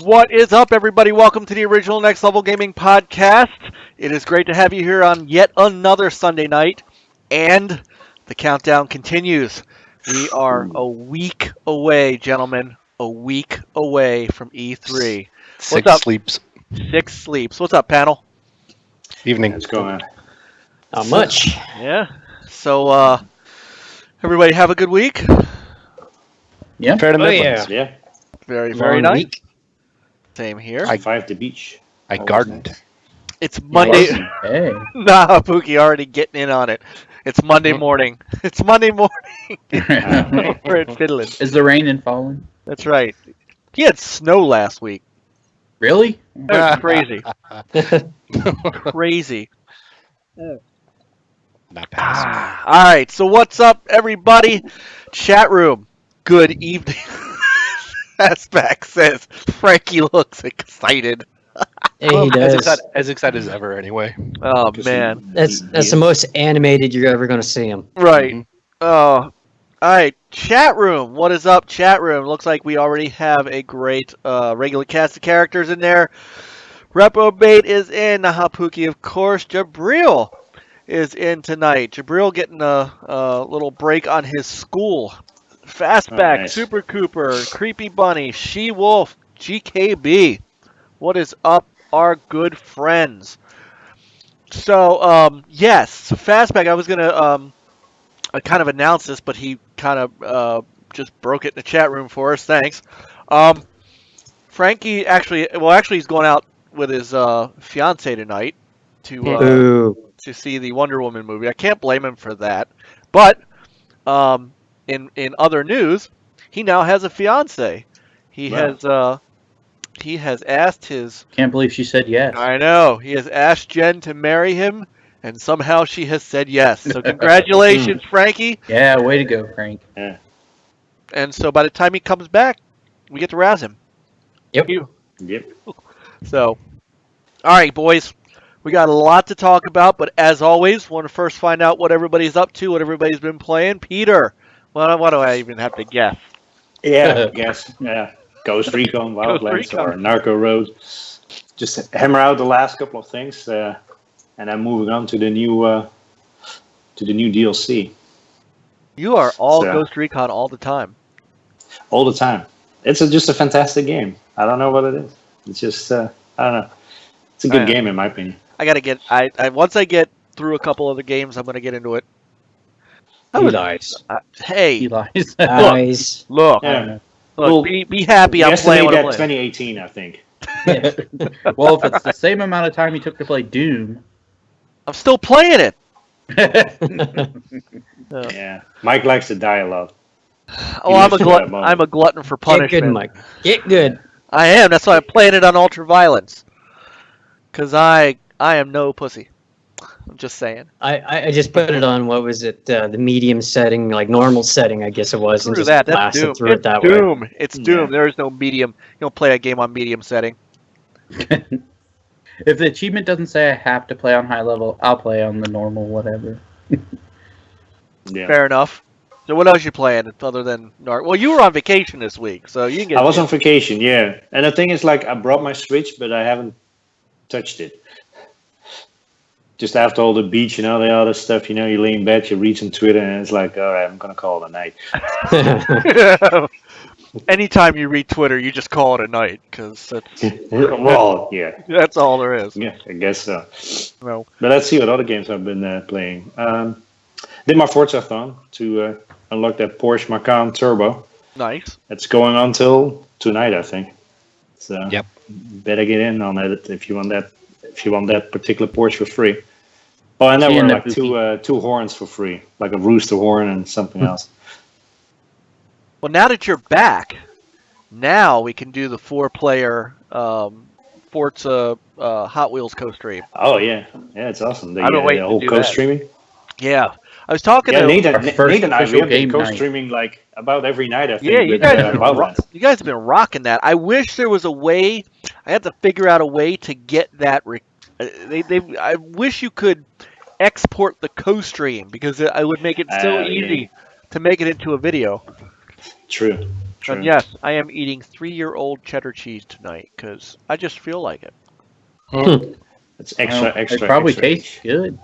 What is up, everybody? Welcome to the Original Next Level Gaming Podcast. It is great to have you here on yet another Sunday night, and the countdown continues. We are a week away, gentlemen. A week away from E3. What's up? Sleeps. 6 sleeps. What's up, panel? Evening. What's going on? Not much. Yeah. So, everybody have a good week. Yeah. Fair to Oh, Midlands. Yeah, Very, very Long nice. week. Same here. five the beach. I gardened. It's Monday. Hey. Nah, Pookie already getting in on it. It's Monday morning. It's Monday morning. We're in Finland. Is the rain and falling? That's right. He had snow last week. Really? That's crazy. Crazy. Not passing. All right. So what's up, everybody? Chat room. Good evening. Fastback says Frankie looks excited. Hey, he does. As excited as ever, anyway. Oh man. That's the most animated you're ever going to see him. Right. Oh. All right. Chat room. What is up, chat room? Looks like we already have a great regular cast of characters in there. Reprobate is in. Nahapuki, of course. Jabril is in tonight. Jabril getting a little break on his school. Fastback, nice. Super Cooper, Creepy Bunny, She Wolf, GKB. What is up, our good friends? So, yes, Fastback, I was going to kind of announce this, but he kind of just broke it in the chat room for us. Thanks. Frankie actually he's going out with his fiance tonight to see the Wonder Woman movie. I can't blame him for that. But in other news, he now has a fiance. He has asked his. Can't believe she said yes. I know. He has asked Jen to marry him, and somehow she has said yes. So congratulations, Frankie. Yeah, way to go, Frank. Yeah. And so by the time he comes back, we get to razz him. Yep. Yep. So, all right, boys. We got a lot to talk about, but as always, want to first find out what everybody's up to, what everybody's been playing. Peter, what do I even have to guess? Yeah, I guess. Yeah. Ghost Recon, Wildlands, Recon. or Narco Road. Just hammer out the last couple of things, and then moving on to the new DLC You are all So- Ghost Recon all the time. all the time. It's just a fantastic game. I don't know what it is. It's just I don't know. It's a good game in my opinion. I gotta get. I once I get through a couple other games, I'm gonna get into it. He lies. Hey, He lies. Nice. look, Yeah. look, Well, be happy. I'm Yesterday playing what I'm that playing. 2018, I think. Well, if it's the same amount of time he took to play Doom. I'm still playing it. Yeah. Mike likes to die a lot. Oh, I'm a missed that glutton. moment. I'm a glutton for Get punishment. good, Mike. Get good. I am. That's why I'm playing it on ultra violence. Cause I am no pussy. I'm just saying. I just put it on, what was it, the medium setting, like normal setting, I guess it was, and Screw just that. That's blasted Doom. through it It's that Doom. It's Doom. Yeah. There is no medium. You don't play that game on medium setting. way. If the achievement doesn't say I have to play on high level, I'll play on the normal, whatever. Yeah. Fair enough. So what else you playing other than Narc? Well, you were on vacation this week, so you can get. I was on vacation, yeah. And the thing is, like, I brought my Switch, but I haven't touched it. Just after all the beach and all the other stuff, you lay in bed, you read some Twitter, and it's like, all right, I'm going to call it a night. Anytime you read Twitter, you just call it a night because Well, yeah. that's all there is. Yeah, I guess so. No. But let's see what other games I've been playing. Did my Forza-thon to unlock that Porsche Macan Turbo. Nice. It's going on till tonight, I think. So Yep. better get in on that if you want that. If you want that particular Porsche for free. Oh, and there See you were in like the two horns for free, like a rooster horn and something else. Well, now that you're back, now we can do the 4-player Forza Hot Wheels co-stream. Oh yeah, it's awesome. I've been waiting the to whole do co-streaming. Yeah, I was talking Yeah, to Nate Our and first I we official have been game night. co-streaming like about every night. I think. Yeah, you with, guys, have been Wildlands. you guys have been rocking that. I wish there was a way. I had to figure out a way to get that. I wish you could export the co-stream because I would make it so Yeah. easy to make it into a video. True. True. And yes, I am eating 3-year-old cheddar cheese tonight because I just feel like it. It's extra. It probably extra. tastes good.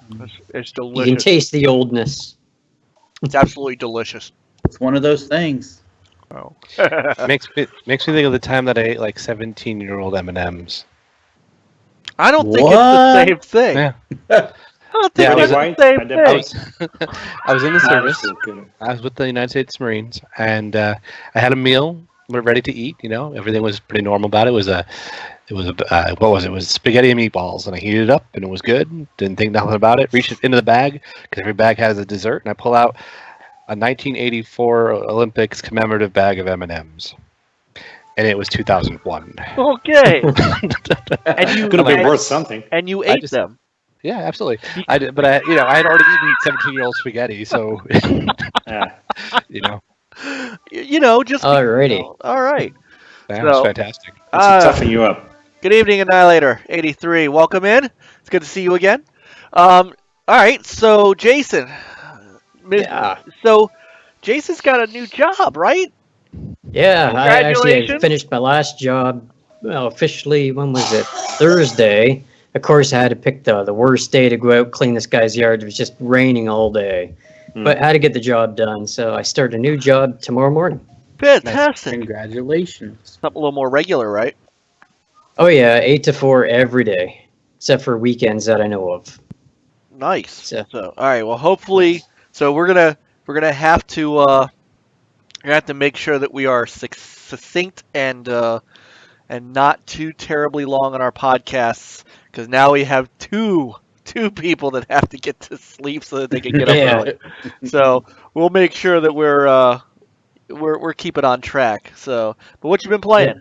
It's You can delicious. taste the oldness. It's absolutely delicious. It's one of those things. Oh. makes me think of the time that I ate like 17-year-old M&Ms. I don't think What? it's the same thing. Yeah. I don't think Yeah, I it's was- the same I thing. I was in the Nah, service. it's still good. I was with the United States Marines, and I had a meal. We're ready to eat. Everything was pretty normal about it. It was what was it? It was spaghetti and meatballs, and I heated it up, and it was good. Didn't think nothing about it. Reached into the bag because every bag has a dessert, and I pull out a 1984 Olympics commemorative bag of M&Ms, and it was 2001. Okay. And you Could have been and- worth something. And you I ate just- them. Yeah, absolutely. I did, but I had already eaten 17-year-old spaghetti, so Yeah. Just Alrighty. all right. that was So- fantastic. It's to toughen you up. Good evening, Annihilator 83. Welcome in. It's good to see you again. All right. So Jason. Yeah. So Jason's got a new job, right? Yeah, I Congratulations. finished my last job, well, officially, when was it? Thursday. Of course, I had to pick the worst day to go out clean this guy's yard. It was just raining all day. But I had to get the job done, so I start a new job tomorrow morning. Fantastic. Congratulations. Something a little more regular, right? Oh yeah, 8 to 4 every day, except for weekends that I know of. Nice. So- So, all right. Well, hopefully, so we're gonna have to make sure that we are succinct and not too terribly long on our podcasts, because now we have two people that have to get to sleep so that they can get up Yeah. early. So we'll make sure that we're keeping on track. So, but what you been playing?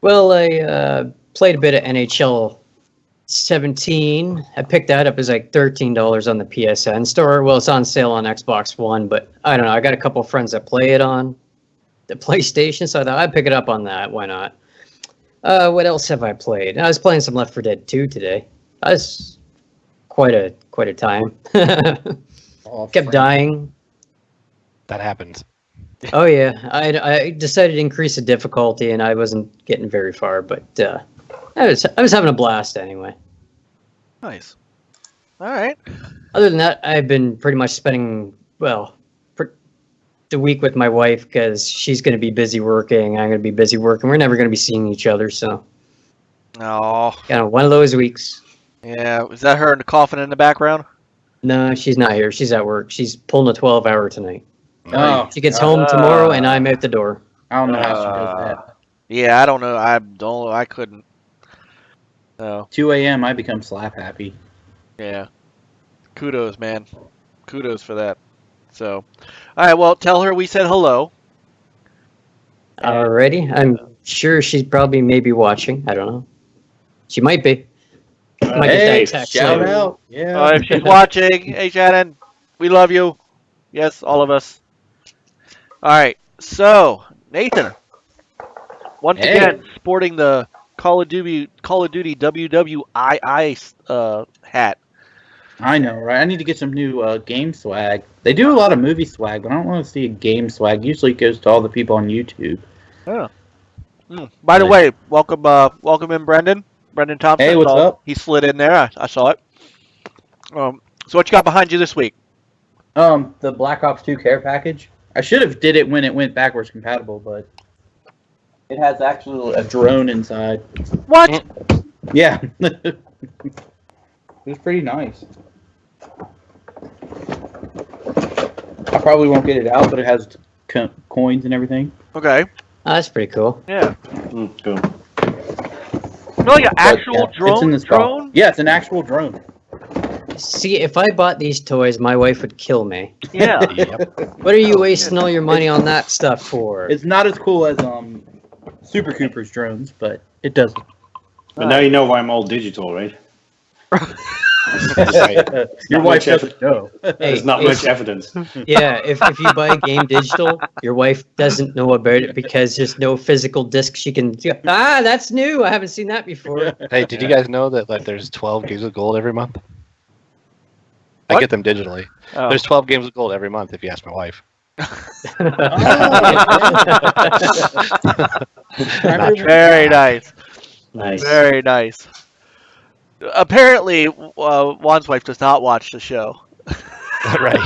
Well, I played a bit of NHL 17. I picked that up as like $13 on the PSN store. Well, it's on sale on Xbox One, but I don't know. I got a couple of friends that play it on the PlayStation, so I thought I'd pick it up on that. Why not? What else have I played? I was playing some Left 4 Dead 2 today. That was quite a time. All Kept friends. dying. That happens. Oh yeah, I decided to increase the difficulty, and I wasn't getting very far, but I was having a blast anyway. Nice. All right. Other than that, I've been pretty much spending the week with my wife because she's going to be busy working. I'm going to be busy working. We're never going to be seeing each other, so Oh, kind of one of those weeks. yeah. Is that her in the coffin in the background? No, she's not here. She's at work. She's pulling a 12-hour tonight. Oh, She gets home tomorrow, and I'm out the door. I don't know how she does that. Yeah, I don't know. I couldn't. So 2 a.m. I become slap happy. yeah. Kudos, man. Kudos for that. So, all right. Well, tell her we said hello. Alrighty, I'm sure she's probably maybe watching. I don't know. She might be. Might get Hey, that text shout later. out. Yeah. If she's watching, hey Shannon, we love you. Yes, all of us. All right. So Nathan, once Hey. again, sporting the Call of Duty WWII hat. I know, right? I need to get some new game swag. They do a lot of movie swag, but I don't want to see a game swag. Usually it goes to all the people on YouTube. By the way, welcome in, Brendan. Brendan Thompson. Hey, what's So up? He slid in there. I saw it. So what you got behind you this week? The Black Ops 2 care package. I should have did it when it went backwards compatible, but it has actually a drone inside. What? Yeah. It was pretty nice. I probably won't get it out, but it has coins and everything. Okay. Oh, that's pretty cool. Yeah. Cool. Like an But, actual yeah, it's in drone? this box. Drone? Yeah, it's an actual drone. See, if I bought these toys, my wife would kill me. Yeah. Yep. What are you wasting all your money on that stuff for? It's not as cool as Super Cooper's drones, but it does. But now you know why I'm all digital, right? Your not wife much doesn't know. Hey, There's not much evidence. Yeah, if you buy a game digital, your wife doesn't know about it because there's no physical disc she can. That's new. I haven't seen that before. Hey, did you guys know that there's 12 games of gold every month? What? I get them digitally. Oh. There's 12 games of gold every month if you ask my wife. Very nice. Nice. Very nice. Apparently, Juan's wife does not watch the show. Right.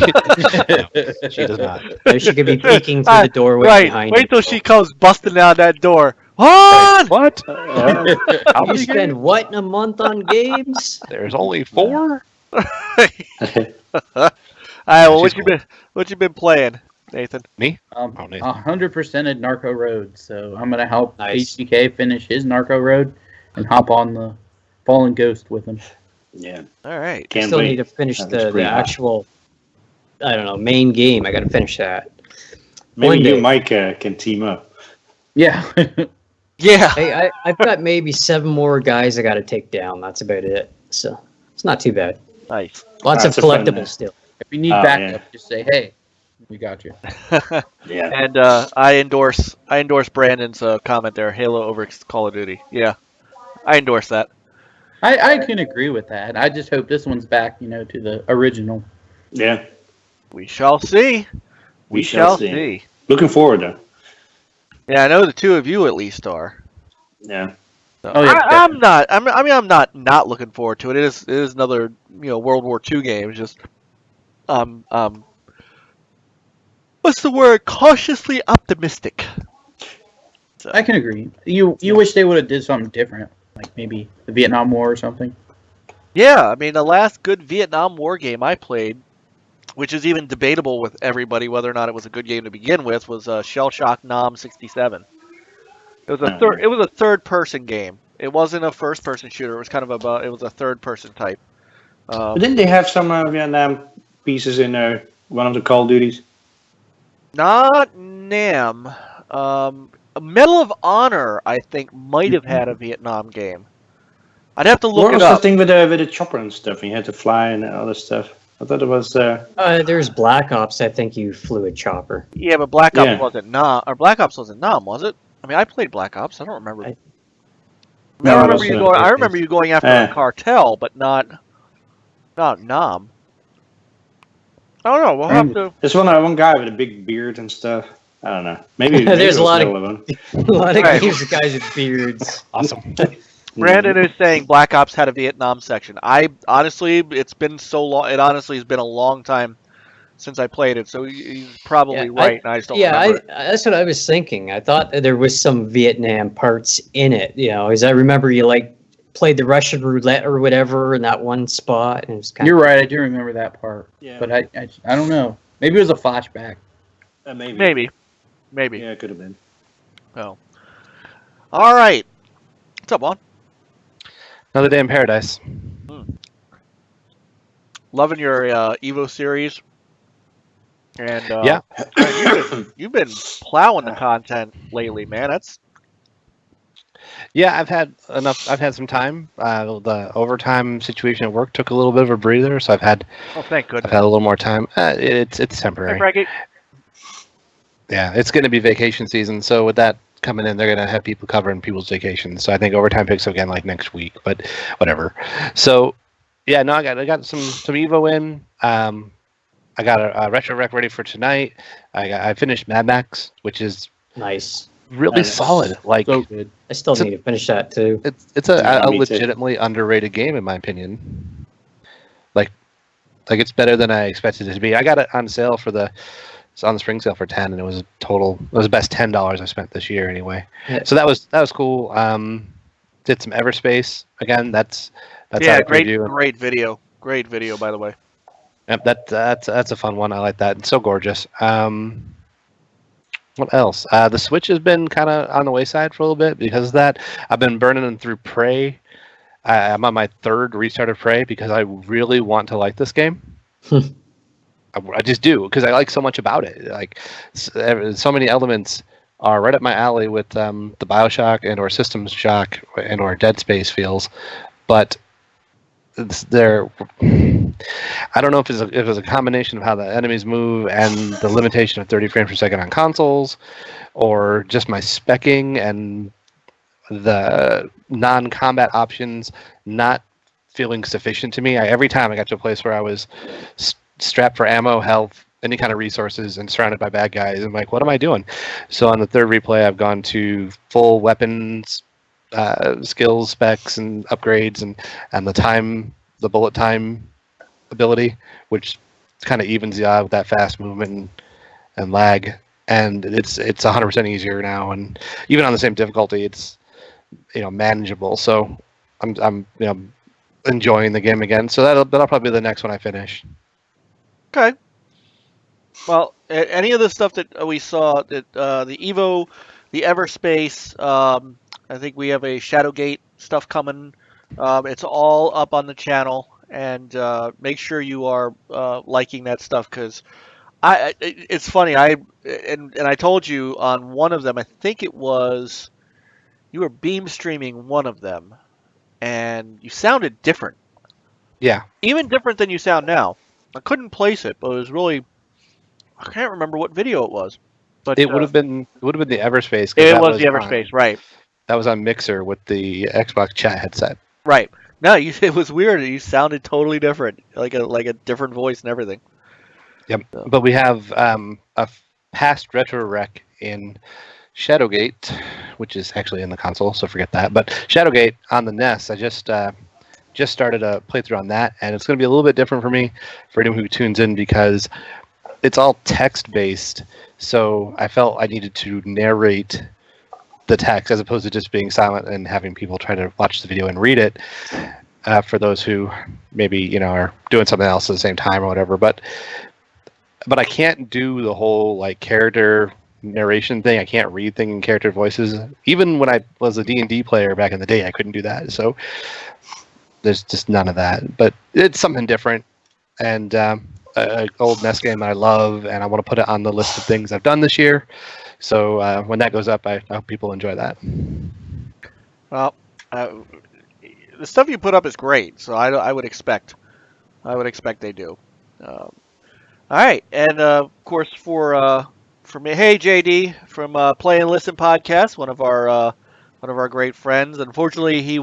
No, she does not. She could be peeking through the doorway Right. behind Wait you. till she comes busting down that door. Juan! What? You spend what in a month on games? There's only 4? All right. Well, what you been playing, Nathan? Me? Oh, 100%ed Narco Road, so I'm gonna help Nice. HBK finish his Narco Road and hop on the Fallen Ghost with him. Yeah. All right. I Can't still wait. need to finish That's the pretty hot. actual, I don't know, main game. I got to finish that. Maybe One you day. and Mike can team up. Yeah. Yeah. Hey, I've got maybe 7 more guys I got to take down. That's about it. So it's not too bad. Nice. Lots That's of a fun, collectibles still. If you need Oh, backup, yeah. just say, "Hey, we got you." Yeah. And I endorse Brandon's comment there. Halo over Call of Duty. Yeah, I endorse that. I can agree with that. I just hope this one's back, to the original. Yeah. We shall see. We shall see. Looking forward though. Yeah, I know the two of you at least are. Yeah. So, Oh, yeah, I'm not. I'm not looking forward to it. It is another World War II game. It's just what's the word? Cautiously optimistic. So, I can agree. You wish they would have did something different, like maybe the Vietnam War or something. yeah, I mean the last good Vietnam War game I played, which is even debatable with everybody whether or not it was a good game to begin with, was Shell Shock Nam 67. It was a third person game. It wasn't a first person shooter. It was kind of it was a third person type. But didn't they have some Vietnam pieces in one of the Call of Duties? Not Nam. Medal of Honor, I think, might have had a Vietnam game. I'd have to look What it was up. the thing with the chopper and stuff? And you had to fly and all this stuff. I thought it was. There's Black Ops. I think you flew a chopper. Yeah, but Black Ops Yeah. wasn't Nam. Or Black Ops wasn't Nam, was it? I mean, I played Black Ops. I don't remember. I- No, I it remember was, you uh, going. I remember you going after a cartel, but not Nam. I don't know. We'll have to. There's one guy with a big beard and stuff. I don't know. Maybe There's it a was lot of- Medal of Honor. A lot of Right. games with guys with beards. Awesome. Brandon is saying Black Ops had a Vietnam section. I honestly, it's been so long. It honestly has been a long time since I played it, so he's probably Yeah, right. And I just don't remember. that's what I was thinking. I thought that there was some Vietnam parts in it. As I remember, you played the Russian roulette or whatever in that one spot, and it was kind You're right. I do remember that part, Yeah. but I don't know. Maybe it was a flashback. Maybe. Maybe. Yeah, it could have been. Oh. All right. What's up, Juan? Another day in paradise. Loving your Evo series. And Yeah. you've been plowing the content lately, man. That's Yeah, I've had some time. The overtime situation at work took a little bit of a breather, so thank I've had goodness. a little more time. It's Hey, temporary. Frankie. Yeah, it's going to be vacation season, so with that coming in, they're going to have people covering people's vacations. So I think overtime picks up again like next week, but whatever. So yeah, no, I got some Evo in. I got a retro rec ready for tonight. I finished Mad Max, which is nice. really Nice. solid. Like So good. I still need to finish that too. it's Yeah, a me too. legitimately underrated game in my opinion. Like it's better than I expected it to be. I got it on sale it's on the spring sale for 10, and it was the best $10 I spent this year anyway. Yeah. So that was cool. Did some Everspace again. That's Yeah, out of great preview. Great video, by the way. Yep, that's a fun one. I like that. It's so gorgeous. What else? The Switch has been kind of on the wayside for a little bit because of that. I've been burning them through Prey. I'm on my 3rd restart of Prey because I really want to like this game. I just do because I like so much about it. Like so many elements are right up my alley with the BioShock and or Systems Shock and or Dead Space feels, but they're. I don't know if it was a combination of how the enemies move and the limitation of 30 frames per second on consoles, or just my speccing and the non-combat options not feeling sufficient to me. Every time I got to a place where I was strapped for ammo, health, any kind of resources and surrounded by bad guys. I'm like, what am I doing? So on the third replay, I've gone to full weapons, skills, specs, and upgrades, and the bullet time ability, which kind of evens you out with that fast movement and lag. And it's 100% easier now, and even on the same difficulty, it's manageable. So I'm enjoying the game again. So that'll probably be the next one I finish. Okay. Well, any of the stuff that we saw, that the Evo, the Everspace, I think we have a Shadowgate stuff coming. It's all up on the channel, and make sure you are liking that stuff, because it's funny. And I told you on one of them, I think it was, you were beam streaming one of them, and you sounded different. Yeah. Even different than you sound now. I couldn't place it, but it was really, I can't remember what video it was. But It would have been the Everspace. 'Cause it that was the on- Everspace, right? That was on Mixer with the Xbox chat headset. Right. No, it was weird. You sounded totally different, like a different voice and everything. Yep. So. But we have past retro rec in Shadowgate, which is actually in the console, so forget that. But Shadowgate on the NES, I just started a playthrough on that, and it's going to be a little bit different for me, for anyone who tunes in, because it's all text-based. So I felt I needed to narrate the text as opposed to just being silent and having people try to watch the video and read it. For those who maybe are doing something else at the same time or whatever, but I can't do the whole like character narration thing. I can't read things in character voices. Even when I was a D&D player back in the day, I couldn't do that. So there's just none of that. But it's something different, and an old NES game I love, and I want to put it on the list of things I've done this year. So when that goes up, I hope people enjoy that. Well, the stuff you put up is great, so I would expect they do. All right, and of course for me, hey JD from Play and Listen podcast, one of our great friends. Unfortunately,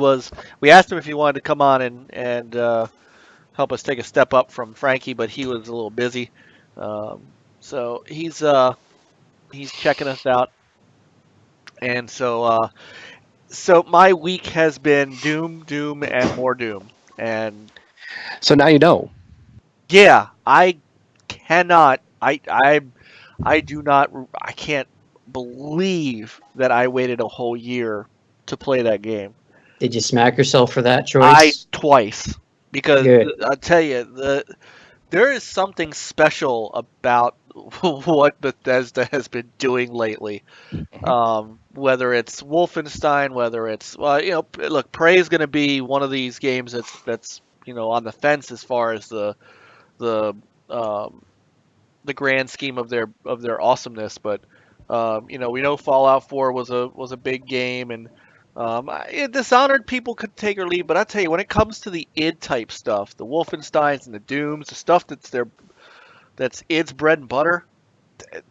we asked him if he wanted to come on and help us take a step up from Frankie, but he was a little busy. So he's checking us out, and so my week has been Doom, and more Doom, and So now you know. yeah, I cannot, I do not, I can't believe that I waited a whole year to play that game. Did you smack yourself for that choice? Twice, because Good. I'll tell you, there is something special about what Bethesda has been doing lately. Whether it's Wolfenstein, whether it's look, Prey is going to be one of these games that's on the fence as far as the grand scheme of their awesomeness, but we know Fallout 4 was a big game, and Dishonored people could take or leave, but I tell you, when it comes to the id type stuff, the Wolfensteins and the Dooms, the stuff that's id's bread and butter,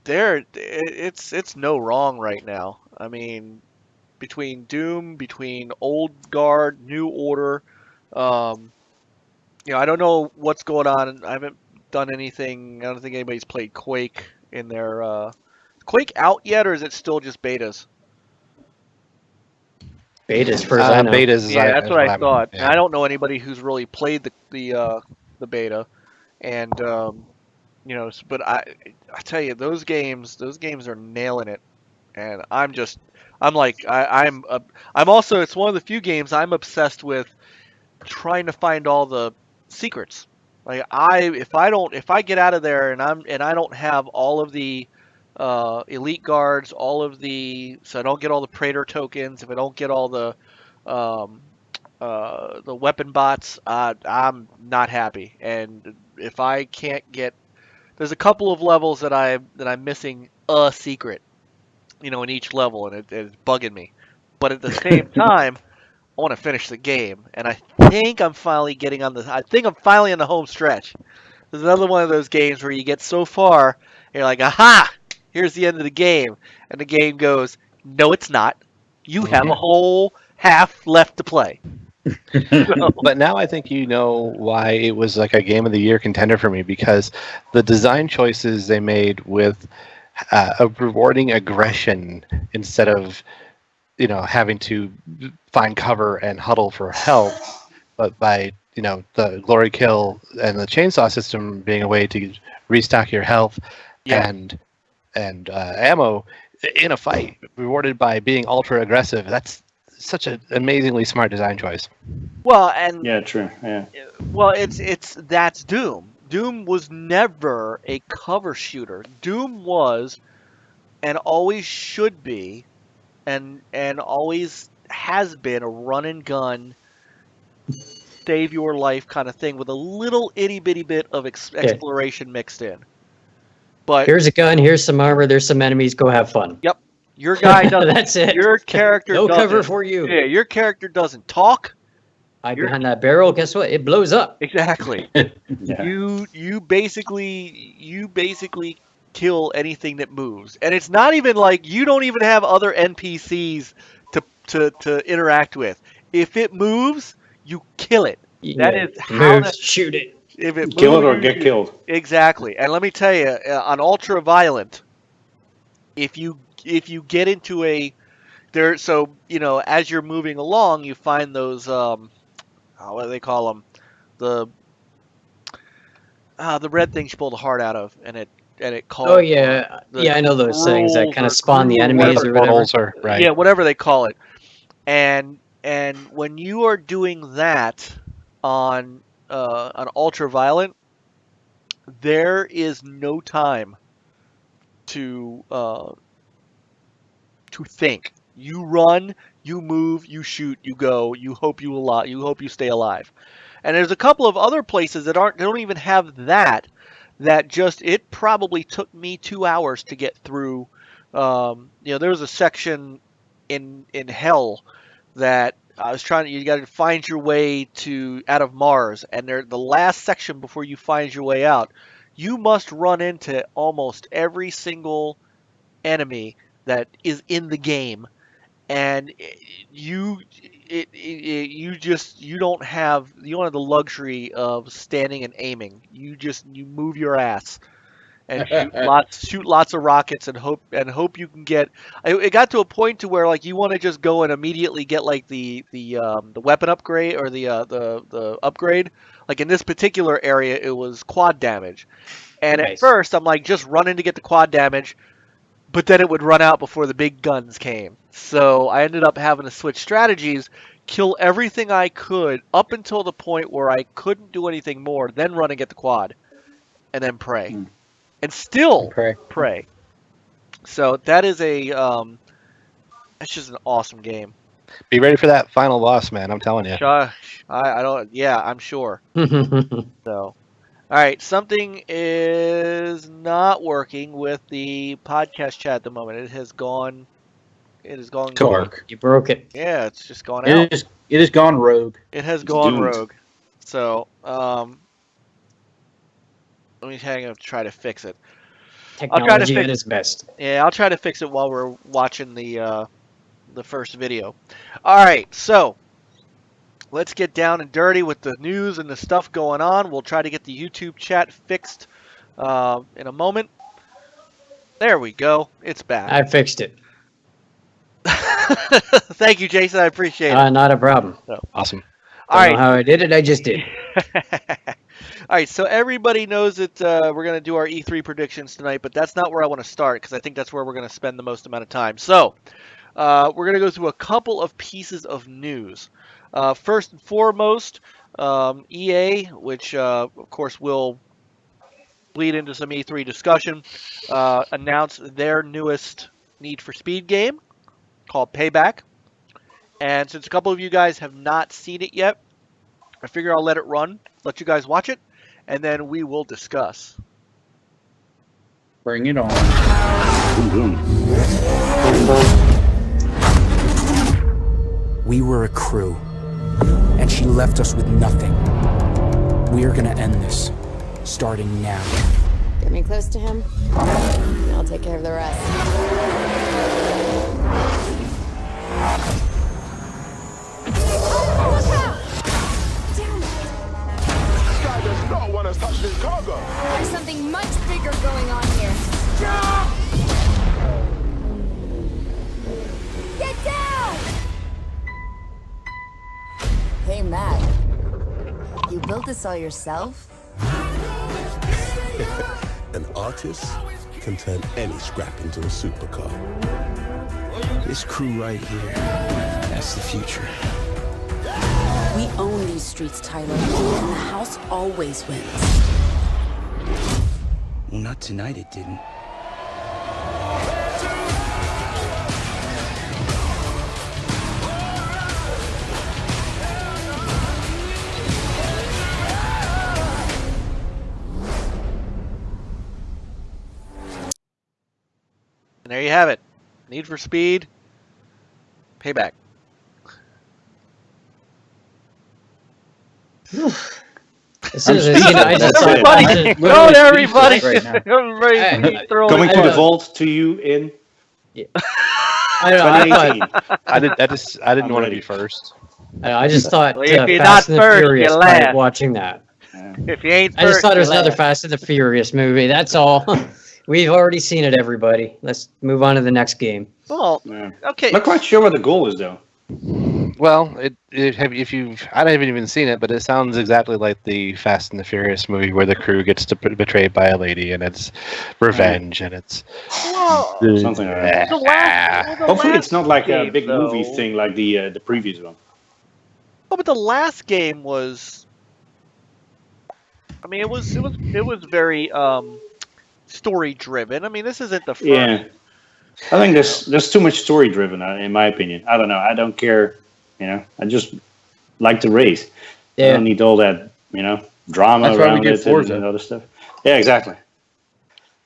it's no wrong right now. I mean, between Doom, between Old Guard, New Order, I don't know what's going on. I haven't done anything. I don't think anybody's played Quake in their Quake out yet, or is it still just betas? Betas, first I know. Betas. Yeah, that's what I thought. Yeah. And I don't know anybody who's really played the beta, and but I tell you, those games are nailing it, and I'm also, it's one of the few games I'm obsessed with trying to find all the secrets. Like if I get out of there and I don't have all of the elite guards, so I don't get all the Praetor tokens, if I don't get all the weapon bots, I'm not happy. And if I can't get, there's a couple of levels that I'm missing a secret, in each level, and it's bugging me. But at the same time, I want to finish the game, and I think I'm finally on the home stretch. There's another one of those games where you get so far, and you're like, aha, here's the end of the game. And the game goes, no, it's not. You have a whole half left to play. But now I think you know why it was like a Game of the Year contender for me, because the design choices they made with of rewarding aggression instead of having to find cover and huddle for health, but by the glory kill and the chainsaw system being a way to restock your health Yeah. and ammo in a fight, rewarded by being ultra aggressive. That's such an amazingly smart design choice. Well, and Yeah, true. Yeah. well, that's Doom. Doom was never a cover shooter. Doom was, and always should be, and always has been, a run and gun, save your life kind of thing with a little itty bitty bit of exploration mixed in. But Here's a gun. Here's some armor. There's some enemies. Go have fun. Yep, your guy doesn't. That's it. Your character No doesn't. cover for you. Yeah, your character doesn't talk. Hide behind that barrel. Guess what? It blows up. Exactly. Yeah. You basically kill anything that moves, and it's not even like you don't even have other NPCs to interact with. If it moves, you kill it. That is how Moves, shoot it. if it Kill it moves, or get killed. Exactly. And let me tell you, on ultra violent, if you get into as you're moving along, you find those what do they call them? The red things you pull the heart out of, and it calls. Oh yeah, I know those things that kind of spawn the enemies or whatever. Portals or right. Yeah, whatever they call it. And when you are doing that on ultraviolet, there is no time to think. You run, you move, you shoot, you go. You hope you stay alive. And there's a couple of other places that don't even have that. That just, it probably took me 2 hours to get through. There was a section in hell that I was you got to find your way out of Mars, and the last section before you find your way out, you must run into almost every single enemy that is in the game, and you don't have the luxury of standing and aiming. You move your ass and shoot lots of rockets and hope you can get. It got to a point to where like you want to just go and immediately get like the weapon upgrade or the upgrade. Like in this particular area, it was quad damage, and Nice. at first I'm like just running to get the quad damage, but then it would run out before the big guns came. So I ended up having to switch strategies, kill everything I could up until the point where I couldn't do anything more, then run and get the quad, and then pray. And still pray. So that is that's just an awesome game. Be ready for that final boss, man. I'm telling you. I don't. Yeah, I'm sure. So, all right. Something is not working with the podcast chat at the moment. It has gone. Dark. You broke it. Yeah, it's just gone out. It has gone rogue. It has gone doomed. rogue. So, let me hang up to try to fix it. Technology at its best. Yeah, I'll try to fix it while we're watching the first video. All right, so let's get down and dirty with the news and the stuff going on. We'll try to get the YouTube chat fixed in a moment. There we go. It's back. I fixed it. Thank you, Jason. I appreciate it. Not a problem. Awesome. All Don't right. know how I did it. I just did. All right, so everybody knows that we're going to do our E3 predictions tonight, but that's not where I want to start because I think that's where we're going to spend the most amount of time. So we're going to go through a couple of pieces of news. First and foremost, EA, which of course will bleed into some E3 discussion, announced their newest Need for Speed game called Payback. And since a couple of you guys have not seen it yet, I figure I'll let it run, let you guys watch it, and then we will discuss. Bring it on. We were a crew, and she left us with nothing. We are gonna end this, starting now. Get me close to him, and I'll take care of the rest. explain that? You built this all yourself? An artist can turn any scrap into a supercar. This crew right here, that's the future. We own these streets, Tyler, and the house always wins. Well, not tonight it didn't. And there you have it. Need for Speed, Payback. As soon as I seen it, I just thought, Everybody, Literally go to everybody. speechless right Everybody throwing Coming to I the know. vault to you in I don't know, I thought 2018. I didn't I'm want to ready. be first. I just thought Well, if you're Fast not and the first, Furious you're by last. watching that. If you ain't I just first, thought it was you're another last. Fast and the Furious movie. That's all. We've already seen it, everybody. Let's move on to the next game. Well, Yeah. okay. I'm not quite sure what the goal is, though. Well, I haven't even seen it, but it sounds exactly like the Fast and the Furious movie where the crew gets betrayed by a lady, and it's revenge, and it's Well, Something like that. the last, the Hopefully, last it's not like a game, big movie though- thing like the previous one. Oh, but the last game was. I mean, it was very story driven. I mean, this isn't the first. Yeah, I think there's too much story driven, in my opinion. I don't know. I don't care. I just like the race. I Yeah. don't need all that, drama That's why we around do it Forza. and other stuff. Yeah, exactly.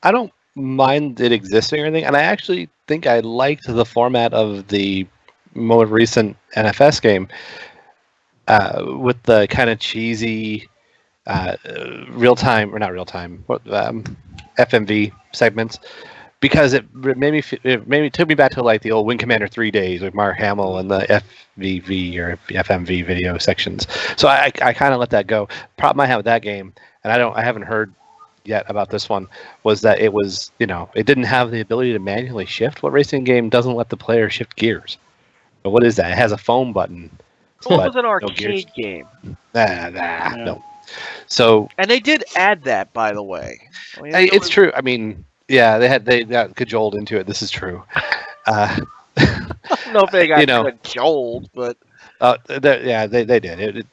I don't mind it existing or anything, and I actually think I liked the format of the more recent NFS game with the kind of cheesy real time, or not real time, FMV segments, because it took me back to like the old Wing Commander 3 days with Mark Hamill and the FVV or FMV video sections. So I kind of let that go. Problem I have with that game, and I haven't heard yet about this one, was that it was, it didn't have the ability to manually shift. What racing game doesn't let the player shift gears? But what is that? It has a phone button. Well, it was but an no gears. arcade game, No. So and they did add that, by the way. I mean, it's true. I mean, yeah, they got cajoled into it. This is true. I don't know if they got cajoled, but they did.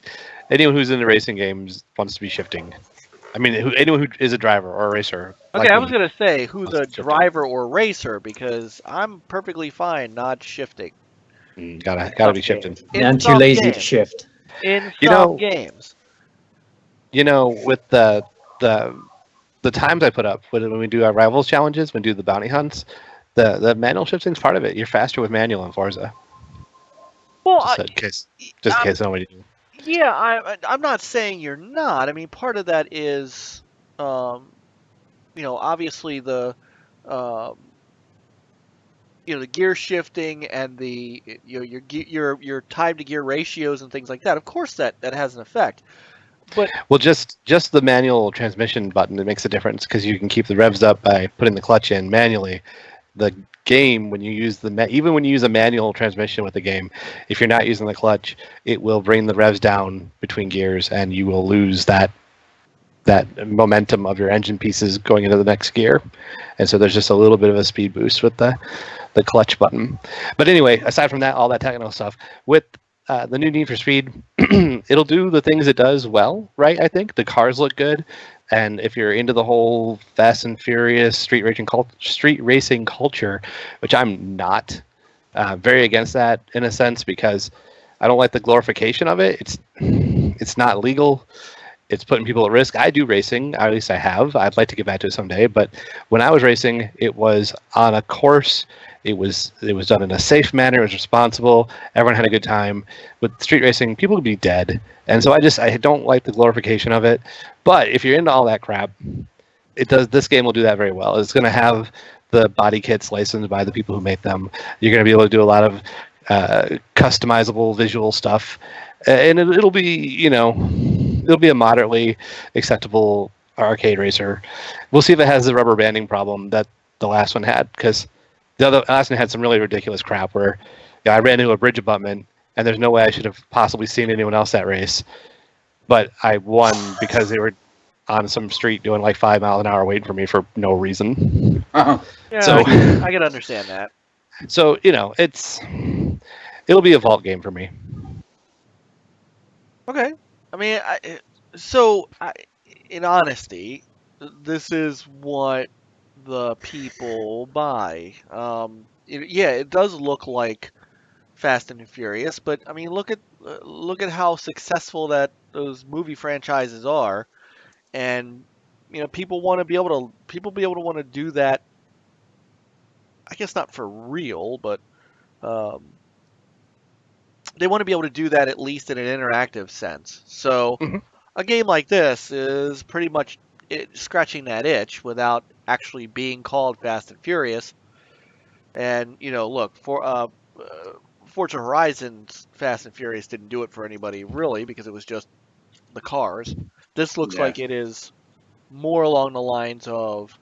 Anyone who's in the racing games wants to be shifting. I mean, anyone who is a driver or a racer. okay. like I me, was gonna say who's wants a to shift driver or racer, because I'm perfectly fine not shifting. gotta be shifting. In I'm too some lazy to games. shift. In You some know- games. With the times I put up when we do our rivals challenges, when we do the bounty hunts, the manual shifting's part of it. You're faster with manual in Forza. Well, Just in case nobody knew. yeah, I'm not saying you're not. I mean, part of that is, obviously the gear shifting and the your time to gear ratios and things like that. Of course, that has an effect. But Well, just the manual transmission button, it makes a difference because you can keep the revs up by putting the clutch in manually. The game, when you use even when you use a manual transmission with the game, if you're not using the clutch, it will bring the revs down between gears, and you will lose that momentum of your engine pieces going into the next gear. And so there's just a little bit of a speed boost with the clutch button. But anyway, aside from that, all that technical stuff, with the new Need for Speed, it'll do the things it does well, right? I think the cars look good, and if you're into the whole Fast and Furious street racing culture, which I'm not, very against that in a sense, because I don't like the glorification of it. It's not legal. It's putting people at risk. I do racing, at least I have. I'd like to get back to it someday. But when I was racing, it was on a course. It was done in a safe manner. It was responsible. Everyone had a good time. With street racing, people could be dead, and so I don't like the glorification of it. But if you're into all that crap, this game will do that very well. It's going to have the body kits licensed by the people who make them. You're going to be able to do a lot of customizable visual stuff, and it'll be a moderately acceptable arcade racer. We'll see if it has the rubber banding problem that the last one had, because the last one had some really ridiculous crap where I ran into a bridge abutment and there's no way I should have possibly seen anyone else that race. But I won because they were on some street doing like 5 miles an hour waiting for me for no reason. Uh-huh. Yeah, So- I can understand that. So, it'll be a vault game for me. Okay. I mean, in honesty, this is what the people buy. It does look like Fast and Furious, but I mean, look at how successful that those movie franchises are, and people want to be able to want to do that. I guess not for real, but they want to be able to do that at least in an interactive sense. So a game like this is pretty much scratching that itch without actually being called Fast and Furious. And look, for Forza Horizon's Fast and Furious didn't do it for anybody really because it was just the cars. This looks like it is more along the lines of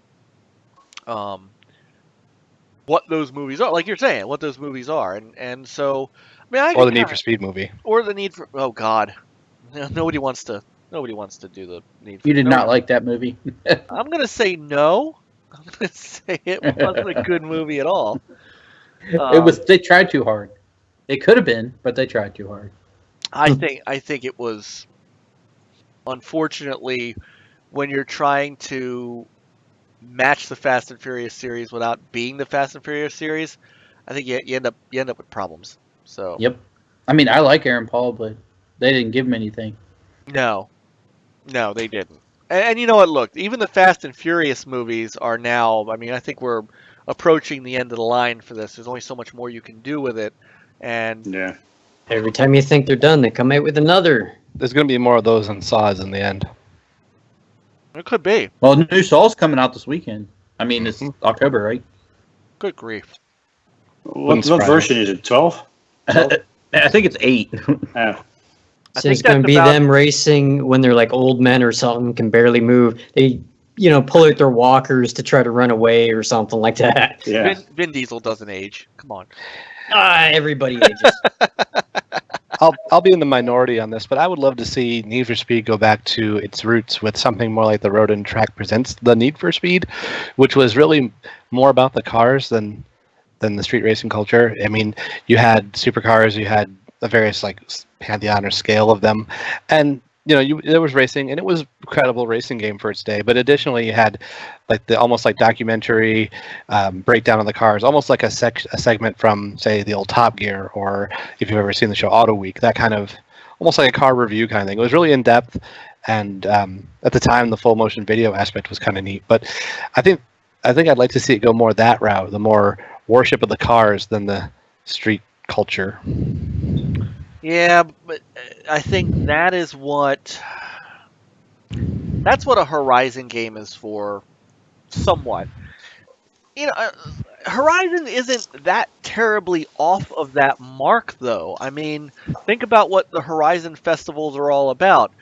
what those movies are, like you're saying, what those movies are, and so Or the Need for Speed movie. or the Need for nobody wants to do the Need for. You did not like that movie. I'm gonna say no. I'm gonna say it wasn't a good movie at all. It was. They tried too hard. It could have been, but they tried too hard. I think it was. Unfortunately, when you're trying to match the Fast and Furious series without being the Fast and Furious series, I think you end up with problems. So Yep. I mean, I like Aaron Paul, but they didn't give him anything. No, they didn't. And you know what? Look, even the Fast and Furious movies are now. I mean, I think we're approaching the end of the line for this. There's only so much more you can do with it, and Every time you think they're done, they come out with another. There's going to be more of those than Saws in the end. it could be. Well, new Saw's coming out this weekend. I mean, it's October, right? Good grief. What version is it? 12? I think it's 8. Yeah. So it's going to be them racing when they're like old men or something, can barely move. They, pull out their walkers to try to run away or something like that. Yeah. Vin Diesel doesn't age. Come on. Everybody ages. I'll be in the minority on this, but I would love to see Need for Speed go back to its roots with something more like the Road and Track presents the Need for Speed, which was really more about the cars than the street racing culture. I mean, you had supercars, you had the various like pantheon or scale of them, and there was racing, and it was a credible racing game for its day. But additionally, you had like the almost like documentary breakdown of the cars, almost like a segment from say the old Top Gear, or if you've ever seen the show Auto Week, that kind of almost like a car review kind of thing. It was really in depth, and at the time, the full motion video aspect was kind of neat. But I think I'd like to see it go more that route, the more worship of the cars than the street culture. Yeah, but I think that's what a Horizon game is for, somewhat. Horizon isn't that terribly off of that mark, though. I mean, think about what the Horizon festivals are all about.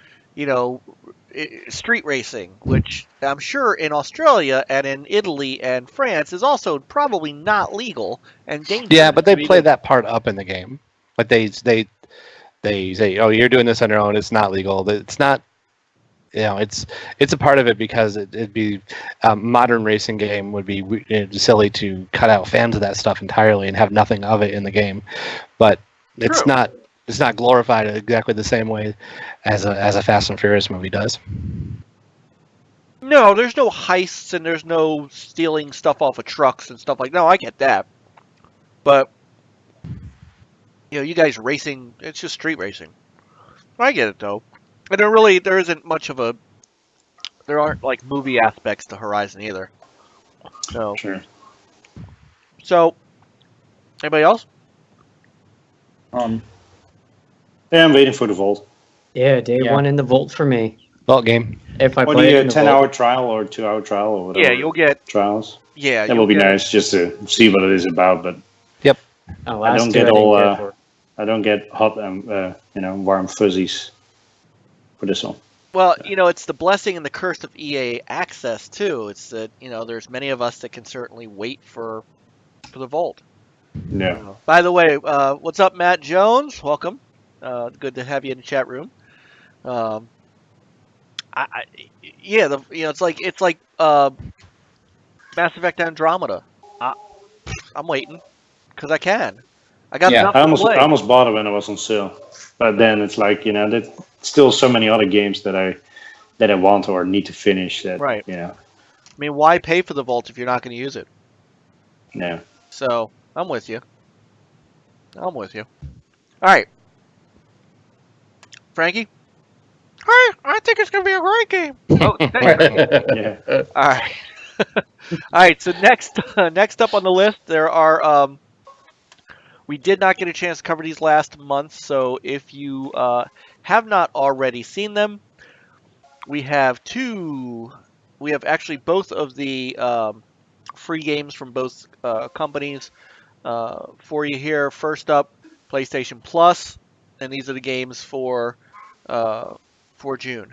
Street racing, which I'm sure in Australia and in Italy and France is also probably not legal and dangerous. Yeah, but they play that part up in the game. But they say, "Oh, you're doing this on your own. It's not legal." It's not. It's a part of it because it'd be modern racing game would be silly to cut out fans of that stuff entirely and have nothing of it in the game. But it's not glorified exactly the same way as a Fast and Furious movie does. No, there's no heists and there's no stealing stuff off of trucks and stuff like. No, I get that, but you guys racing, it's just street racing. I get it though, and there isn't much of a. There aren't like movie aspects to Horizon either. So. Sure. So, anybody else? Yeah, I'm waiting for the Vault. Yeah, day one in the Vault for me. Vault game. If I Or play it in a the 10-hour trial or 2-hour trial or whatever. Yeah, you'll get trials. Yeah, that will be nice just to see what it is about. But yep, I don't get hot and warm fuzzies for this one. Well, it's the blessing and the curse of EA Access too. It's that there's many of us that can certainly wait for the Vault. No. By the way, what's up, Matt Jones? Welcome. Good to have you in the chat room. Yeah, it's like Mass Effect Andromeda. I'm waiting because I can. I got enough I to play. almost bought it when it was on sale, but then it's like there's still so many other games that I want or need to finish. That Right. I mean, why pay for the vault if you're not going to use it? No. So I'm with you. All right, Frankie. I think it's going to be a great game. Oh, Yeah. All right. All right. So next up on the list, there are. We did not get a chance to cover these last month, so if you have not already seen them, we have actually both of the free games from both companies for you here. First up, PlayStation Plus, and these are the games for June.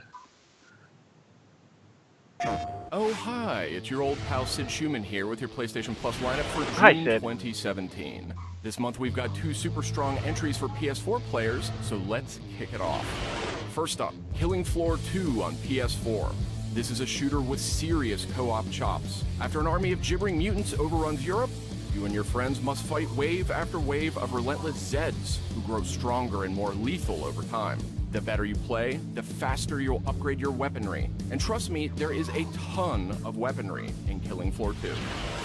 Oh, hi, it's your old pal Sid Schumann here with your PlayStation Plus lineup for June 2017. This month we've got 2 super strong entries for PS4 players, so let's kick it off. First up, Killing Floor 2 on PS4. This is a shooter with serious co-op chops. After an army of gibbering mutants overruns Europe, you and your friends must fight wave after wave of relentless Zeds who grow stronger and more lethal over time. The better you play, the faster you'll upgrade your weaponry. And trust me, there is a ton of weaponry in Killing Floor 2.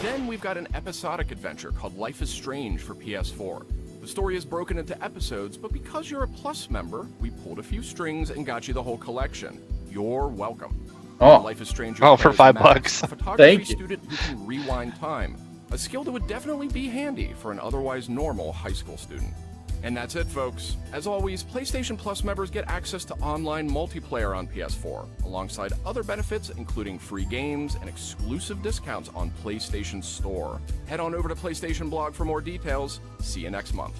Then we've got an episodic adventure called Life is Strange for PS4. The story is broken into episodes, but because you're a Plus member, we pulled a few strings and got you the whole collection. You're welcome. Life is Strange. Oh, for $5. A photography student who can rewind time. A skill that would definitely be handy for an otherwise normal high school student. And that's it, folks. As always, PlayStation Plus members get access to online multiplayer on PS4, alongside other benefits including free games and exclusive discounts on PlayStation Store. Head on over to PlayStation Blog for more details. See you next month.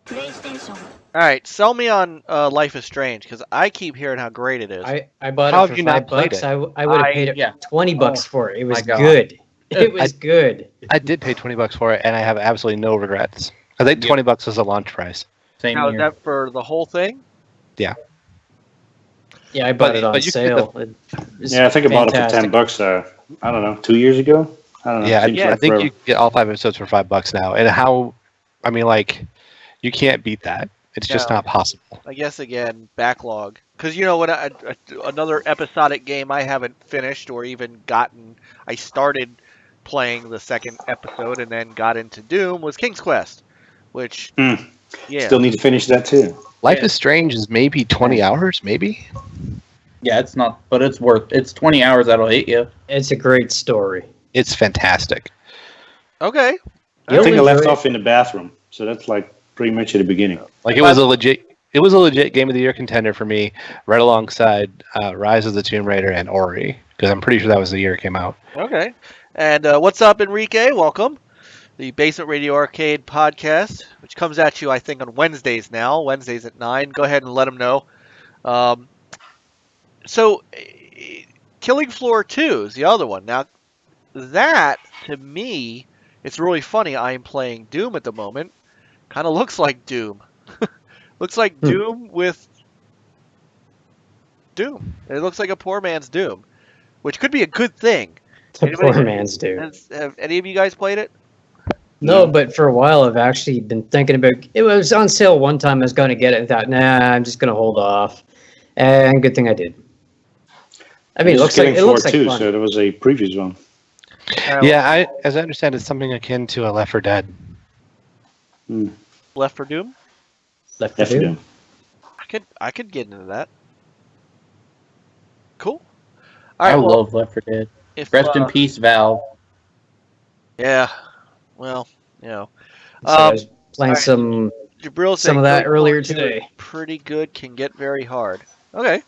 PlayStation. All right, sell me on Life is Strange because I keep hearing how great it is. I bought it for $5. I would have paid it $20 for it. It was good. It was good. I did pay $20 for it, and I have absolutely no regrets. I think $20 was the launch price. Now, is that for the whole thing? Yeah. Yeah, I bought it on sale. I think I bought it for $10. I don't know, 2 years ago. I don't know. Yeah, I think you get all 5 episodes for $5 now, and you can't beat that. It's just not possible. I guess again, backlog. Because what? Another episodic game I haven't finished or even gotten. I started playing the second episode and then got into Doom was King's Quest. Which, still need to finish that too. Life is Strange is maybe 20 hours, maybe? Yeah, it's not, but it's 20 hours that'll hit you. It's a great story. It's fantastic. Okay. I think I left off in the bathroom, so that's like pretty much at the beginning. It was a legit Game of the Year contender for me, right alongside Rise of the Tomb Raider and Ori, because I'm pretty sure that was the year it came out. Okay. And what's up, Enrique? Welcome. The Basement Radio Arcade podcast, which comes at you, I think, on Wednesdays now. Wednesdays at 9. Go ahead and let them know. So, Killing Floor 2 is the other one. Now, that, to me, it's really funny. I am playing Doom at the moment. Kind of looks like Doom. Looks like Doom with Doom. It looks like a poor man's Doom, which could be a good thing. It's a poor man's Doom. Have any of you guys played it? No, but for a while I've actually been thinking about it. Was on sale one time. I was going to get it and thought, nah, I'm just going to hold off. And good thing I did. I mean, it looks like fun. So there was a previous one. Yeah, as I understand, it's something akin to a Left 4 Dead. Left 4 Doom? Left 4 Doom. I could get into that. Cool. All right, I love Left 4 Dead. Rest in peace, Valve. Yeah. Well, So I was playing some of that earlier today. Pretty good, can get very hard. Okay.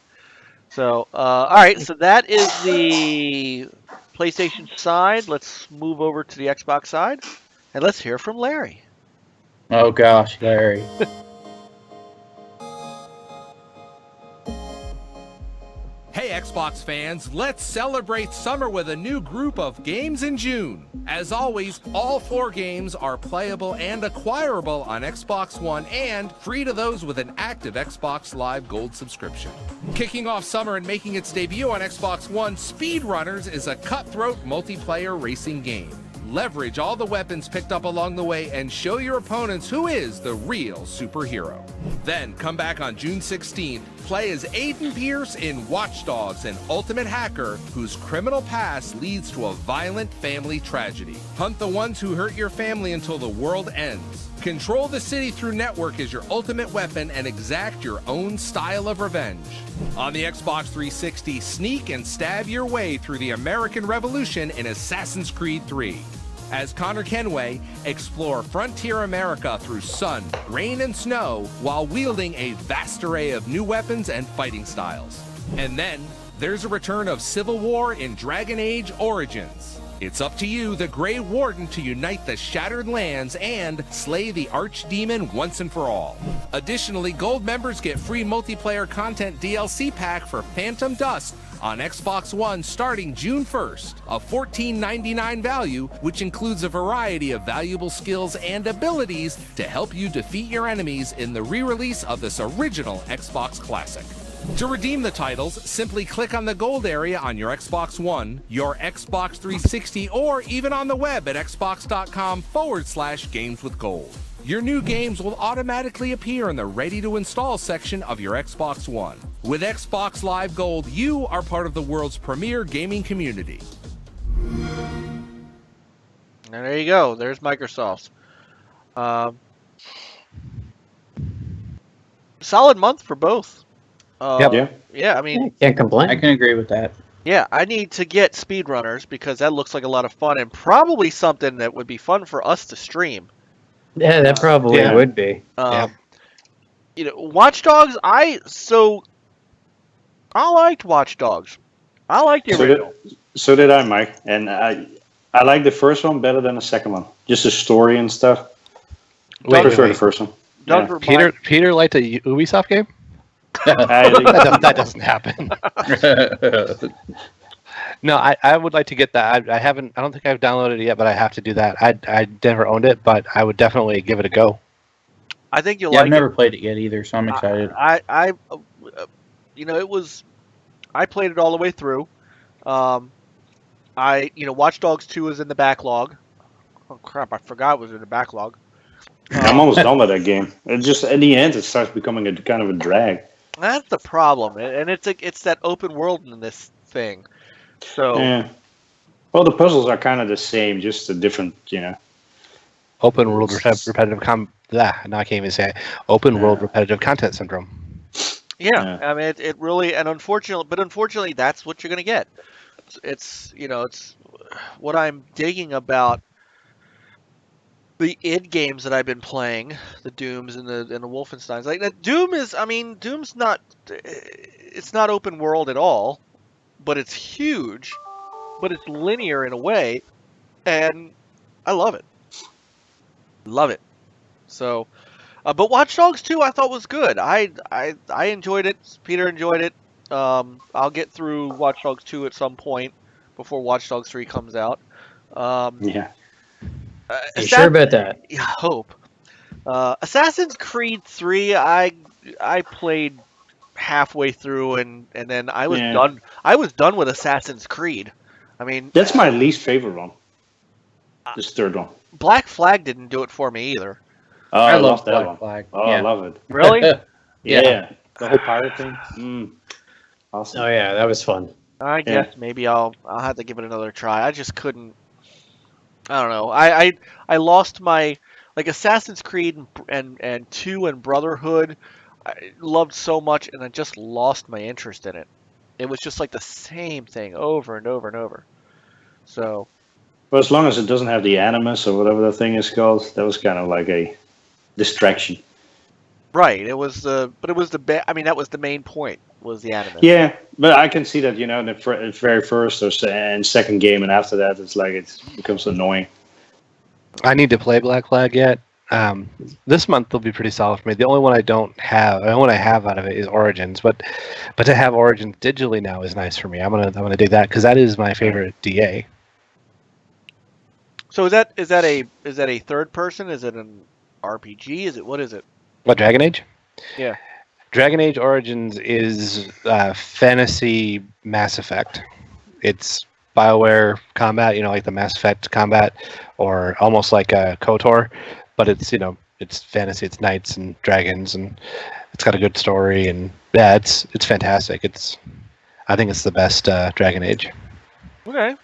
So, all right. So that is the PlayStation side. Let's move over to the Xbox side, and let's hear from Larry. Oh gosh, Larry. Hey Xbox fans, let's celebrate summer with a new group of games in June. As always, all 4 games are playable and acquirable on Xbox One and free to those with an active Xbox Live Gold subscription. Kicking off summer and making its debut on Xbox One, Speedrunners is a cutthroat multiplayer racing game. Leverage all the weapons picked up along the way and show your opponents who is the real superhero. Then come back on June 16th, play as Aiden Pierce in Watch Dogs, an ultimate hacker whose criminal past leads to a violent family tragedy. Hunt the ones who hurt your family until the world ends. Control the city through network as your ultimate weapon and exact your own style of revenge. On the Xbox 360, sneak and stab your way through the American Revolution in Assassin's Creed 3. As Connor Kenway, explore frontier America through sun, rain, and snow while wielding a vast array of new weapons and fighting styles. And then, there's a return of Civil War in Dragon Age Origins. It's up to you, the Grey Warden, to unite the shattered lands and slay the Archdemon once and for all. Additionally, Gold members get free multiplayer content DLC pack for Phantom Dust on Xbox One starting June 1st, a $14.99 value, which includes a variety of valuable skills and abilities to help you defeat your enemies in the re-release of this original Xbox classic. To redeem the titles, simply click on the gold area on your Xbox One, your Xbox 360, or even on the web at xbox.com/gameswithgold. Your new games will automatically appear in the ready-to-install section of your Xbox One. With Xbox Live Gold, you are part of the world's premier gaming community. And there you go. There's Microsoft's. Solid month for both. Yeah, I mean, can't complain. I can agree with that. Yeah, I need to get Speedrunners because that looks like a lot of fun and probably something that would be fun for us to stream. Yeah, that probably would be. You know, Watch Dogs. I liked Watch Dogs. I liked the original. So did I, Mike. And I like the first one better than the second one. Just the story and stuff. I prefer the first one. Peter liked a Ubisoft game. that doesn't happen. No, I would like to get that. I don't think I've downloaded it yet, but I have to do that. I never owned it, but I would definitely give it a go. I think you'll like it. I've never played it yet either, so I'm excited. I played it all the way through. Watch Dogs 2 is in the backlog. Oh crap, I forgot it was in the backlog. I'm almost done with that game. It just, in the end, it starts becoming a kind of a drag. That's the problem, and it's that open world in this thing. So, yeah. Well, the puzzles are kind of the same, just a different, Open world repetitive now I can't even say it. Open world repetitive content syndrome. Yeah, I mean it really, and unfortunately, that's what you're gonna get. It's what I'm digging about the id games that I've been playing, the Dooms and the Wolfensteins. Like that Doom's not, it's not open world at all, but it's huge, but it's linear in a way, and I love it. Love it. So, but Watch Dogs 2 I thought was good. I enjoyed it. Peter enjoyed it. I'll get through Watch Dogs 2 at some point before Watch Dogs 3 comes out. You sure about that? I hope. Assassin's Creed 3 I played halfway through and then I was done. I was done with Assassin's Creed. I mean, that's my least favorite one. This third one. Black Flag didn't do it for me either. Oh, I love that Black one. Flag. Oh, Yeah. I love it. Really? Yeah. The whole pirate thing. Awesome. Oh yeah, that was fun. I guess maybe I'll have to give it another try. I just couldn't. I don't know. I lost my Assassin's Creed and 2 and Brotherhood. I loved so much, and I just lost my interest in it. It was just like the same thing over and over and over. So. Well, as long as it doesn't have the animus or whatever the thing is called, that was kind of like a distraction. Right. It was that was the main point, was the animus. Yeah, but I can see that, in the very first and second game, and after that, it's like it becomes annoying. I need to play Black Flag yet. This month will be pretty solid for me. The only one I have out of it is Origins, but to have Origins digitally now is nice for me. I'm gonna dig that because that is my favorite DA. So is that a third person? Is it an RPG? What is it? What, Dragon Age? Yeah. Dragon Age Origins is fantasy Mass Effect. It's BioWare combat, like the Mass Effect combat, or almost like a KOTOR, but it's it's fantasy. It's knights and dragons, and it's got a good story, and yeah, it's fantastic. I think it's the best Dragon Age. Okay.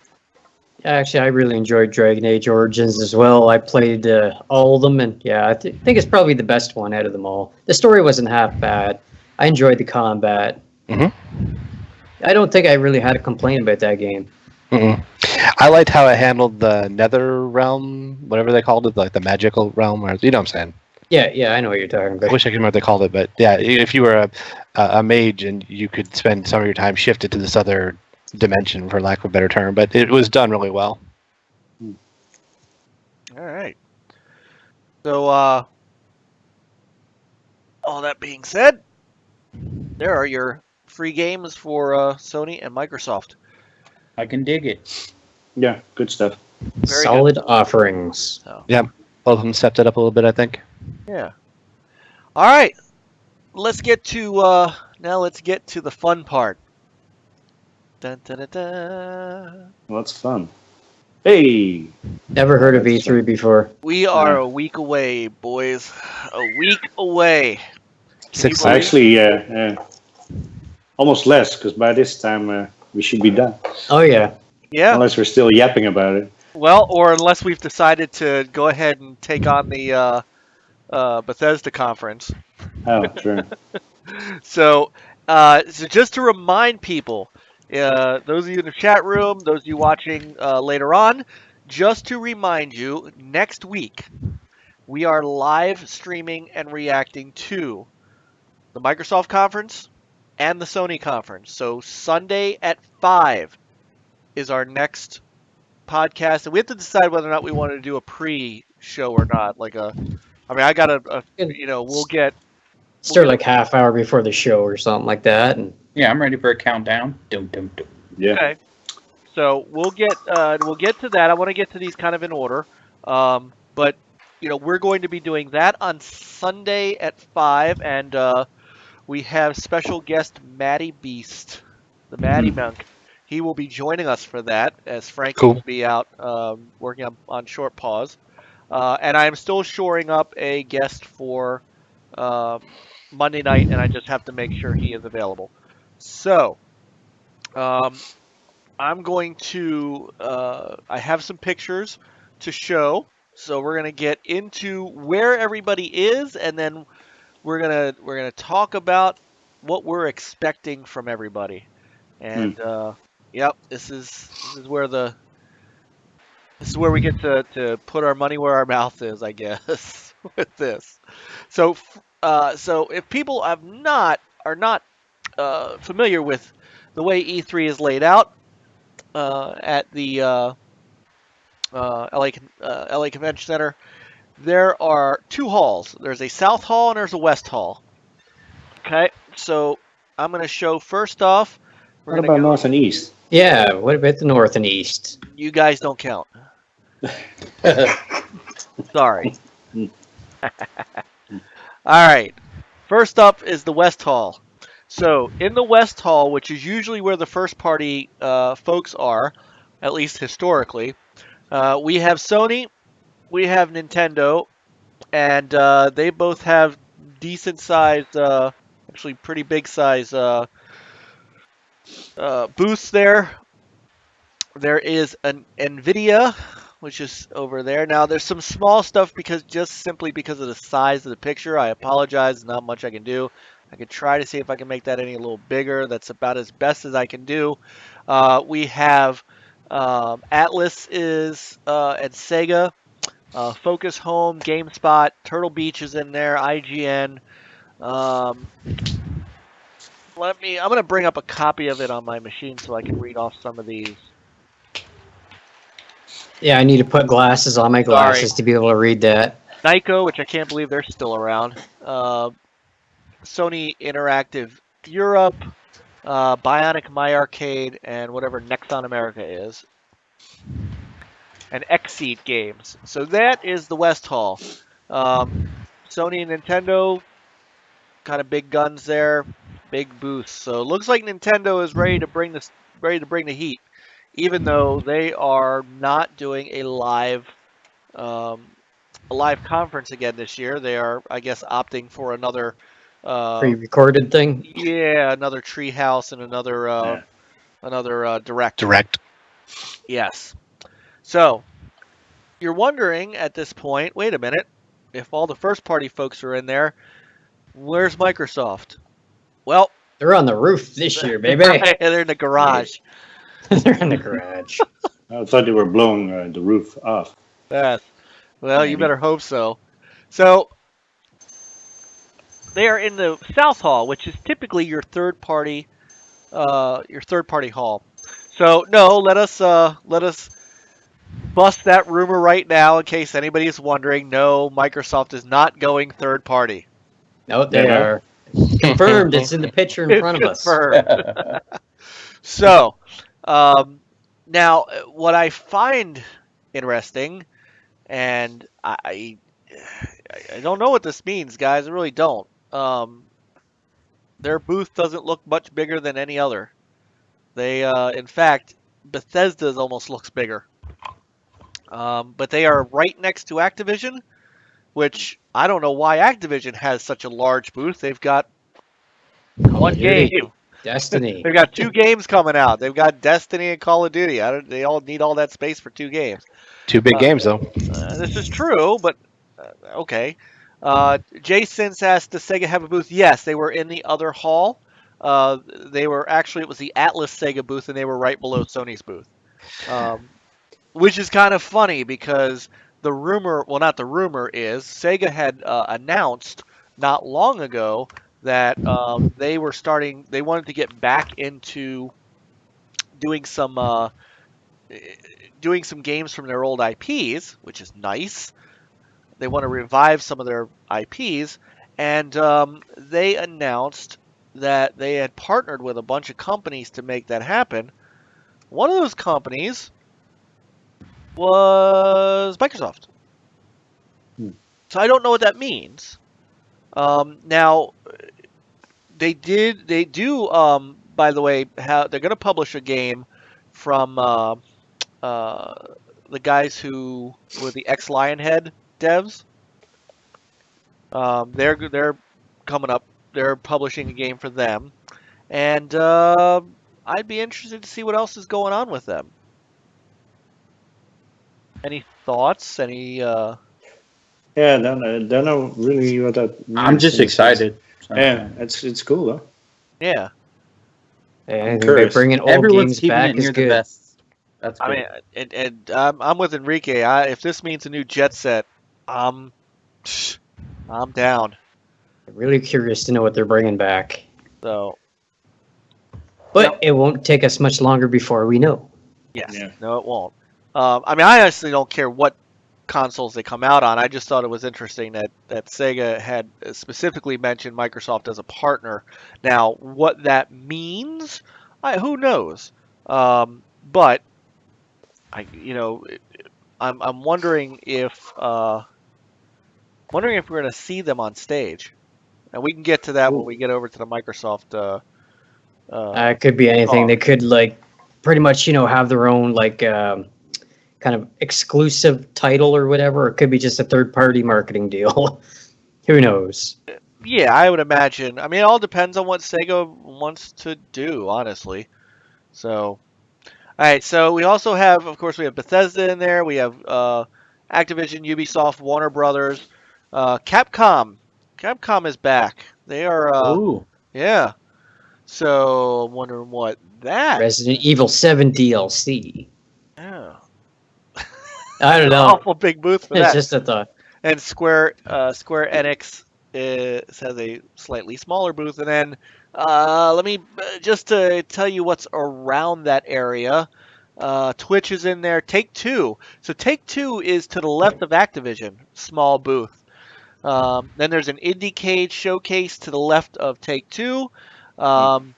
Actually, I really enjoyed Dragon Age Origins as well. I played all of them, and yeah, I think it's probably the best one out of them all. The story wasn't half bad. I enjoyed the combat. Mm-hmm. I don't think I really had a complaint about that game. Mm-mm. I liked how it handled the Nether realm, whatever they called it, like the magical realm, or you know what I'm saying. Yeah, I know what you're talking about. I wish I could remember what they called it, but yeah, if you were a mage and you could spend some of your time shifted to this other dimension, for lack of a better term, but it was done really well. All right. So, all that being said, there are your free games for Sony and Microsoft. I can dig it. Yeah, good stuff. Very Solid good. offerings. So, Yeah, both of them stepped it up a little bit, I think. yeah. All right. Let's get to the fun part. Dun, dun, dun, dun. Well, that's fun. Hey! Never heard of E3 before. We are a week away, boys. A week away. Can you believe it? Actually, almost less, because by this time we should be done. Oh yeah. Yeah. Unless we're still yapping about it. Well, or unless we've decided to go ahead and take on the Bethesda conference. Oh, sure. So just to remind people, those of you in the chat room, those of you watching later on, just to remind you, next week we are live streaming and reacting to the Microsoft conference and the Sony conference. So Sunday at 5 is our next podcast, and we have to decide whether or not we want to do a pre-show or not. We'll Start like half hour before the show or something like that, and Yeah, I'm ready for a countdown. Dum, dum, dum. Yeah. Okay. So we'll get to that. I want to get to these kind of in order, but we're going to be doing that on Sunday at 5, and we have special guest Matty Beast, the Matty Monk. He will be joining us for that, as Frankie will be out working on short pause, and I am still shoring up a guest for Monday night, and I just have to make sure he is available. So, I'm going to. I have some pictures to show, so we're gonna get into where everybody is, and then we're gonna talk about what we're expecting from everybody. And yep, this is where we get to put our money where our mouth is, I guess, with this. So if people are not familiar with the way E3 is laid out at the LA Convention Center, there are two halls. There's a South Hall and there's a West Hall. Okay, so I'm going to show first off. What about North and East? yeah. What about the North and East? You guys don't count. Sorry. All right. First up is the West Hall. So in the West Hall, which is usually where the first party folks are, at least historically, we have Sony, we have Nintendo, and they both have decent sized, actually pretty big size booths there. There is an Nvidia, which is over there. Now there's some small stuff simply because of the size of the picture. I apologize, there's not much I can do. I could try to see if I can make that any a little bigger. That's about as best as I can do. We have Atlas is and Sega, Focus Home, GameSpot, Turtle Beach is in there, IGN. I'm going to bring up a copy of it on my machine so I can read off some of these. Yeah, I need to put glasses on my glasses to be able to read that. Nyko, which I can't believe they're still around. Sony Interactive Europe, Bionic My Arcade, and whatever Nexon America is. And Xseed Games. So that is the West Hall. Sony and Nintendo, kind of big guns there, big booths. So it looks like Nintendo is ready to bring the heat, even though they are not doing a live conference again this year. They are, I guess, opting for another pre-recorded thing. Yeah, another Treehouse and another Direct. Direct. Yes. So you're wondering at this point, wait a minute, if all the first-party folks are in there, where's Microsoft? Well, they're on the roof this year, baby. They're in the garage. They're in the garage. I thought they were blowing the roof off. Yes. Well, you better hope so. So they are in the South Hall, which is typically your third party hall. So no, let us bust that rumor right now in case anybody is wondering. No, Microsoft is not going third party. No, they are confirmed. It's in the picture in front of us. Confirmed. So now what I find interesting, and I don't know what this means, guys. I really don't. Their booth doesn't look much bigger than any other. They, in fact, Bethesda's almost looks bigger. But they are right next to Activision, which I don't know why Activision has such a large booth. They've got one game. Destiny. They've got 2 games coming out. They've got Destiny and Call of Duty. They all need all that space for 2 games. 2 big games, though. This is true, but okay. Jason asked, does Sega have a booth? Yes, they were in the other hall. It was the Atlas Sega booth, and they were right below Sony's booth. Which is kind of funny because the rumor, well, not the rumor is, Sega had announced not long ago that they wanted to get back into doing some games from their old IPs, which is nice. They want to revive some of their IPs, and they announced that they had partnered with a bunch of companies to make that happen. One of those companies was Microsoft. So I don't know what that means. Now, they do, by the way, they're going to publish a game from the guys who were the ex-Lionhead devs. They're coming up. They're publishing a game for them, and I'd be interested to see what else is going on with them. Any thoughts? Any? Yeah, I don't know really what that means. I'm just excited. Yeah, it's cool though. Yeah. And bringing old Everyone's games back it is near good. the best. That's I good. mean, I'm with Enrique. If this means a new Jet Set, I'm down. I'm really curious to know what they're bringing back. So, but it won't take us much longer before we know. yes, Yeah. no, it won't. I mean, I honestly don't care what consoles they come out on. I just thought it was interesting that Sega had specifically mentioned Microsoft as a partner. Now, what that means, who knows? But I'm wondering if we're going to see them on stage, and we can get to that when we get over to the Microsoft. It could be anything. They could pretty much have their own kind of exclusive title or whatever. It could be just a third-party marketing deal. Who knows? Yeah, I would imagine. I mean, it all depends on what Sega wants to do, honestly. So, all right. So we also have, of course, we have Bethesda in there. We have Activision, Ubisoft, Warner Brothers, Capcom. Capcom is back. They are. Ooh. Yeah. So I'm wondering what that. Resident Evil 7 DLC. Yeah. I don't know. Awful big booth for It's that. just a thought. And Square Enix has a slightly smaller booth. And then let me just to tell you what's around that area. Twitch is in there. Take-Two. So Take-Two is to the left of Activision. Small booth. Then there's an IndieCade showcase to the left of Take-Two. And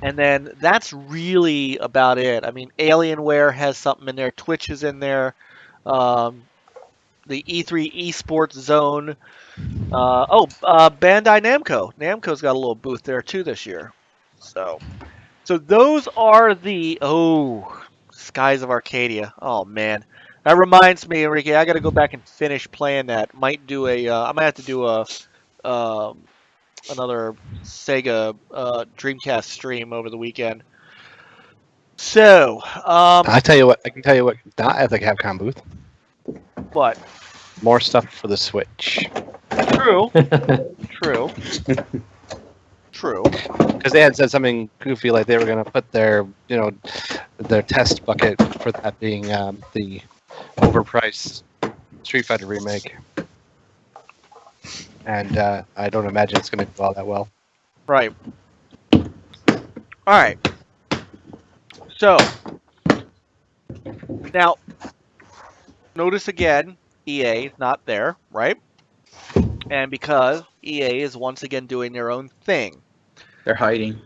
then that's really about it. I mean, Alienware has something in there. Twitch is in there. The E3 Esports Zone. Bandai Namco. Namco's got a little booth there too this year. So those are the Skies of Arcadia. Oh man, that reminds me, Enrique. I got to go back and finish playing that. Might do I might have to do another Sega Dreamcast stream over the weekend. So, I tell you what, I can tell you what, not at the Capcom booth. What? More stuff for the Switch. True. True. Because they had said something goofy, like they were going to put their test bucket for that being the overpriced Street Fighter remake. And I don't imagine it's going to do all that well. Right. All right. So, now, notice again, EA is not there, right? And because EA is once again doing their own thing. They're hiding.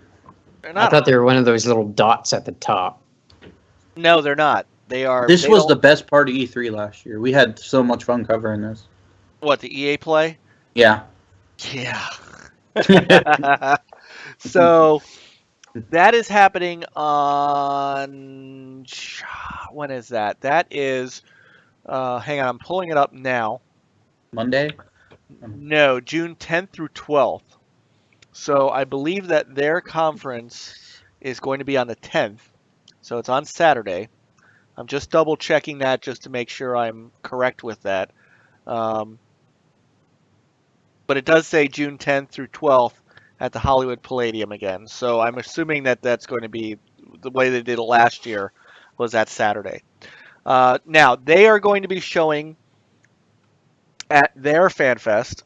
I thought they were one of those little dots at the top. No, they're not. They are. This was the best part of E3 last year. We had so much fun covering this. What, the EA Play? Yeah. Yeah. So that is happening on, when is that? That is, hang on, I'm pulling it up now. Monday? No, June 10th through 12th. So I believe that their conference is going to be on the 10th. So it's on Saturday. I'm just double checking that just to make sure I'm correct with that. But it does say June 10th through 12th at the Hollywood Palladium again. So I'm assuming that that's going to be the way they did it last year was that Saturday. Now, they are going to be showing at their FanFest,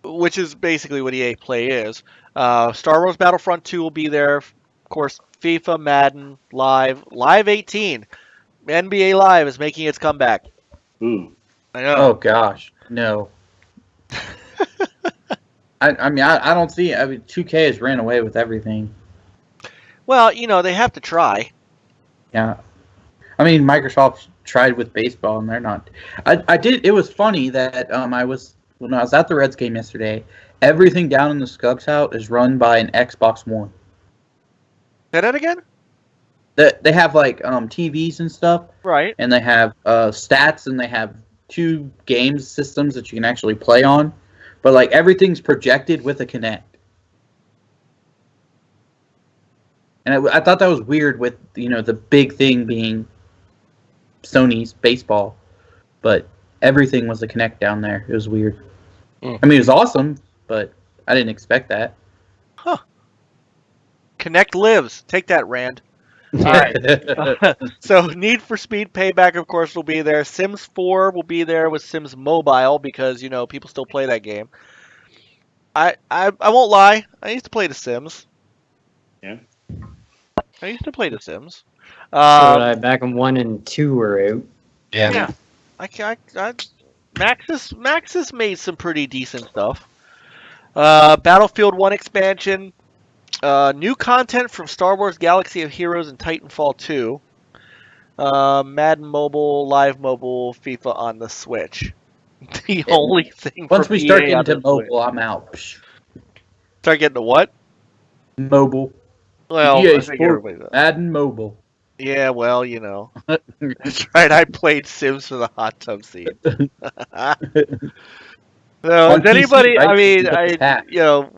which is basically what EA Play is. Star Wars Battlefront 2 will be there. Of course, FIFA, Madden, Live 18. NBA Live is making its comeback. Ooh. I know. Oh, gosh. No. I mean, I don't see. I mean, 2K has ran away with everything. Well, they have to try. Yeah. I mean, Microsoft tried with baseball, and they're not. I did. It was funny that when I was at the Reds game yesterday, everything down in the Scubs house is run by an Xbox One. Say that again? They have like TVs and stuff, right? And they have stats, and they have 2 game systems that you can actually play on. But like everything's projected with a Kinect. And I thought that was weird with, the big thing being Sony's baseball. But everything was a Kinect down there. It was weird. I mean, it was awesome, but I didn't expect that. Huh. Kinect lives. Take that, Rand. All right. So Need for Speed Payback, of course, will be there. Sims 4 will be there with Sims Mobile because, people still play that game. I won't lie. I used to play The Sims. Yeah. I used to play The Sims. So back when 1 and 2 were out. Yeah. Maxis made some pretty decent stuff. Battlefield 1 expansion. New content from Star Wars Galaxy of Heroes and Titanfall 2. Madden Mobile, Live Mobile, FIFA on the Switch. The only thing. Once we start EA getting to mobile, Switch. I'm out. Start getting to what? Mobile. Well, EA I think everybody's Sport, Madden Mobile. Yeah, well, That's right. I played Sims for the hot tub scene. So, does anybody,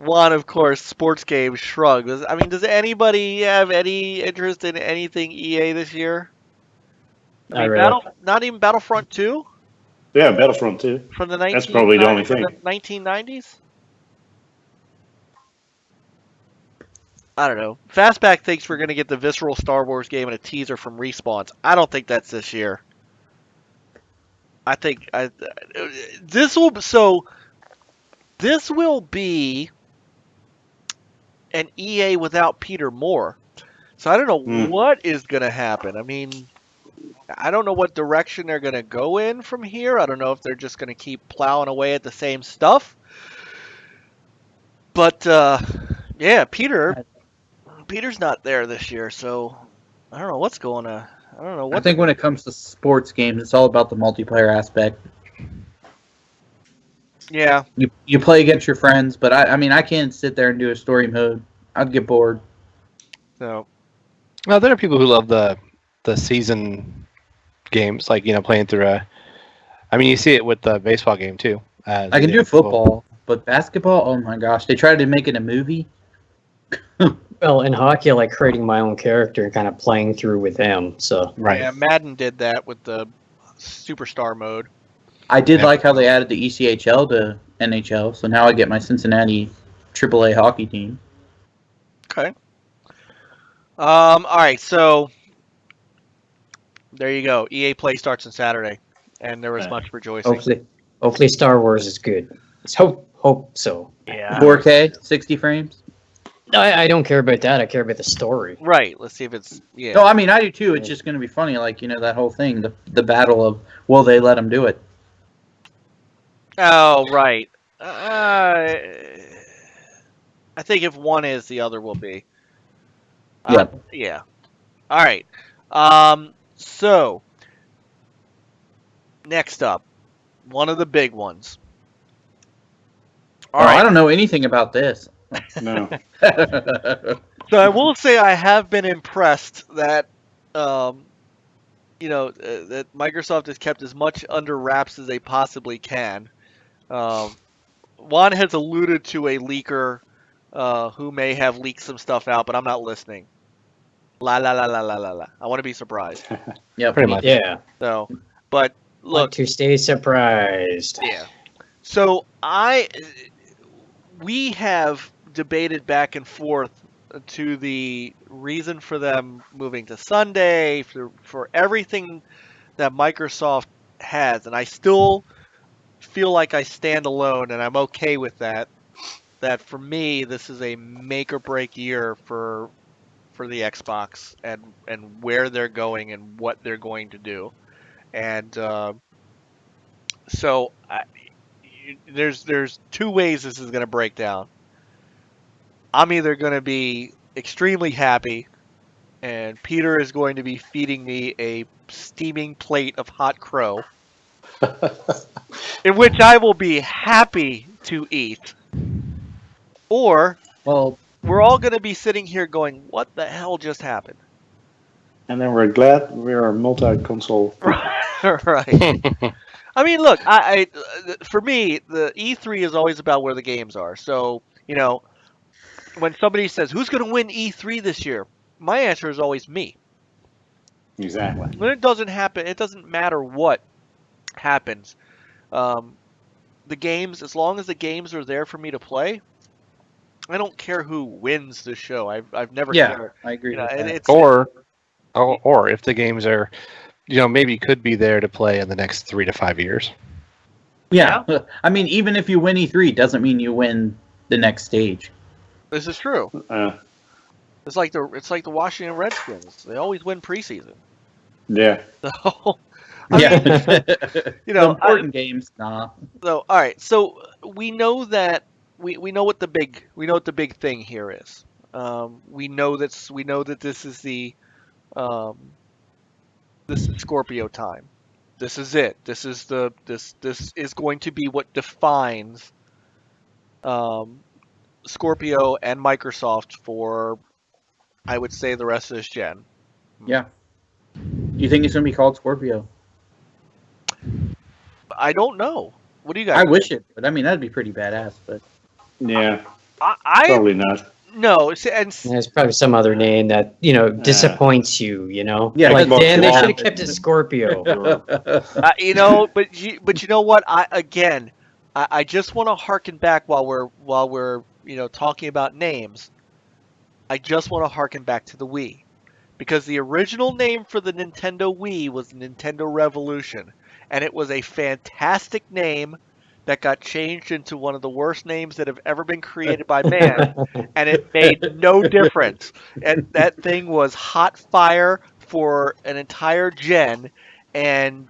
Juan, of course, sports games shrugged. Does anybody have any interest in anything EA this year? Not even Battlefront 2? Yeah, Battlefront 2. From the That's probably the only thing. 1990s? I don't know. Fastback thinks we're going to get the visceral Star Wars game and a teaser from Respawn. I don't think that's this year. I think this will be an EA without Peter Moore. So I don't know what is going to happen. I mean, I don't know what direction they're going to go in from here. I don't know if they're just going to keep plowing away at the same stuff. But yeah, Peter's not there this year, so I don't know what's going on. I don't know what. I think when it comes to sports games, it's all about the multiplayer aspect. Yeah. You play against your friends, but I mean, I can't sit there and do a story mode. I'd get bored. So. Well, there are people who love the season games, like, playing through I mean, you see it with the baseball game too. I can do football, but basketball, oh my gosh, they tried to make it a movie. Well, in hockey, I like creating my own character and kind of playing through with him. So right. Yeah, Madden did that with the superstar mode. I did like how they added the ECHL to NHL, so now I get my Cincinnati AAA hockey team. Okay. All right, so there you go. EA Play starts on Saturday, and there was much rejoicing. Hopefully Star Wars is good. Let's hope so. Yeah. 4K, 60 frames. No, I don't care about that. I care about the story. Right. Let's see if it's No, I mean I do too. It's just going to be funny, like that whole thing, the battle of will they let them do it? Oh, right. I think if one is, the other will be. Yeah. All right. So next up, one of the big ones. All right. I don't know anything about this. No. So I will say I have been impressed that, that Microsoft has kept as much under wraps as they possibly can. Juan has alluded to a leaker who may have leaked some stuff out, but I'm not listening. La la la la la la la. I want to be surprised. Yeah, pretty much. Yeah. So, but look, to stay surprised. Yeah. So we have debated back and forth to the reason for them moving to Sunday, for everything that Microsoft has, and I still feel like I stand alone, and I'm okay with that. That for me, this is a make or break year for the Xbox and where they're going and what they're going to do, and so there's two ways this is going to break down. I'm either going to be extremely happy, and Peter is going to be feeding me a steaming plate of hot crow, in which I will be happy to eat. Or, we're all going to be sitting here going, what the hell just happened? And then we're glad we're a multi-console. Right. I mean, look, for me, the E3 is always about where the games are. So, when somebody says, who's going to win E3 this year? My answer is always me. Exactly. When it doesn't happen, it doesn't matter what happens. The games, as long as the games are there for me to play, I don't care who wins the show. I've never cared. I agree with that. Or if the games are, maybe could be there to play in the next 3 to 5 years. Yeah. I mean, even if you win E3, doesn't mean you win the next stage. This is true. It's like the Washington Redskins. They always win preseason. Yeah. So, important games. Nah. So all right. So we know that we know what the big thing here is. We know that this is this is Scorpio time. This is it. This is going to be what defines Scorpio and Microsoft for, I would say, the rest of this gen. Yeah. Do you think it's going to be called Scorpio? I don't know. What do you guys? I wish it, but I mean that'd be pretty badass. But yeah, probably not. No, and there's probably some other name that disappoints you. Yeah, like damn, they should have kept it Scorpio. but you know what? I just want to harken back while we're talking about names. I just want to harken back to the Wii, because the original name for the Nintendo Wii was Nintendo Revolution, and it was a fantastic name that got changed into one of the worst names that have ever been created by man, and it made no difference. And that thing was hot fire for an entire gen, and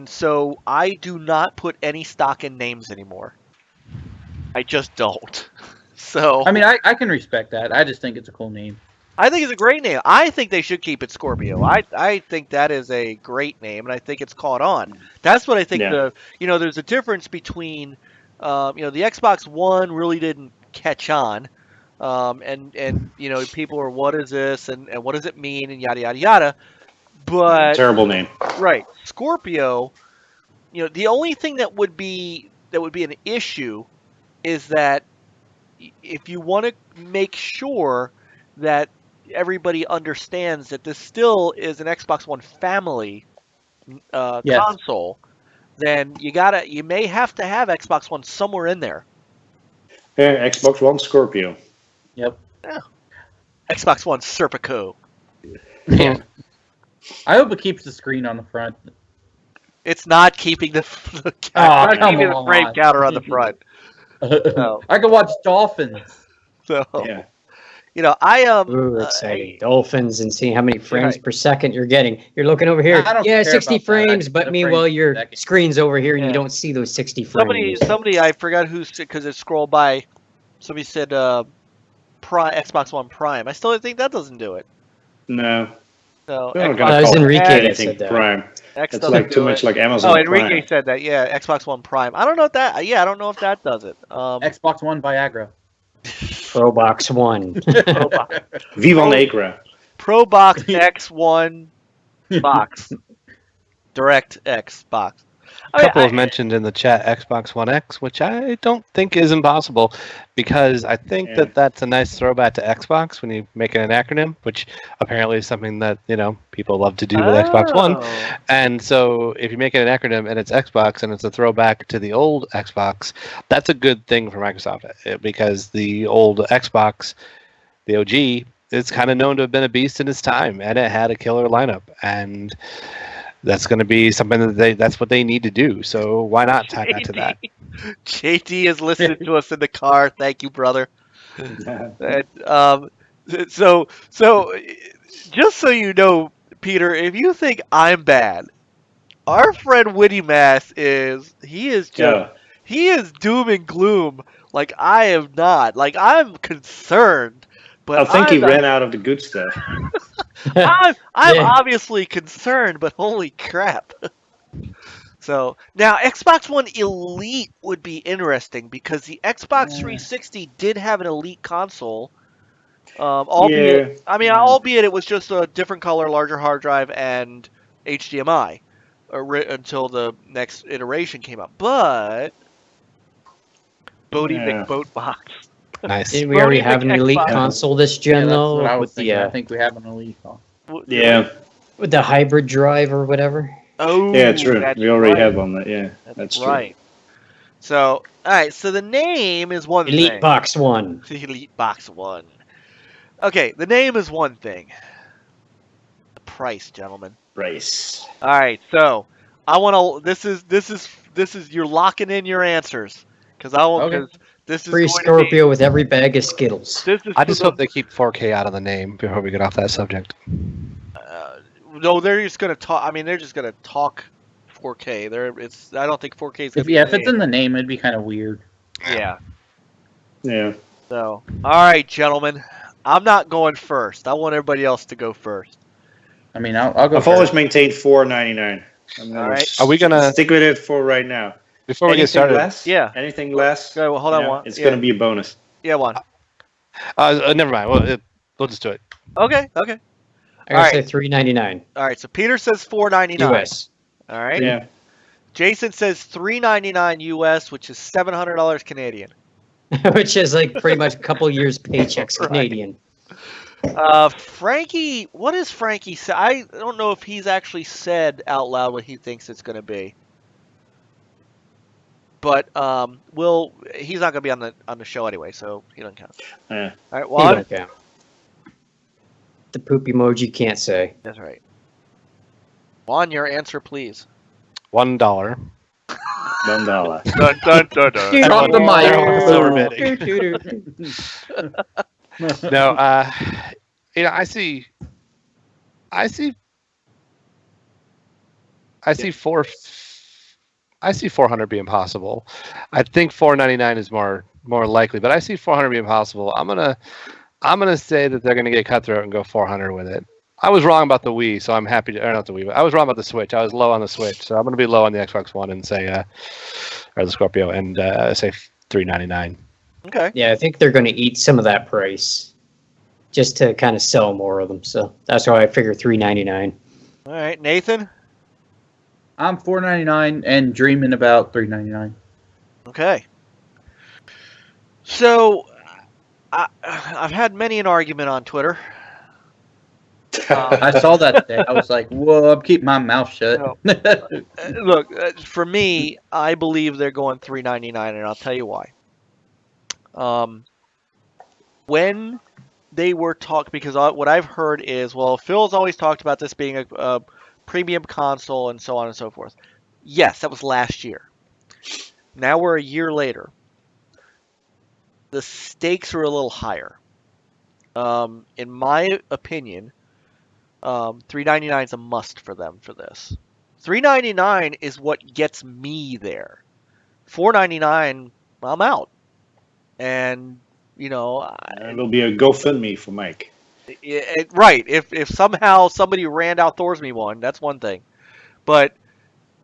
so I do not put any stock in names anymore. I just don't. So I mean, I can respect that. I just think it's a cool name. I think it's a great name. I think they should keep it Scorpio. I think that is a great name, and I think it's caught on. That's what I think. Yeah. There's a difference between, the Xbox One really didn't catch on, and people are, what is this and what does it mean and yada yada yada. But Terrible name. right, Scorpio. The only thing that would be an issue is that if you want to make sure that everybody understands that this still is an Xbox One family console, then you may have to have Xbox One somewhere in there. Yeah, Xbox One Scorpio. Yep. Yeah. Xbox One Serpico. Yeah. I hope it keeps the screen on the front. It's not keeping the come keeping the on. frame counter on the front. So, I could watch dolphins. so Yeah. Ooh, exciting. Dolphins and seeing how many frames per second you're getting. You're looking over here. I don't Yeah, care 60 about that. frames, but The meanwhile frames per your second. screen's over here and Yeah. you don't see those 60 frames. somebody I forgot who, because it scrolled by. Somebody said Xbox One Prime. I still think that doesn't do it. No. So We're not Xbox gonna it was call Enrique that anything said that. Prime. X It's doesn't like too do much it. like Amazon Oh, Enrique Prime. said that. Yeah, Xbox One Prime. I don't know if that. Yeah, I don't know if that does it. Xbox One Viagra. Probox One. Viva Negra. Pro Box X1 box. Direct X box. A couple have mentioned in the chat Xbox One X, which I don't think is impossible, because I think Yeah. that that's a nice throwback to Xbox when you make it an acronym, which apparently is something that people love to do with Xbox One. Oh. And so if you make it an acronym and it's Xbox and it's a throwback to the old Xbox, that's a good thing for Microsoft, because the old Xbox, the OG, is kind of known to have been a beast in its time, and it had a killer lineup, and that's going to be something that that's what they need to do. So why not tie that to that? JD is listening to us in the car. Thank you, brother. So just so you know, Peter, if you think I'm bad, our friend Witty Mass he is doom and gloom. Like I am not. Like I'm concerned, but I think he I'm ran out of the good stuff. I'm Yeah. obviously concerned, but holy crap. So now Xbox One Elite would be interesting because the Xbox 360 did have an Elite console. Albeit it was just a different color, larger hard drive, and HDMI until the next iteration came out. But Bodie McBoat Box. Nice. Didn't we already Bodie have an Elite Xbox. console this gen, That's though? what I was With thinking. I the, think we have an Elite phone. Yeah. with the hybrid drive or whatever? Oh, Yeah, true. that's We already right. have one. Yeah, that's true. right. So, all right. So the name is one Elite thing. Box One. The Elite Box One. Okay, the name is one thing. The price, gentlemen. Price. All right. So I want to. This is you're locking in your answers because this is Free going to be- Scorpio with every bag of Skittles. This is I just for hope they keep 4K out of the name before we get off that subject. No, they're just gonna talk. I mean, they're just gonna talk 4K. I don't think 4K is. If it's in the name, it'd be kind of weird. Yeah. Yeah. So, all right, gentlemen. I'm not going first. I want everybody else to go first. I mean, I'll go I've first. always maintained $4.99. I'm gonna All right. Are we gonna- stick with it for right now? Before we get started, less? Yeah. Anything less? Okay, well, hold on, Yeah, Juan. it's Yeah. gonna be a bonus. Yeah, one. never mind. We'll just do it. Okay. I gotta Alright. say $3.99 All right. So Peter says $4.99 US. All right. Yeah. Jason says $3.99 US, which is $700 Canadian. Which is like pretty much a couple years paychecks Right. Canadian. Frankie, what does Frankie say? I don't know if he's actually said out loud what he thinks it's going to be. But he's not going to be on the show anyway, so he doesn't count. Yeah. All right, You Juan. don't count. The poop emoji can't say. That's right. Juan, your answer, please. $1. $1. Dun, dun, dun, dun. Drop the mic. No, I see 400 being possible. I think 499 is more likely, but I see 400 being possible. I'm gonna say that they're gonna get cutthroat and go 400 with it. I was wrong about the Wii, so I'm happy to. Or not the Wii, but I was wrong about the Switch. I was low on the Switch, so I'm gonna be low on the Xbox One and say, or the Scorpio, and say $399. Okay. Yeah, I think they're going to eat some of that price just to kind of sell more of them. So that's why I figure $399. All right, Nathan. I'm $4.99 and dreaming about $3.99. Okay. So, I've had many an argument on Twitter. I saw that today. I was like, "Whoa!" I'm keeping my mouth shut. Look, for me, I believe they're going $3.99, and I'll tell you why. When they were talking, because what I've heard is, well, Phil's always talked about this being a premium console and so on and so forth. Yes, that was last year. Now we're a year later. The stakes are a little higher. In my opinion, $3.99 is a must for them for this. $3.99 is what gets me there. $4.99, I'm out. And, it'll be a GoFundMe for Mike. Right. If somehow somebody outdoors me one, that's one thing. But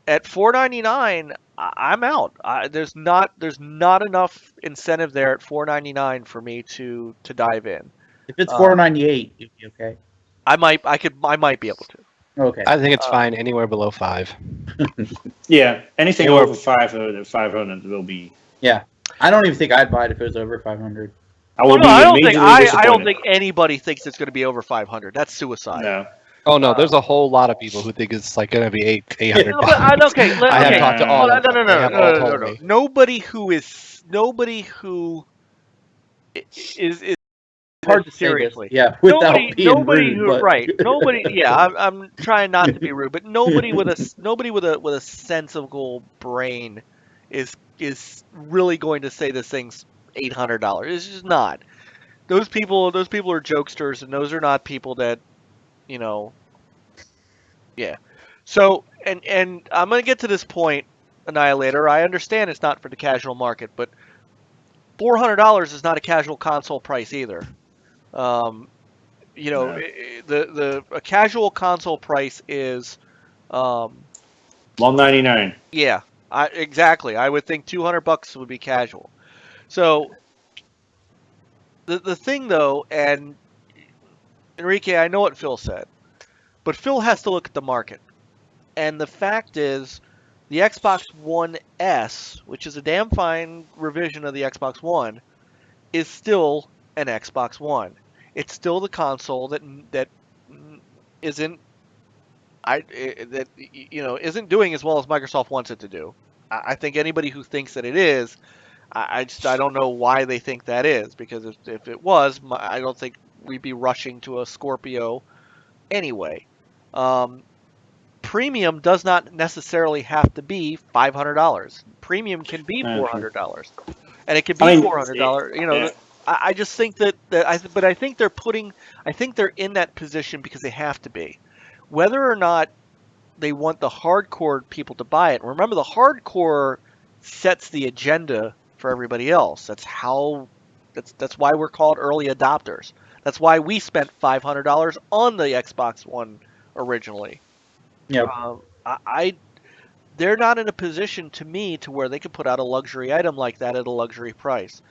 at $4.99, I'm out. There's not enough incentive there at $4.99 for me to dive in. If it's $4.98, you'd be okay. I might be able to. Okay. I think it's fine anywhere below 5. Yeah, anything over 500 will be. Yeah, I don't even think I'd buy it if it was over 500. I don't think anybody thinks it's going to be over 500. That's suicide. No. Oh no, there's a whole lot of people who think it's like going to be $800. Okay, I have talked to all. No. Nobody who is hard to seriously. Yeah, without being rude. Right. Nobody. Yeah, I'm trying not to be rude, but nobody with a sensible brain is really going to say this thing's $800. It's just not. Those people are jokesters, and those are not people that, yeah. So, and I'm going to get to this point, Annihilator. I understand it's not for the casual market, but $400 is not a casual console price either. A casual console price is $199. Yeah, exactly. I would think $200 would be casual. So the thing though, and Enrique, I know what Phil said, but Phil has to look at the market. And the fact is, the Xbox One S, which is a damn fine revision of the Xbox One, is still an Xbox One. It's still the console that isn't isn't doing as well as Microsoft wants it to do. I think anybody who thinks that it is, I don't know why they think that is, because if it was, I don't think we'd be rushing to a Scorpio anyway. Premium does not necessarily have to be $500. Premium can be $400, and it can be $400. I just think but I think they're in that position because they have to be. Whether or not they want the hardcore people to buy it. Remember, the hardcore sets the agenda for everybody else. That's why we're called early adopters. That's why we spent $500 on the Xbox One originally. Yeah. They're not in a position, to me, to where they could put out a luxury item like that at a luxury price.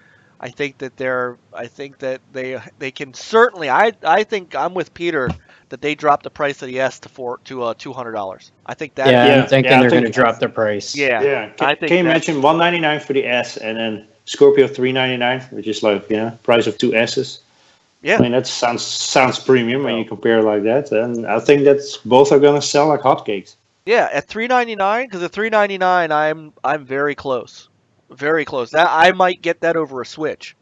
I think that they can certainly. I think I'm with Peter that they dropped the price of the S to $200. I think that. Yeah, I'm thinking they're going to drop the price. Yeah. Can you imagine $199 for the S and then Scorpio $399, which is like price of two S's. Yeah, I mean that sounds premium when you compare like that, and I think that's both are going to sell like hotcakes. Yeah, at $399, because at $399 I'm very close. Very close. That I might get that over a Switch.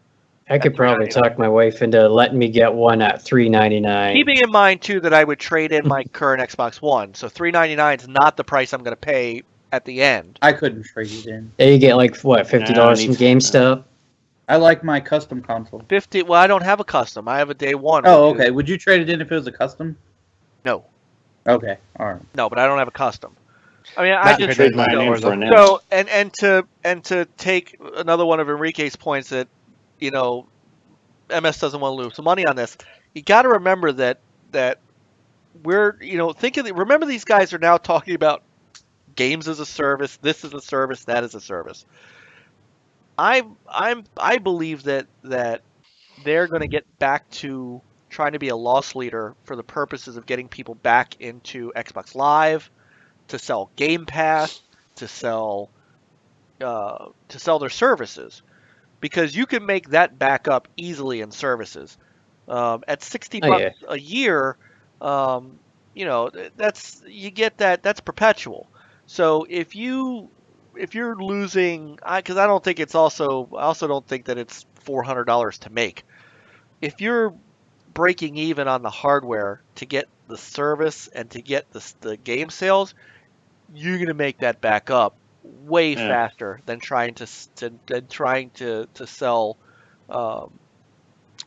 I could probably talk my wife into letting me get one at $399. Keeping in mind too that I would trade in my current Xbox One, so $399 is not the price I'm going to pay at the end. I couldn't trade it in. Yeah, you get like what, $50 from GameStop. I like my custom console. 50. Well, I don't have a custom. I have a day one. Oh, okay. Would you trade it in if it was a custom? No. Okay, all right. No, but I don't have a custom. I mean, I just trade mine in for an S. So and to take another one of Enrique's points that, you know, MS doesn't want to lose some money on this. You got to remember that we're, you know, remember these guys are now talking about games as a service. This is a service. That is a service. I believe that they're going to get back to trying to be a loss leader for the purposes of getting people back into Xbox Live, to sell Game Pass, to sell their services, because you can make that back up easily in services. At $60 a year, you know, that's perpetual. So if you're losing, because I also don't think that it's $400 to make. If you're breaking even on the hardware to get the service and to get the game sales, you're going to make that back up way faster than trying to sell a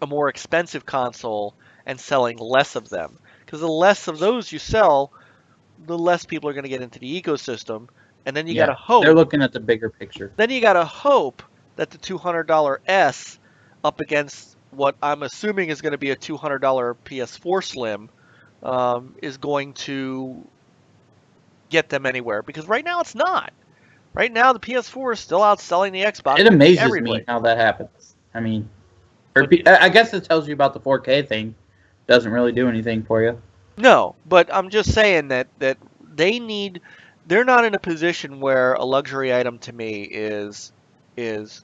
more expensive console and selling less of them. Because the less of those you sell, the less people are going to get into the ecosystem. And then you got to hope. They're looking at the bigger picture. Then you got to hope that the $200 S up against what I'm assuming is going to be a $200 PS4 Slim is going to get them anywhere. Because right now it's not. Right now the PS4 is still outselling the Xbox. It amazes me how that happens. I mean, I guess it tells you about the 4K thing. Doesn't really do anything for you. No, but I'm just saying that they're not in a position where a luxury item to me is as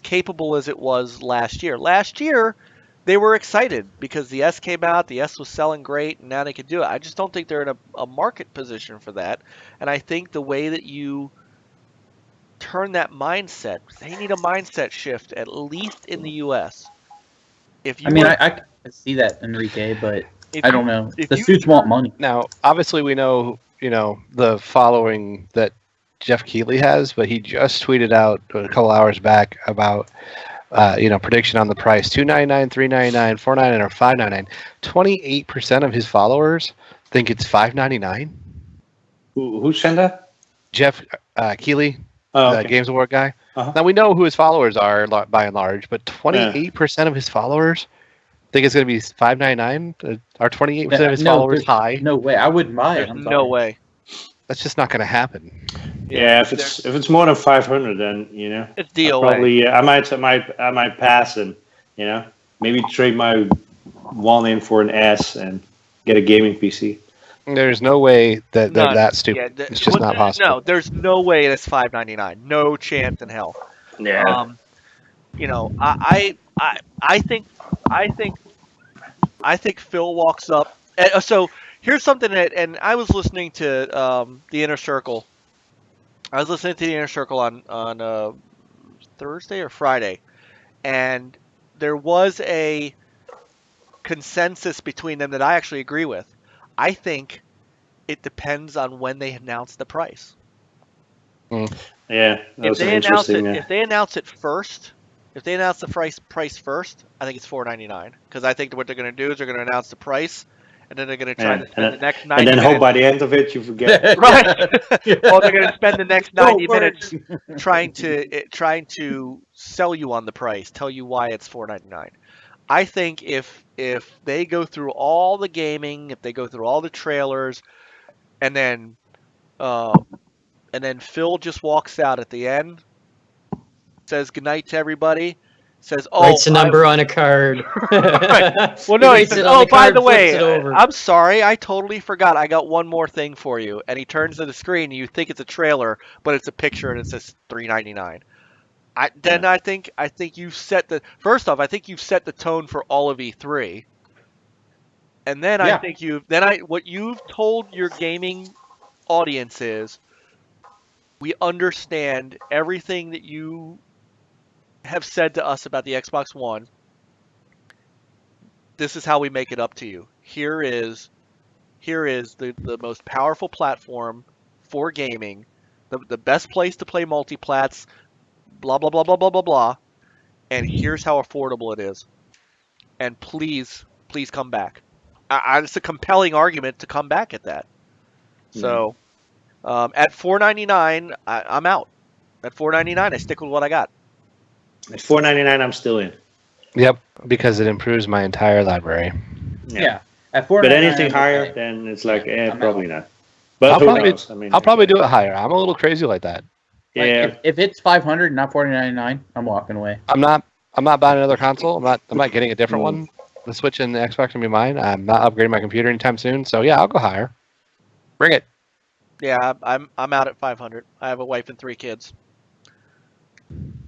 capable as it was last year. Last year, they were excited because the S came out, the S was selling great, and now they could do it. I just don't think they're in a market position for that. And I think the way that you turn that mindset, they need a mindset shift, at least in the U.S. I see that, Enrique, but I don't know. The suits want money. Now, obviously, we know, you know, the following that Jeff Keighley has, but he just tweeted out a couple hours back about, you know, prediction on the price: $2.99, $3.99, $4.99, or $5.99. 28% of his followers think it's $5.99. Who sent that? Jeff Keighley, the Games Award guy. Uh-huh. Now we know who his followers are by and large, but 28% of his followers think it's going to be $5.99. Are 28% of his followers high? No way. I wouldn't buy it. No way. That's just not going to happen. Yeah, if it's more than 500, then you know it's DOA. Probably I might pass and you know maybe trade my one in for an S and get a gaming PC. There's no way that they're that stupid. Yeah, it's just not possible. No, there's no way that's $5.99. No chance in hell. Yeah. You know, I think Phil walks up. So here's something and I was listening to the Inner Circle. I was listening to the Inner Circle on Thursday or Friday, and there was a consensus between them that I actually agree with. I think it depends on when they announce the price. Yeah, if they announce it first, if they announce the price first, I think it's $4.99 because I think what they're going to do is they're going to announce the price. And then they're going to try to spend the next 90 minutes. And then hope by the end of it you forget. Right. Well, they're going to spend the next 90 minutes trying to sell you on the price, tell you why it's $4.99. I think if they go through all the gaming, if they go through all the trailers, and then Phil just walks out at the end, says goodnight to everybody. Says, writes a number on a card. Right. Well, no, he says, by the way, I'm sorry, I totally forgot. I got one more thing for you. And he turns to the screen, and you think it's a trailer, but it's a picture, and it says $3.99. I think you've set the first off. I think you've set the tone for all of E3. And then I think what you've told your gaming audience is, we understand everything that you have said to us about the Xbox One. This is how we make it up to you. Here is the most powerful platform for gaming, the best place to play multiplats, blah blah blah blah blah blah blah, and here's how affordable it is. And please come back. It's a compelling argument to come back at that. So at $4.99, I'm out. At $4.99, I stick with what I got. At $4.99, I'm still in. Yep, because it improves my entire library. Yeah. At But $4.99, anything higher, okay. then it's like, I'm probably out. not. But I'll who probably, knows? I mean, I'll probably do it higher. I'm a little crazy like that. Like, yeah. if it's $500, not $4.99, I'm walking away. I'm not buying another console. I'm not getting a different one. The Switch and the Xbox can be mine. I'm not upgrading my computer anytime soon. So yeah, I'll go higher. Bring it. Yeah, I'm out at 500. I have a wife and 3 kids.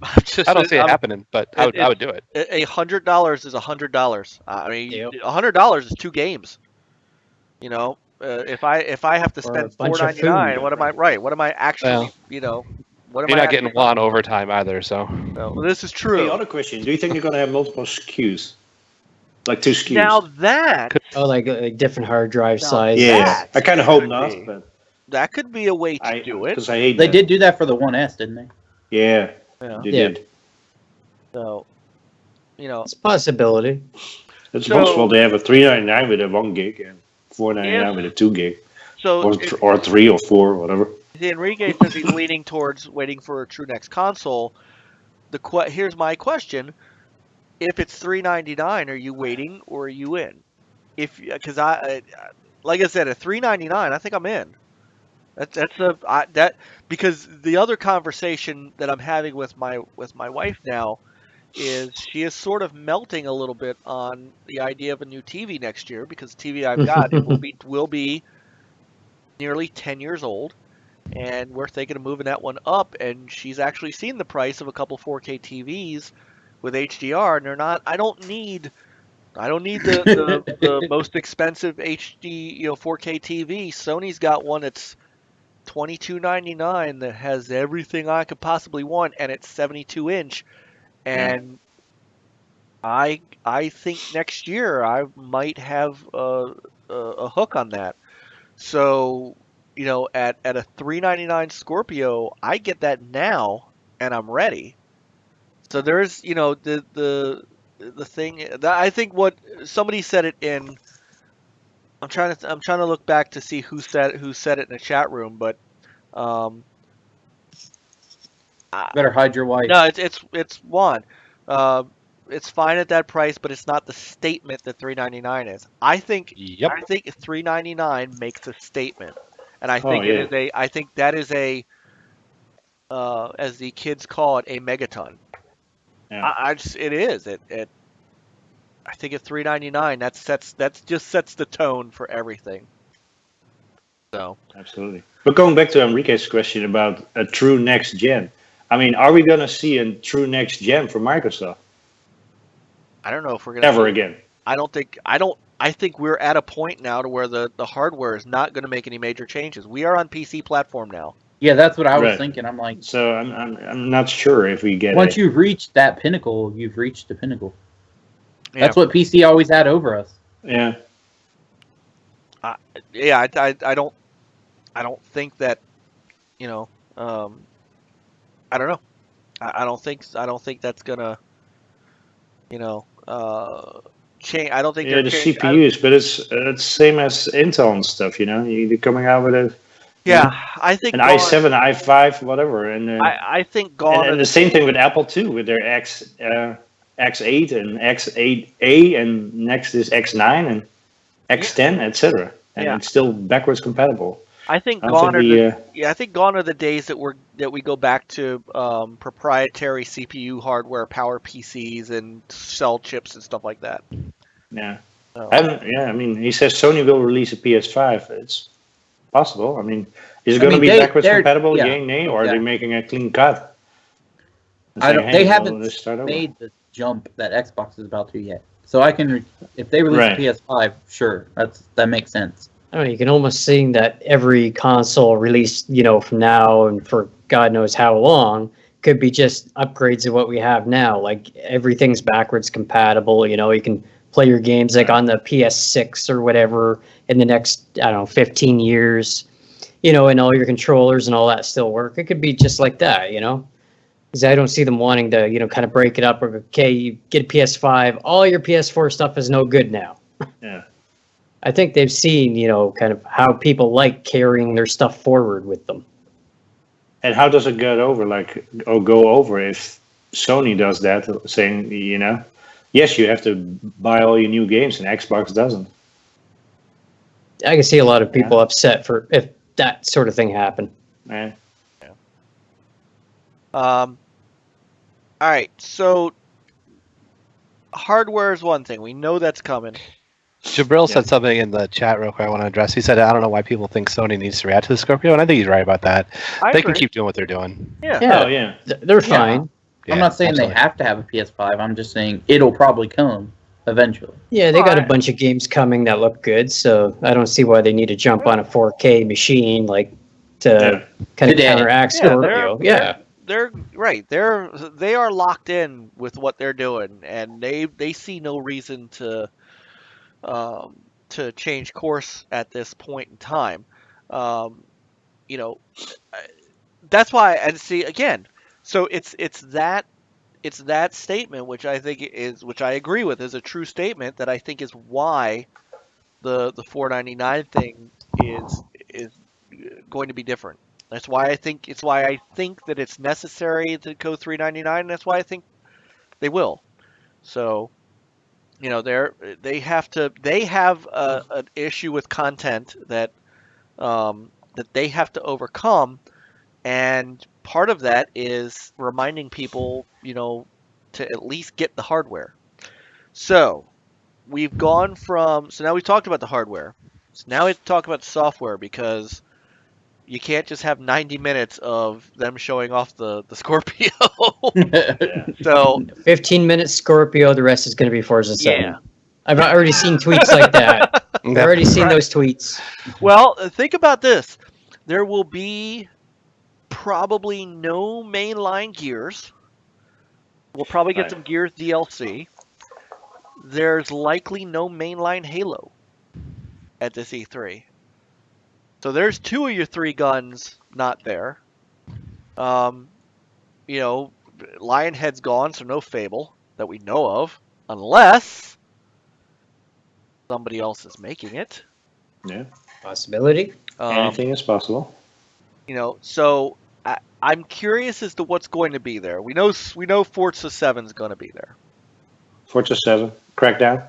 I don't see it happening, but I would do it. $100 is $100. I mean, $100 is 2 games. You know, if I have to spend $4.99, what am I right? What am I actually? You know, what am You're I? not getting Juan overtime either, so. No, this is true. The other question: do you think you're gonna have multiple SKUs, like 2 SKUs? Now that like different hard drive size. Yeah, I kind of hope not, but that could be a way to do it. Because I hate. They did do that for the 1S, didn't they? Yeah, they did. So, you know, it's a possibility. It's possible they have a $3.99 with a 1 gig and $4.99 with a 2 gig. So or 3 or 4, whatever. Enrique says he's leaning towards waiting for a true next console. Here's my question: if it's $3.99, are you waiting or are you in? Because like I said, at $3.99, I think I'm in. Because the other conversation that I'm having with my wife now is she is sort of melting a little bit on the idea of a new TV next year, because the TV I've got will be nearly 10 years old, and we're thinking of moving that one up. And she's actually seen the price of a couple 4K TVs with HDR, and they're not. I don't need the most expensive HD 4K TV. Sony's got one that's $22.99 that has everything I could possibly want, and it's 72-inch. And I think next year I might have a hook on that. So, you know, at a $3.99 Scorpio, I get that now, and I'm ready. So there's, you know, the thing that I think what somebody said it in. I'm trying to look back to see who said it in the chat room, but better hide your wife. No, it's Juan. It's fine at that price, but it's not the statement that $3.99 is. I think $3.99 makes a statement, and I think it is I think that is a as the kids call it, a megaton. Yeah. It is. I think at $3.99 that just sets the tone for everything. So absolutely. But going back to Enrique's question about a true next gen, I mean, are we going to see a true next gen for Microsoft? I don't know if we're going to ever again. I think we're at a point now to where the hardware is not going to make any major changes. We are on PC platform now. Yeah, that's what I was thinking. I'm like, so I'm not sure if we get once you've reached that pinnacle, you've reached the pinnacle. Yeah. That's what PC always had over us. Yeah. I don't think that, you know, I don't know. I don't think that's gonna, you know, change. I don't think. Yeah, the CPUs, but it's same as Intel and stuff. You know, you're coming out with a. Yeah, I think an i7, i5, whatever, and I think gone. And the same thing with Apple too, with their X8 and X8A, and next is X9 and X10, etc. And it's still backwards compatible. I think gone are the days that we go back to proprietary CPU hardware, power PCs, and cell chips and stuff like that. Yeah. I mean, he says Sony will release a PS5. It's possible. I mean, is it going to be backwards compatible, yay, nay, or are they making a clean cut? They haven't made the jump that Xbox is about to yet. So I can, if they release a PS5, sure, that makes sense. I don't know, you can almost see that every console released, you know, from now and for God knows how long could be just upgrades of what we have now. Like everything's backwards compatible. You know, you can play your games like on the PS6 or whatever in the next, I don't know, 15 years. and all your controllers and all that still work. It could be just like that, because I don't see them wanting to, kind of break it up. Or okay, you get a PS5, all your PS4 stuff is no good now. Yeah. I think they've seen, kind of how people like carrying their stuff forward with them. And how does it go over if Sony does that, saying, yes, you have to buy all your new games, and Xbox doesn't? I can see a lot of people upset if that sort of thing happened. Yeah. All right, so hardware is one thing. We know that's coming. Jabril said something in the chat real quick I want to address. He said, I don't know why people think Sony needs to react to the Scorpio, and I think he's right about that. They can keep doing what they're doing. Yeah. Oh, yeah. They're fine. I'm not saying they have to have a PS5. I'm just saying it'll probably come eventually. Yeah, they got a bunch of games coming that look good, so I don't see why they need to jump on a 4K machine to kind of counteract Scorpio. They're right. They are locked in with what they're doing, and they see no reason to change course at this point in time. That's why, and see again. So it's that statement, which I think which I agree with, is a true statement that I think is why the $4.99 thing is going to be different. That's why I think that it's necessary to go $3.99, and that's why I think they will. So, they have an issue with content that they have to overcome, and part of that is reminding people, to at least get the hardware. So we've gone so now we've talked about the hardware. So now we have to talk about the software, because you can't just have 90 minutes of them showing off the Scorpio. So 15 minutes Scorpio, the rest is going to be Forza 7. Yeah. I've already seen tweets like that. I've already seen those tweets. Well, think about this. There will be probably no mainline Gears. We'll probably get some Gears DLC. There's likely no mainline Halo at this E3. So there's 2 of your 3 guns not there. Lionhead's gone, so no Fable that we know of, unless somebody else is making it. Yeah. Possibility. Anything is possible. So I'm curious as to what's going to be there. We know Forza 7 is going to be there. Forza 7, Crackdown.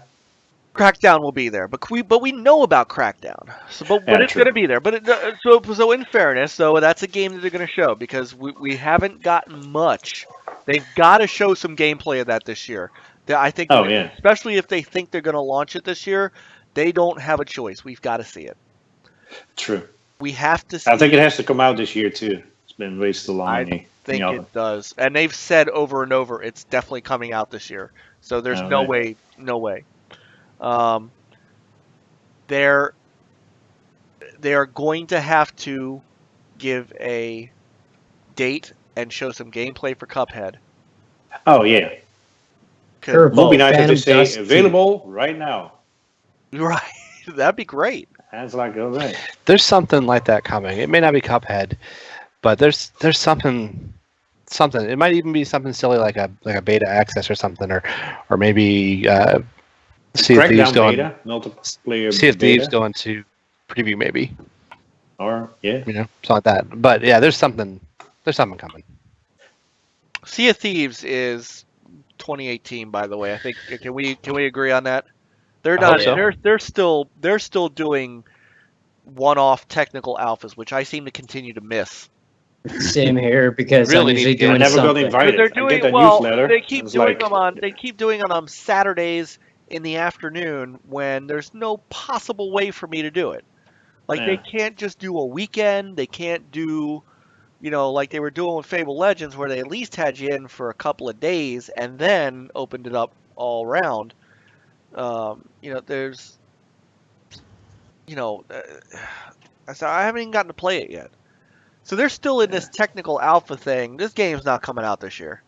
Crackdown will be there, but we know about Crackdown. So, but it's going to be there. But so in fairness, though, that's a game that they're going to show, because we haven't gotten much. They've got to show some gameplay of that this year. I think, especially if they think they're going to launch it this year, they don't have a choice. We've got to see it. True. We have to see I think it has to come out this year, too. It's been way too long. I think it does. And they've said over and over it's definitely coming out this year. So there's no way. They're going to have to give a date and show some gameplay for Cuphead. Oh, yeah. It would be nice if they say available right now. Right. That'd be great. That's like, all right. There's something like that coming. It may not be Cuphead, but there's something. It might even be something silly like a beta access or something, or maybe See if Thieves going beta, multiplayer. See if Thieves going to preview maybe. Or something like that. But yeah, there's something coming. Sea of Thieves is 2018, by the way. I think can we agree on that? They're not. So. They're still doing one-off technical alphas, which I seem to continue to miss. Same here, because really I'm usually doing never something. Got invited. They're doing They keep doing them on. They keep doing it on Saturdays in the afternoon when there's no possible way for me to do it. Like they can't just do a weekend. They can't do, like they were doing with Fable Legends, where they at least had you in for a couple of days and then opened it up all around. There's, so I haven't even gotten to play it yet. So they're still in this technical alpha thing. This game's not coming out this year.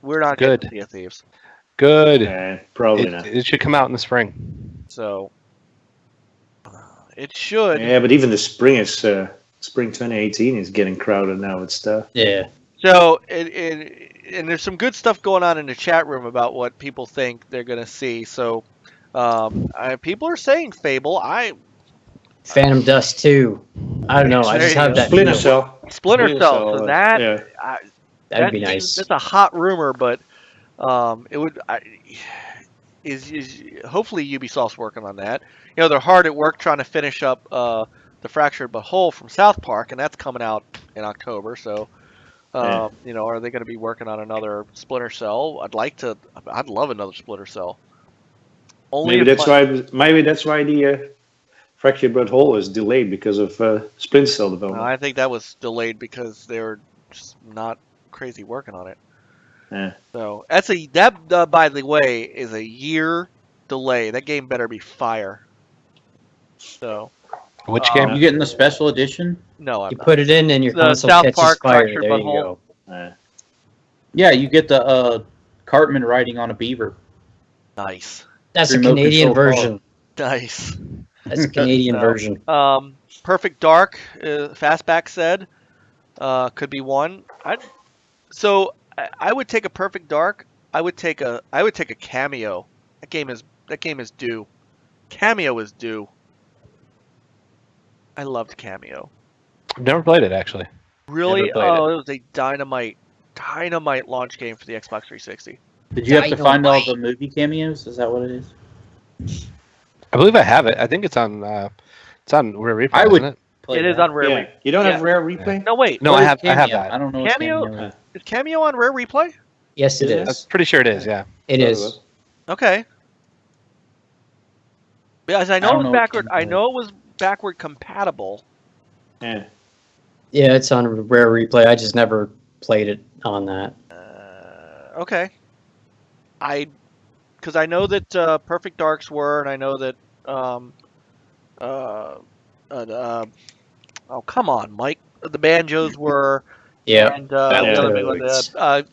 We're not getting Sea of Thieves. Good. Probably not. It should come out in the spring. So it should. Yeah, but even the spring is spring 2018 is getting crowded now with stuff. Yeah. So, and there's some good stuff going on in the chat room about what people think they're going to see. So, people are saying Fable. Phantom Dust 2. I don't know. I just have that Splinter feel. Cell. Splinter Cell. So that that'd be nice. That's a hot rumor, but it would. Is hopefully Ubisoft's working on that. You know, they're hard at work trying to finish up the Fractured But Whole from South Park, and that's coming out in October. So, you know, are they going to be working on another Splinter Cell? I'd love another Splinter Cell. Maybe that's why the Fractured But Whole is delayed because of Splinter Cell development. I think that was delayed because they were just not crazy working on it. Yeah. So by the way, is a year delay. That game better be fire. So. Which game? You getting the special edition? No, you put it in and your the console South catches Park fire. Fractured There But you Whole. go. Yeah, you get the Cartman riding on a beaver. Nice. That's a Remote Canadian control version. Nice. That's a Canadian version. Perfect Dark, Fastback said, could be one. I would take a Perfect Dark. I would take a Cameo. That game is due. Cameo is due. I loved Cameo. I've never played it actually. Really? Never played it. It was a dynamite launch game for the Xbox 360. Did you have to find all the movie cameos? Is that what it is? I believe I have it. I think it's on Rare Replay. I would isn't it? play It is that. on Rare Replay. You don't have Rare Replay? No, wait. No, What I is have Cameo? that. I don't know what Cameo? Cameo is. Is Cameo on Rare Replay? Yes, it It is. is? I'm pretty sure it is. Yeah. It is. Okay. Because I know don't it was know what backward. game it I know it was backward compatible. Yeah. Yeah, it's on Rare Replay. I just never played it on that. Okay. Because I know that Perfect Darks were, and I know that oh come on, Mike, the Banjos were. Yeah. And the other big one,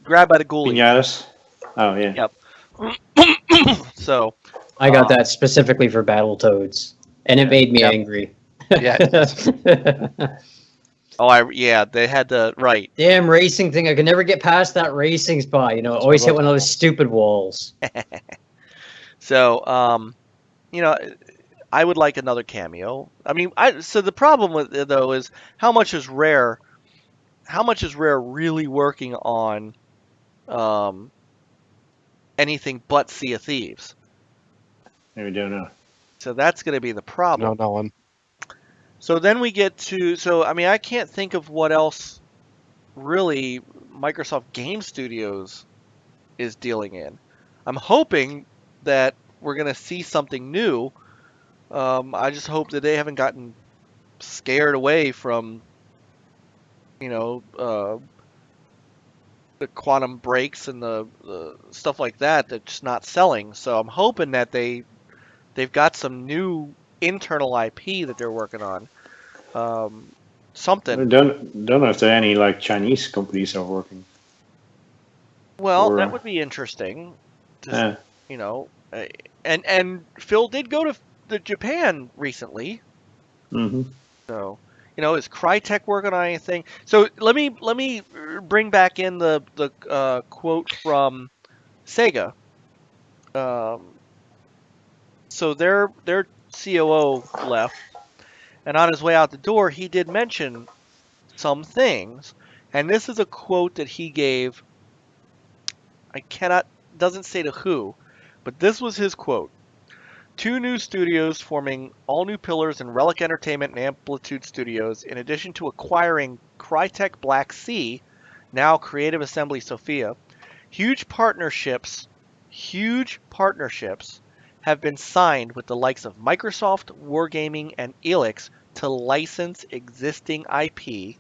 Grab by the Ghoulies. Pinatas. Oh yeah. Yep. So. I got that specifically for Battletoads, and it made me angry. Yeah. They had the right. Damn racing thing! I could never get past that racing spot. You know, always hit one of those stupid walls. So, you know, I would like another Cameo. I mean, so the problem with it though is how much is Rare really working on anything but Sea of Thieves? We don't know. So that's going to be the problem. No one. So then we get to, I mean, I can't think of what else really Microsoft Game Studios is dealing in. I'm hoping that we're going to see something new. I just hope that they haven't gotten scared away from, you know, the quantum breaks and the stuff like that that's just not selling. So I'm hoping that they've got some new internal IP that they're working on. Something. I don't know if there are any like Chinese companies are working. Well, that would be interesting. You know, and Phil did go to Japan recently. Mm-hmm. So, you know, is Crytek working on anything? So let me bring back in the quote from Sega. So their COO left, and on his way out the door, he did mention some things, and this is a quote that he gave. Doesn't say to who, but this was his quote. 2 new studios forming all new pillars in Relic Entertainment and Amplitude Studios, in addition to acquiring Crytek Black Sea, now Creative Assembly Sophia. Huge partnerships have been signed with the likes of Microsoft, Wargaming, and Elix to license existing IP,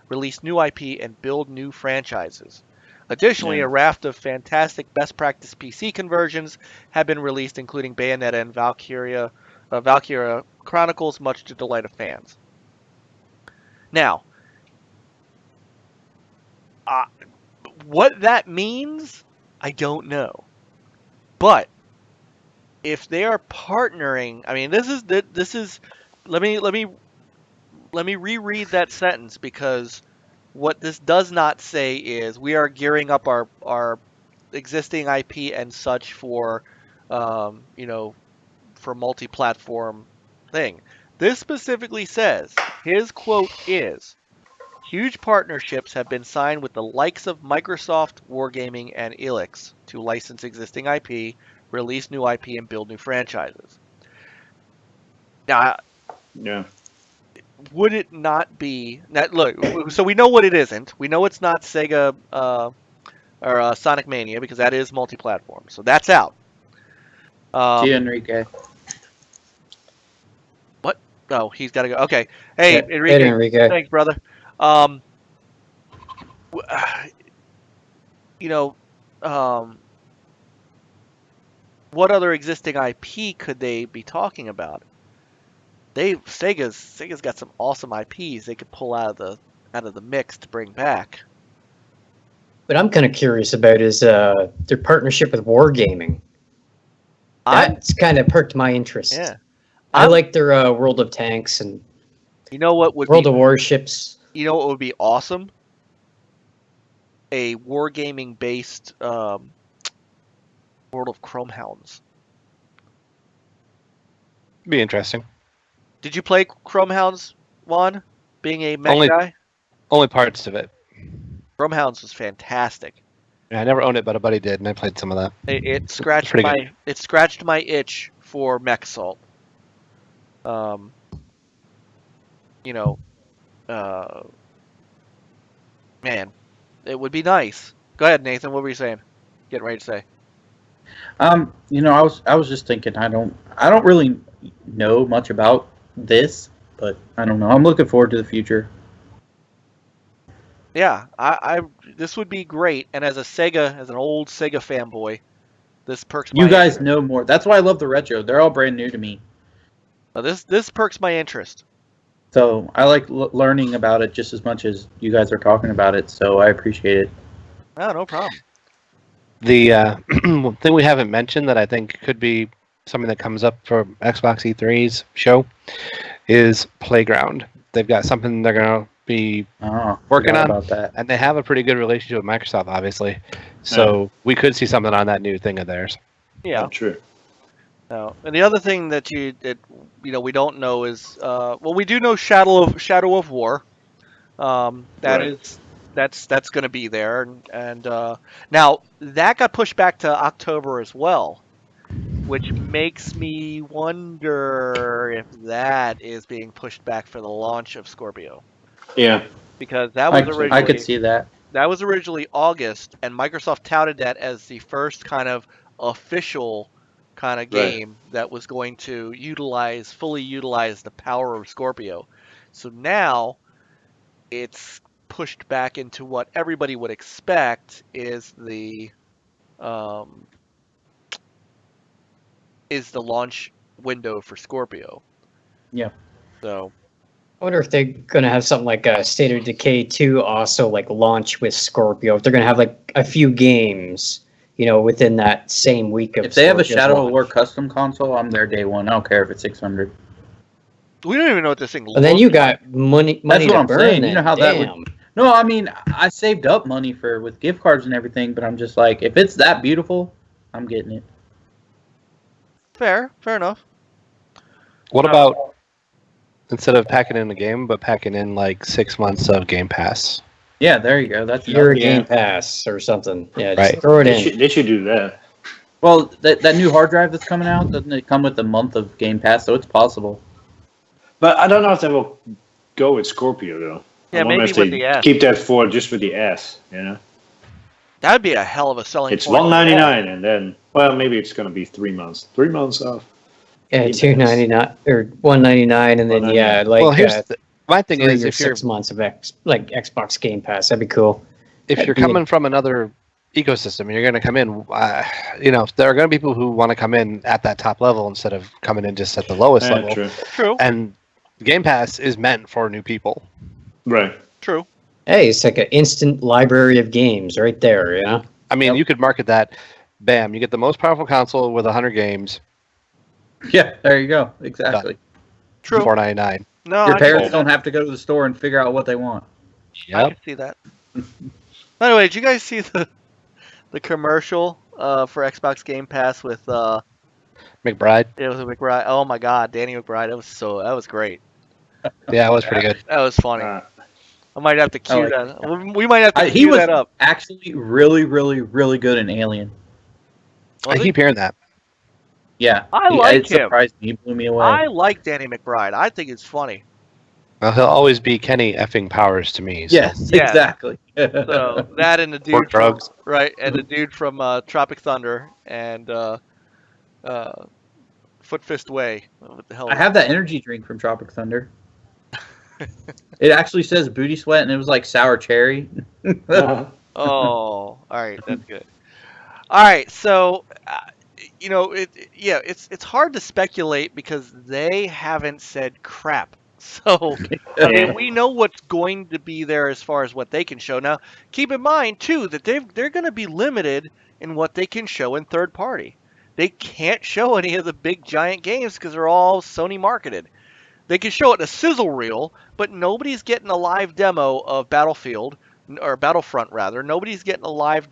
release new IP, and build new franchises. Additionally, a raft of fantastic best practice PC conversions have been released, including Bayonetta and Valkyria Chronicles, much to the delight of fans. Now, what that means, I don't know. But if they are partnering, I mean, this is. Let me let me reread that sentence, because what this does not say is we are gearing up our existing IP and such for, for multi-platform thing. This specifically says, his quote is, huge partnerships have been signed with the likes of Microsoft, Wargaming, and Elix to license existing IP, release new IP, and build new franchises. Now, Yeah. would it not be... Now, look, so we know what it isn't. We know it's not Sega or Sonic Mania, because that is multi-platform. So that's out. Gee, Enrique. What? No, he's got to go. Okay. Hey, Yeah, Enrique. Thanks, brother. What other existing IP could they be talking about? Sega's got some awesome IPs they could pull out of the mix to bring back. What I'm kind of curious about is their partnership with Wargaming. That's kind of perked my interest. Yeah. I like their World of Tanks and you know what would World of Warships. You know what would be awesome? A Wargaming based World of Chromehounds. Be interesting. Did you play Chromehounds, Juan? Being a mech guy? Only parts of it. Chromehounds was fantastic. Yeah, I never owned it, but a buddy did, and I played some of that. It scratched my itch for Mech Assault. Man, it would be nice. Go ahead, Nathan. What were you saying? Getting ready to say. I was just thinking. I don't really know much about this, but I don't know. I'm looking forward to the future. Yeah, this would be great. And as an old Sega fanboy, this perks my You guys interest. know more. That's why I love the retro. They're all brand new to me. This perks my interest. So I like learning about it just as much as you guys are talking about it. So I appreciate it. Oh, no problem. The thing we haven't mentioned that I think could be something that comes up for Xbox E3's show is Playground. They've got something they're going to be working on, about that. and they have a pretty good relationship with Microsoft, obviously. So we could see something on that new thing of theirs. Yeah, true. No, and the other thing that we don't know is we do know Shadow of War. That's going to be there, and now that got pushed back to October as well, which makes me wonder if that is being pushed back for the launch of Scorpio. Yeah, because that was originally I could see that. That was originally August, and Microsoft touted that as the first kind of official kind of game that was going to fully utilize the power of Scorpio. So now it's pushed back into what everybody would expect is the launch window for Scorpio. Yeah. So I wonder if they're going to have something like State of Decay 2 also like launch with Scorpio. If they're going to have like a few games, within that same week of. If they have a Scorpio's Shadow of launch. War custom console, I'm there day one. I don't care if it's 600. We don't even know what this thing looks And then you got money That's what to I'm burn. saying. Then. You know how that would. No, I mean I saved up money with gift cards and everything, but I'm just like, if it's that beautiful, I'm getting it. Fair enough. What about instead of packing in a game, but packing in like 6 months of Game Pass? Yeah, there you go. That's your Game Pass or something. Yeah, just Right. throw it in. They should do that. Well, that new hard drive that's coming out, doesn't it come with a month of Game Pass? So it's possible. But I don't know if they will go with Scorpio though. Yeah, I wonder maybe if they with the S. keep that for just with the S. That would be a hell of a selling It's point. $199, and then maybe it's going to be 3 months. 3 months off. Yeah, Game Pass. $299 or $199, and then my thing 3 is or if you're 6 months of Xbox Game Pass, that'd be cool. if you're coming from another ecosystem and you're going to come in, there are going to be people who want to come in at that top level instead of coming in just at the lowest level. True. And Game Pass is meant for new people. Right. True. Hey, it's like an instant library of games right there, I mean, you could market that. Bam, you get the most powerful console with 100 games. Yeah, there you go. Exactly. True. $4.99. No, Your I can see parents that. don't have to go to the store and figure out what they want. I Yep. can see that. By the way, did you guys see the commercial for Xbox Game Pass with McBride. it was a McBride? Oh my God, Danny McBride. That was great. Yeah, it was pretty good. That was funny. I might have to cue like that. We might have to He cue was that up. actually really, really, really good in Alien. I keep hearing that. Yeah, I like it him. surprised me. He blew me away. I like Danny McBride. I think it's funny. Well, he'll always be Kenny effing Powers to me. So. Yes, Yes. exactly. So that and the dude Or from, drugs. right, and the dude from Tropic Thunder and Foot Fist Way. What the hell? I have that energy drink from Tropic Thunder. It actually says booty sweat, and it was like sour cherry. Oh, all right, that's good. All right, so it's hard to speculate because they haven't said crap. So I mean, we know what's going to be there as far as what they can show. Now, keep in mind too that they're going to be limited in what they can show in third party. They can't show any of the big giant games because they're all Sony marketed. They can show it in a sizzle reel, but nobody's getting a live demo of Battlefield, or Battlefront rather. Nobody's getting a live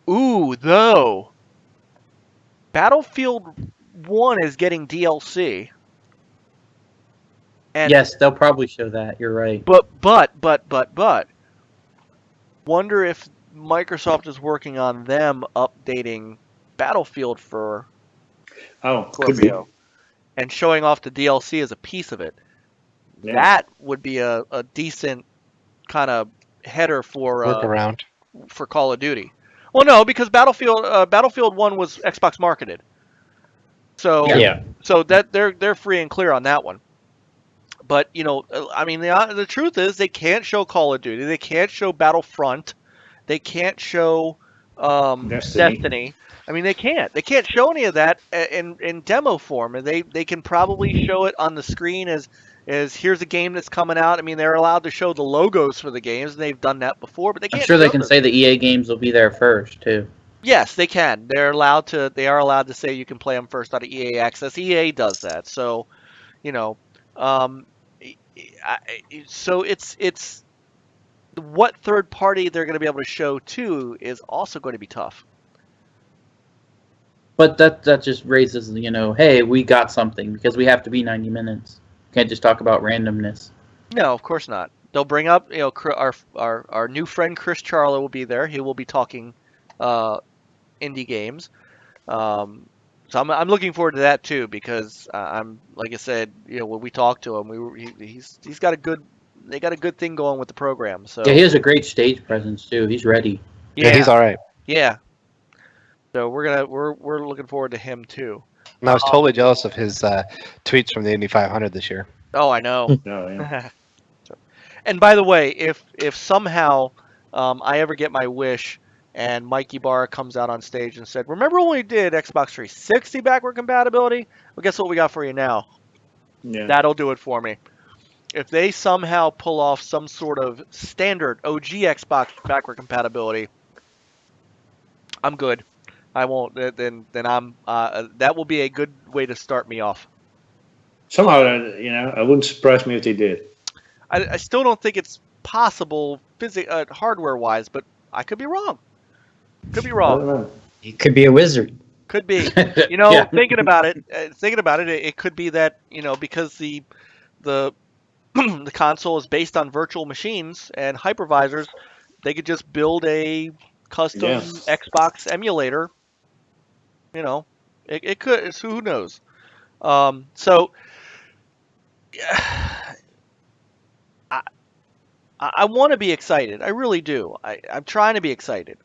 though. Battlefield 1 is getting DLC. And Yes, they'll probably show that. You're right. But. Wonder if Microsoft is working on them updating Battlefield for Scorpio and showing off the DLC as a piece of it. Yeah. That would be a decent kind of header for Workaround. for Call of Duty. Well, no, because Battlefield 1 was Xbox marketed. So so that they're free and clear on that one. But, I mean, the truth is they can't show Call of Duty. They can't show Battlefront. They can't show Destiny. I mean, they can't. They can't show any of that in demo form. And they can probably show it on the screen as here's a game that's coming out. I mean, they're allowed to show the logos for the games, and they've done that before. But they can't. I'm sure they can say the EA games will be there first, too. Yes, they can. They are allowed to say you can play them first out of EA Access. EA does that. So, so it's what third party they're going to be able to show too is also going to be tough. But that just raises, hey, we got something because we have to be 90 minutes. Can't just talk about randomness. No, of course not. They'll bring up, our new friend Chris Charlo will be there. He will be talking indie games. So I'm looking forward to that too because I'm like I said, when we talked to him, he's got a good thing going with the program. So yeah, he has a great stage presence too. He's ready. Yeah, he's all right. Yeah. So we're looking forward to him too. And I was totally jealous of his tweets from the Indy 500 this year. Oh, I know. Oh, yeah. And by the way, if somehow I ever get my wish and Mikey Barr comes out on stage and said, "Remember when we did Xbox 360 backward compatibility? Well, guess what we got for you now." Yeah. That'll do it for me. If they somehow pull off some sort of standard OG Xbox backward compatibility, I'm good. I won't. Then I'm. That will be a good way to start me off. Somehow, it wouldn't surprise me if they did. I still don't think it's possible hardware-wise, but I could be wrong. Could be I don't wrong. know. You could be a wizard. Could be. Yeah. Thinking about it, it could be that because the the console is based on virtual machines and hypervisors, they could just build a custom Xbox emulator. It could. So who knows? So. I want to be excited. I really do. I'm trying to be excited.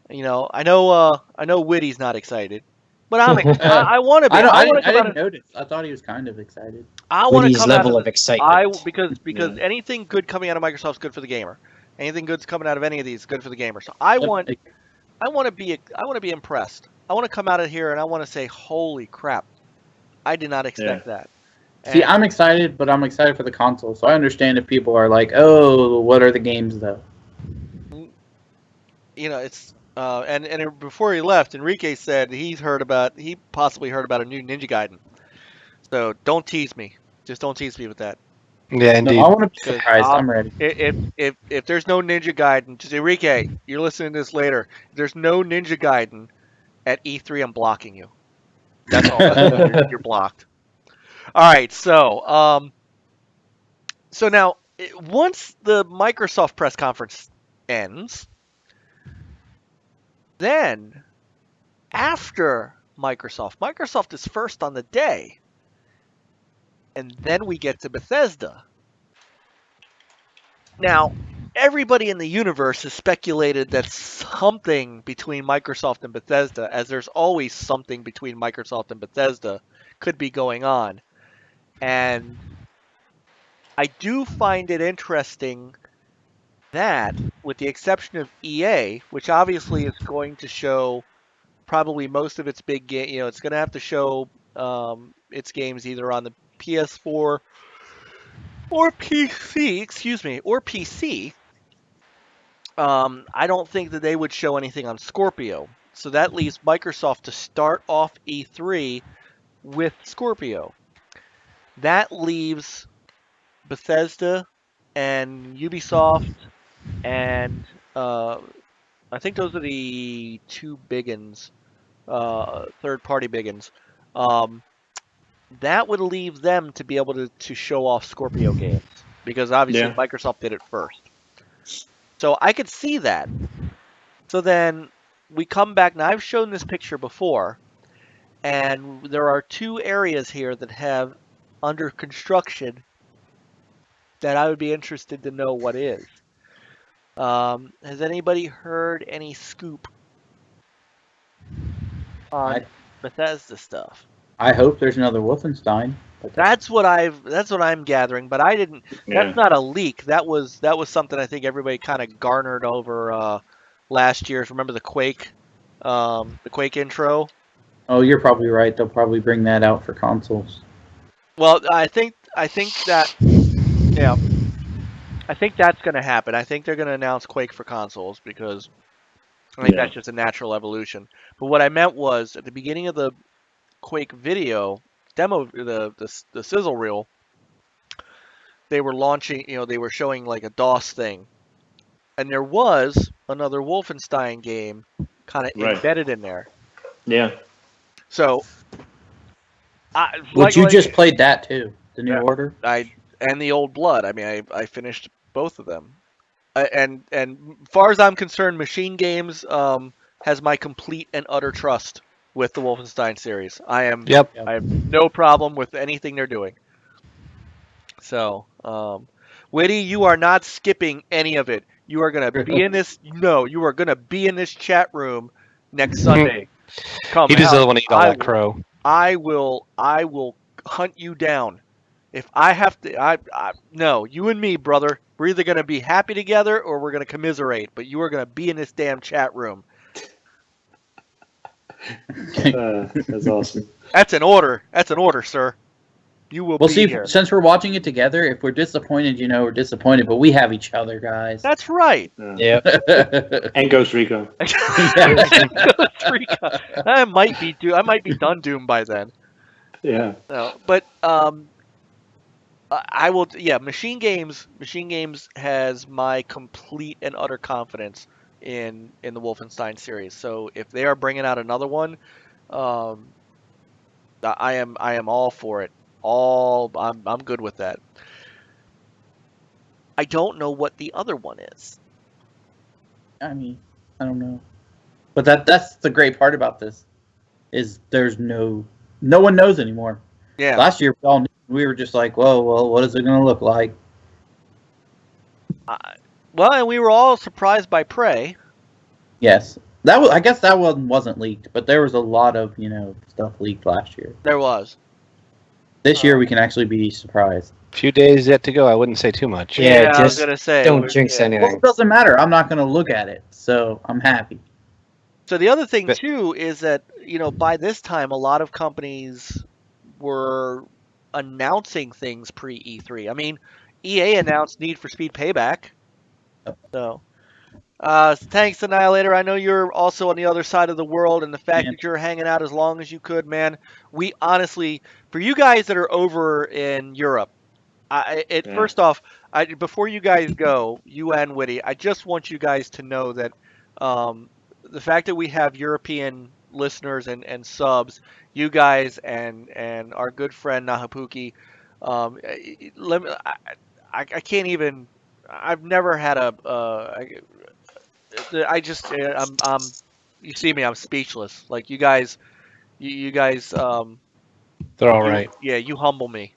I know Whitty's not excited, but I want to be. I didn't notice. I thought he was kind of excited. I want to Whitty's come level out of excitement. because anything good coming out of Microsoft's good for the gamer. Anything good's coming out of any of these is good for the gamer. So I want to be impressed. I want to come out of here and I want to say, "Holy crap! I did not expect that." See, I'm excited, but I'm excited for the console. So I understand if people are like, "Oh, what are the games though?" It's and before he left, Enrique said he possibly heard about a new Ninja Gaiden. So don't tease me. Just don't tease me with that. Yeah, No, indeed. I want to be surprised. I'm ready. If there's no Ninja Gaiden, just Enrique, you're listening to this later. If there's no Ninja Gaiden at E3, I'm blocking you. That's all. You're blocked. All right, so now once the Microsoft press conference ends, then after Microsoft is first on the day, and then we get to Bethesda. Now, everybody in the universe has speculated that something between Microsoft and Bethesda, as there's always something between Microsoft and Bethesda, could be going on. And I do find it interesting that, with the exception of EA, which obviously is going to show probably most of its big game, it's going to have to show its games either on the PS4 or PC. I don't think that they would show anything on Scorpio. So that leaves Microsoft to start off E3 with Scorpio. That leaves Bethesda and Ubisoft and I think those are the two biggins, third-party biggins. That would leave them to be able to show off Scorpio games because obviously Microsoft did it first. So I could see that. So then we come back. Now, I've shown this picture before, and there are two areas here that have under construction that I would be interested to know what is. Has anybody heard any scoop on Bethesda stuff? I hope there's another Wolfenstein. That's what I'm gathering, but I didn't. Yeah. That's not a leak. That was something I think everybody kind of garnered over last year's. Remember the Quake intro? Oh, you're probably right. They'll probably bring that out for consoles. Well, I think that I think that's going to happen. I think they're going to announce Quake for consoles because I think that's just a natural evolution. But what I meant was at the beginning of the Quake video demo, the sizzle reel, they were launching, they were showing like a DOS thing, and there was another Wolfenstein game kind of embedded in there. Yeah. So, you just played that too, the New Order. And the Old Blood. I mean, I finished both of them, and as far as I'm concerned, Machine Games has my complete and utter trust with the Wolfenstein series. I have no problem with anything they're doing. So, Witty, you are not skipping any of it. You are going to be in this. No, you are going to be in this chat room next Sunday. Come, he doesn't want to eat all that crow. I will hunt you down. If I have to, no, you and me, brother. We're either going to be happy together or we're going to commiserate. But you are going to be in this damn chat room. That's awesome. That's an order. That's an order, sir. You will be here. Since we're watching it together, if we're disappointed, we're disappointed, but we have each other, guys. That's right. Yeah. And Ghost Recon. Ghost Recon. I might be done Doom by then. Yeah. No, but I will. Yeah, Machine Games has my complete and utter confidence in the Wolfenstein series. So if they are bringing out another one, I am all for it. I'm good with that. I don't know what the other one is. I mean, I don't know. But that's the great part about this is there's no one knows anymore. Yeah. Last year we were just like, well, what is it going to look like? Well, and we were all surprised by Prey. Yes. I guess that one wasn't leaked, but there was a lot of, stuff leaked last year. There was. This year we can actually be surprised. A few days yet to go. I wouldn't say too much. Yeah, I was gonna say, don't jinx anything. Well, it doesn't matter. I'm not going to look at it, so I'm happy. So the other thing too is that by this time a lot of companies were announcing things pre-E3. I mean, EA announced Need for Speed Payback. So Thanks, Annihilator. I know you're also on the other side of the world, and the fact Yeah. that you're hanging out as long as you could, man. We honestly, for you guys that are over in Europe, first off, before you guys go, you and Witty, I just want you guys to know that the fact that we have European listeners and subs, you guys and our good friend Nahapuki, let me, I can't even. I've never had I just I'm you see me, I'm speechless. Like you guys, you guys They're all right. yeah, you humble me.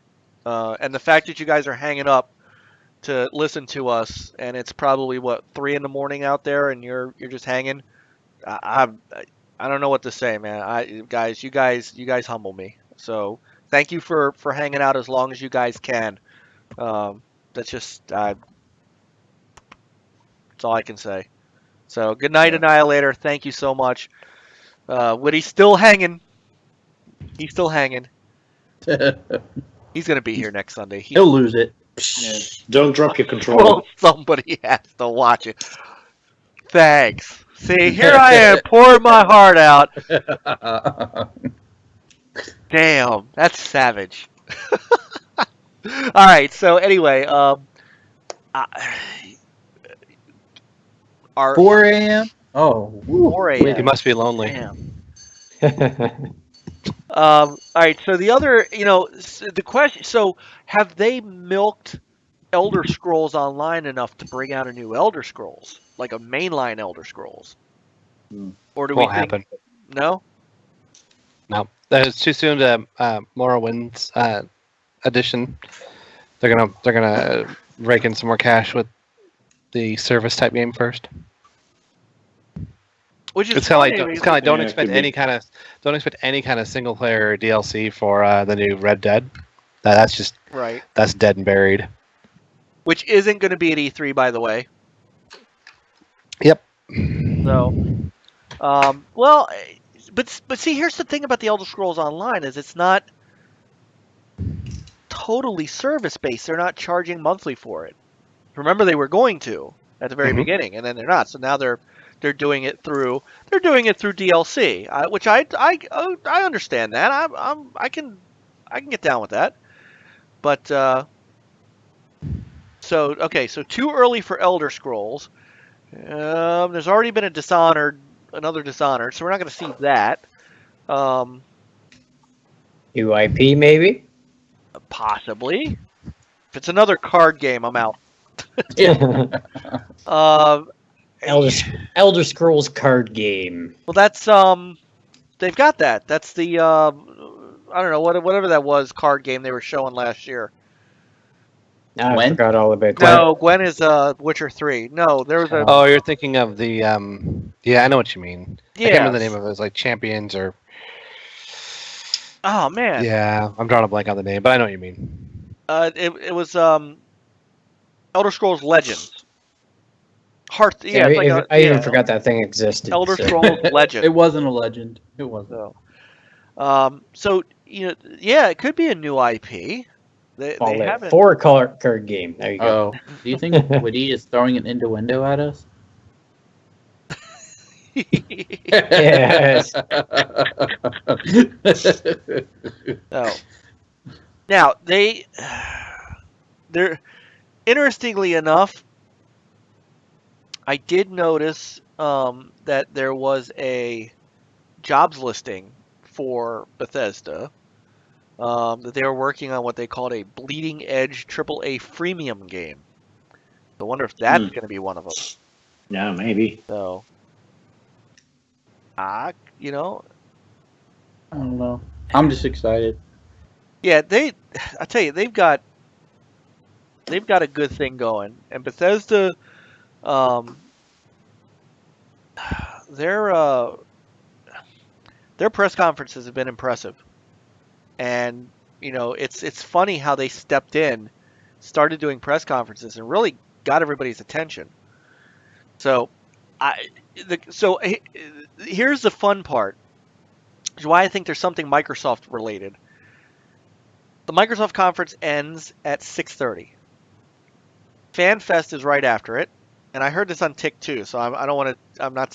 And the fact that you guys are hanging up to listen to us, and it's probably what 3 in the morning out there, and you're just hanging. I don't know what to say, man. You guys humble me. So thank you for hanging out as long as you guys can. That's just that's all I can say. So good night, Annihilator. Thank you so much. Woody's still hanging. He's still hanging. He's gonna be here next Sunday. He'll lose it. Yeah. Don't drop your controller. Well, somebody has to watch it. Thanks. See, here I am pouring my heart out. Damn, that's savage. All right. So anyway, our 4 a.m. Oh, 4 a.m. You must be lonely. Damn. All right. So the other, the question. So have they milked Elder Scrolls Online enough to bring out a new Elder Scrolls, like a mainline Elder Scrolls? Or do Won't we think happen. no? No, it's too soon to Morrowind's edition. They're gonna rake in some more cash with the service type game first. Which is it's kind of like don't Yeah, expect could be. any kind of single player DLC for the new Red Dead. That's right. That's dead and buried. Which isn't going to be at E3, by the way. Yep. So, well, but see, here's the thing about the Elder Scrolls Online is it's not totally service based. They're not charging monthly for it. Remember, they were going to at the very beginning, and then they're not. So now they're doing it through DLC, which I understand that. I can get down with that. But so too early for Elder Scrolls. There's already been another Dishonored, so we're not going to see that. New IP maybe? Possibly. If it's another card game, I'm out. Elder Scrolls card game. Well, that's they've got that. That's the I don't know whatever that was card game they were showing last year. I forgot all about that. No, Gwen is Witcher 3. No, there was a. Oh, you're thinking of the yeah, I know what you mean. I can't remember the name of it. It was like Champions or. Oh man. Yeah, I'm drawing a blank on the name, but I know what you mean. It was Elder Scrolls Legends. I even forgot that thing existed. Elder Scrolls Legend. It wasn't a legend. It wasn't. So it could be a new IP. They haven't. 4 card game. There you go. Oh, do you think Woody is throwing an innuendo at us? Yes. No. Now they're interestingly enough, I did notice that there was a jobs listing for Bethesda that they were working on what they called a bleeding edge AAA freemium game. I wonder if that's going to be one of them. Yeah, maybe. So, I don't know. I'm just excited. Yeah, I tell you, they've got a good thing going, and Bethesda, their press conferences have been impressive, and it's funny how they stepped in, started doing press conferences, and really got everybody's attention. So, here's the fun part. Which is why I think there's something Microsoft related. The Microsoft conference ends at 6:30. FanFest is right after it. and I heard this on Tick too, so I don't want to. I'm not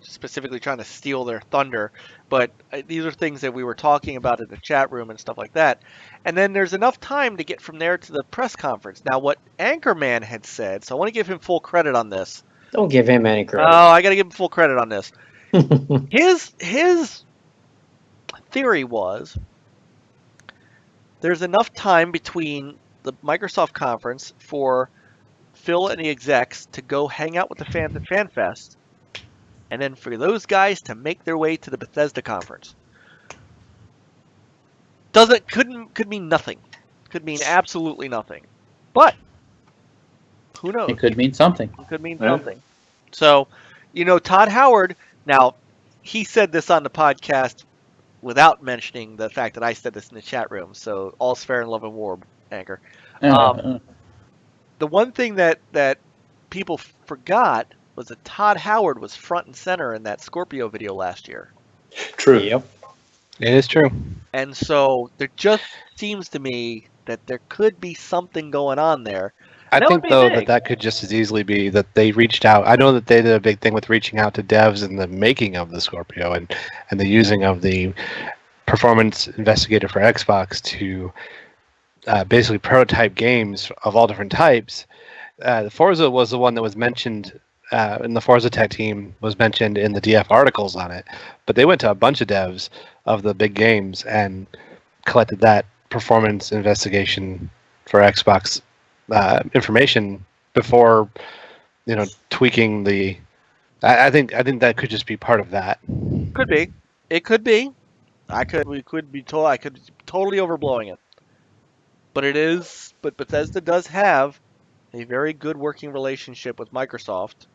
specifically trying to steal their thunder, but these are things that we were talking about in the chat room and stuff like that. And then there's enough time to get from there to the press conference. Now, what Anchorman had said, so I want to give him full credit on this. Don't give him any credit. Oh, I got to give him full credit on this. His theory was there's enough time between the Microsoft conference for Phil and the execs to go hang out with the fans at FanFest, and then for those guys to make their way to the Bethesda conference. Could mean nothing. Could mean absolutely nothing. But who knows? It could mean something. It could mean something. So, Todd Howard, now he said this on the podcast without mentioning the fact that I said this in the chat room. So all's fair in love and war, Anchor. The one thing that people forgot was that Todd Howard was front and center in that Scorpio video last year. True. Yep. It is true. And so there just seems to me that there could be something going on there. I think, though, that could just as easily be that they reached out. I know that they did a big thing with reaching out to devs in the making of the Scorpio and the using of the performance investigator for Xbox to basically prototype games of all different types. The Forza was the one that was mentioned in the Forza Tech team, was mentioned in the DF articles on it. But they went to a bunch of devs of the big games and collected that performance investigation for Xbox information before, tweaking the. I think that could just be part of that. Could be. It could be. I could be totally overblowing it. But it is. But Bethesda does have a very good working relationship with Microsoft,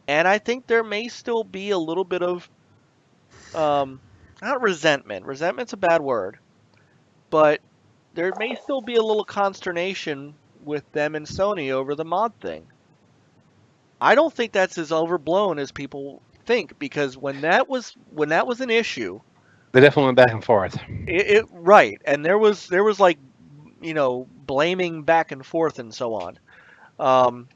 and I think there may still be a little bit of, not resentment. Resentment's a bad word, but there may still be a little consternation with them and Sony over the mod thing. I don't think that's as overblown as people think, because when that was an issue, they definitely went back and forth. Right, and there was like, blaming back and forth and so on. I'm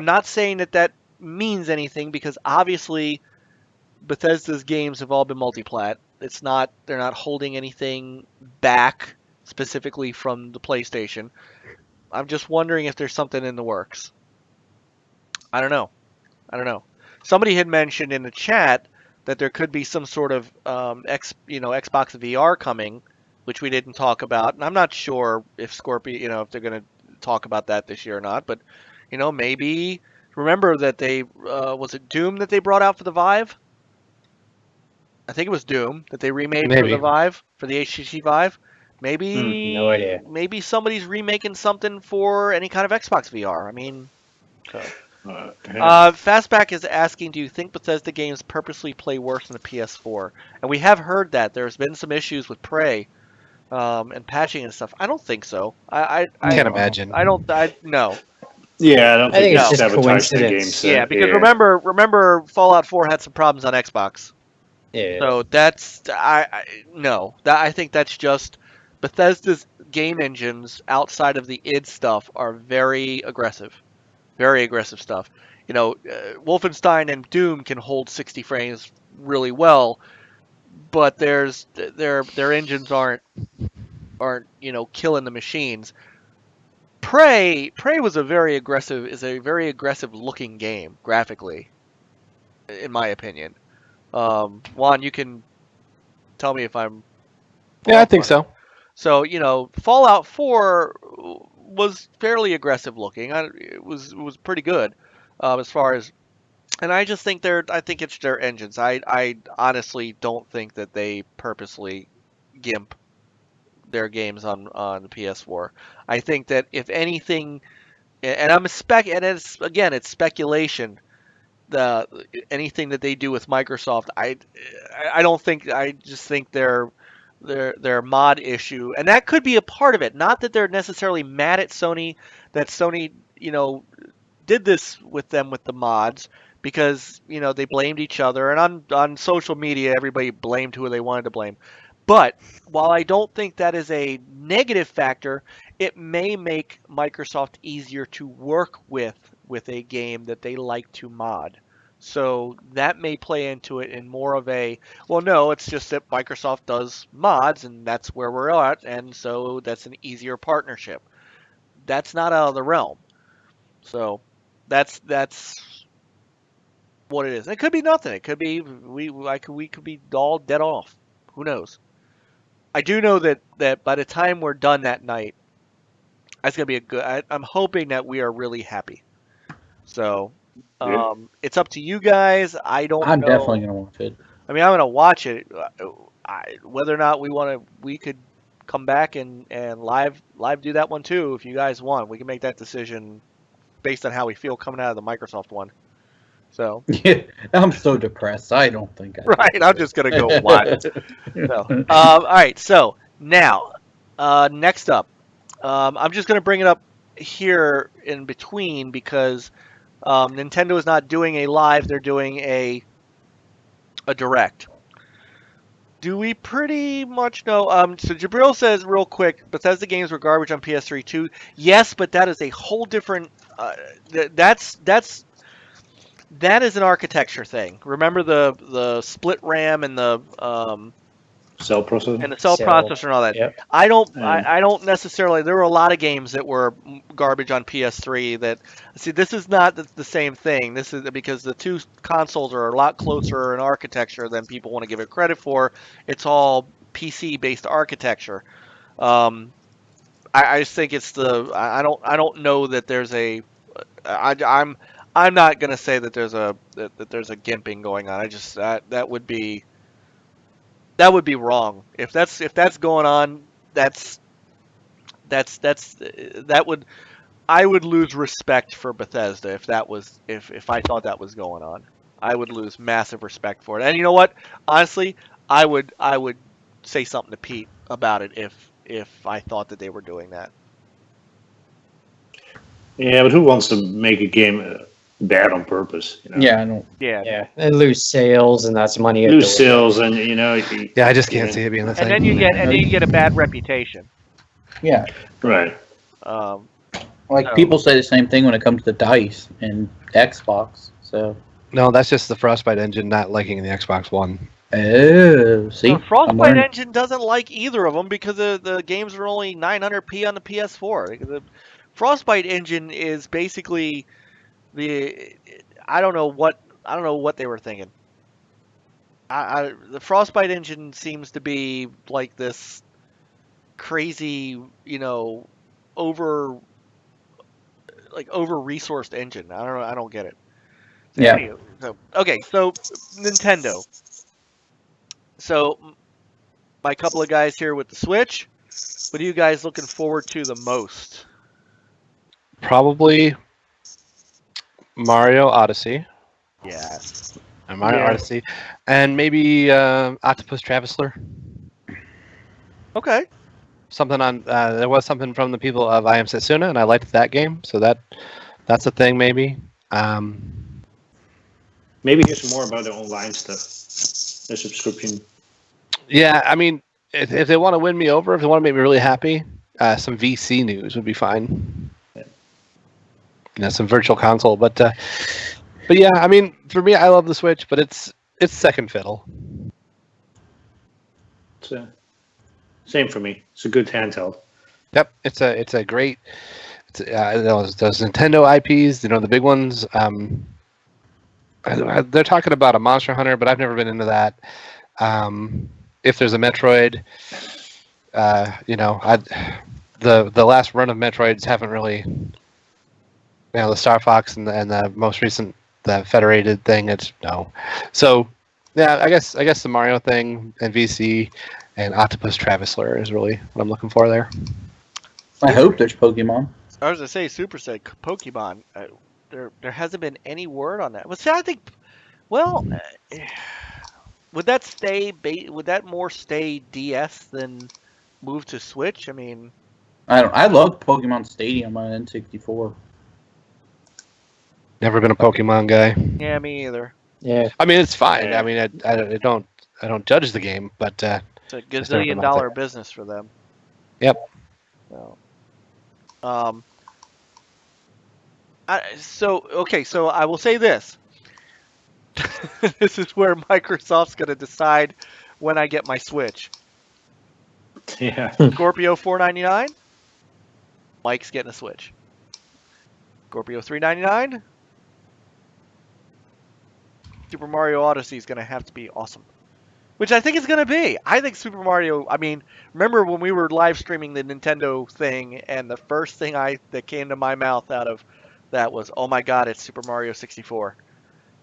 not saying that means anything, because obviously Bethesda's games have all been multiplat. They're not holding anything back specifically from the PlayStation. I'm just wondering if there's something in the works. I don't know. Somebody had mentioned in the chat that there could be some sort of Xbox VR coming, which we didn't talk about, and I'm not sure if Scorpio, if they're going to talk about that this year or not. But maybe remember that they was it Doom that they brought out for the Vive? I think it was Doom that they remade for the Vive, for the HTC Vive. Maybe no idea. Maybe somebody's remaking something for any kind of Xbox VR. I mean, Fastback is asking, do you think Bethesda games purposely play worse than the PS4? And we have heard that there's been some issues with Prey and patching and stuff. I don't think so. I can't imagine. No. Yeah, I don't think it's just coincidence. Yeah, because remember Fallout 4 had some problems on Xbox. Yeah. So that's I think that's just Bethesda's game engines outside of the id stuff are very aggressive stuff. Wolfenstein and Doom can hold 60 frames really well, but their engines aren't killing the machines. Prey was a very aggressive looking game graphically, in my opinion. Juan, you can tell me if I'm. Yeah, I think so. So Fallout 4 was fairly aggressive looking. It was pretty good as far as, and I just think it's their engines. I honestly don't think that they purposely gimp their games on the PS4. I think that if anything, and it's speculation. Anything that they do with Microsoft, I don't think. I just think their mod issue, and that could be a part of it. Not that they're necessarily mad at Sony, that Sony did this with them with the mods, because they blamed each other, and on social media everybody blamed who they wanted to blame. But while I don't think that is a negative factor, it may make Microsoft easier to work with a game that they like to mod. So that may play into it in more of a, well, no, it's just that Microsoft does mods and that's where we're at, and so that's an easier partnership. That's not out of the realm. So that's what it is. It could be nothing. It could be we could be all dead off. Who knows? I do know that by the time we're done that night, it's gonna be a good. I'm hoping that we are really happy. So it's up to you guys. I don't know. I'm definitely gonna watch it. I mean, I'm gonna watch it. Whether or not we could come back and live do that one too. If you guys want, we can make that decision based on how we feel coming out of the Microsoft one. So yeah, I'm so depressed. I don't think I. Right, I'm just gonna go watch. So, all right. So now, next up, I'm just gonna bring it up here in between because Nintendo is not doing a live; they're doing a direct. Do we pretty much know? So Jabril says real quick, Bethesda games were garbage on PS3 too. Yes, but that is a whole different. That is an architecture thing. Remember the split RAM and the cell processor and all that. Yep. I don't necessarily. There were a lot of games that were garbage on PS3. That see, this is not the same thing. This is because the two consoles are a lot closer in architecture than people want to give it credit for. It's all PC based architecture. I just think it's the. I don't know that there's a. I'm not gonna say that there's a gimping going on. I just that would be wrong. If that's going on, I would lose respect for Bethesda if I thought that was going on. I would lose massive respect for it. And you know what? Honestly, I would say something to Pete about it if I thought that they were doing that. Yeah, but who wants to make a game bad on purpose? You know? Yeah, I don't. Yeah, and lose sales, and that's money. Lose sales, and yeah, I just can't see it being the thing. And then you get a bad reputation. Yeah. Right. People say the same thing when it comes to DICE and Xbox. So. No, that's just the Frostbite engine not liking the Xbox One. Oh, see. The Frostbite engine doesn't like either of them because the games are only 900p on the PS4. The Frostbite engine is basically I don't know what they were thinking. The Frostbite engine seems to be like this crazy, over resourced engine. I don't know. I don't get it. So yeah. Anyway, so Nintendo. So my couple of guys here with the Switch. What are you guys looking forward to the most? Probably Mario Odyssey. Yes. And Mario Odyssey. And maybe Octopus Traveler. Okay. Something on there was something from the people of I Am Setsuna, and I liked that game, so that's a thing maybe. Maybe hear some more about the online stuff. The subscription. Yeah, I mean, if they want to win me over, if they want to make me really happy, some VC news would be fine. Yeah. Some virtual console, but yeah, I mean, for me, I love the Switch, but it's second fiddle. Same for me. It's a good handheld. Yep, it's a great. Those Nintendo IPs, the big ones. They're talking about a Monster Hunter, but I've never been into that. If there's a Metroid, the last run of Metroids haven't really. The Star Fox and the most recent the Federated thing. It's no. So yeah, I guess the Mario thing and VC and Octopus Traveler is really what I'm looking for there. I hope there's Pokemon. I was gonna say Super said Pokemon. There hasn't been any word on that. Well, see, I think, would that more stay DS than move to Switch? I mean, I love Pokemon Stadium on N64. Never been a Pokemon guy. Yeah, me either. Yeah. I mean, it's fine. I mean, I don't judge the game, but It's a gazillion dollar business for them. Yep. So, so I will say this. This is where Microsoft's going to decide when I get my Switch. Yeah. Scorpio $499. Mike's getting a Switch. Scorpio $399. Super Mario Odyssey is going to have to be awesome. Which I think it's going to be. I think Super Mario, I mean, remember when we were live streaming the Nintendo thing, and the first thing that came to my mouth out of that was, oh my god, it's Super Mario 64.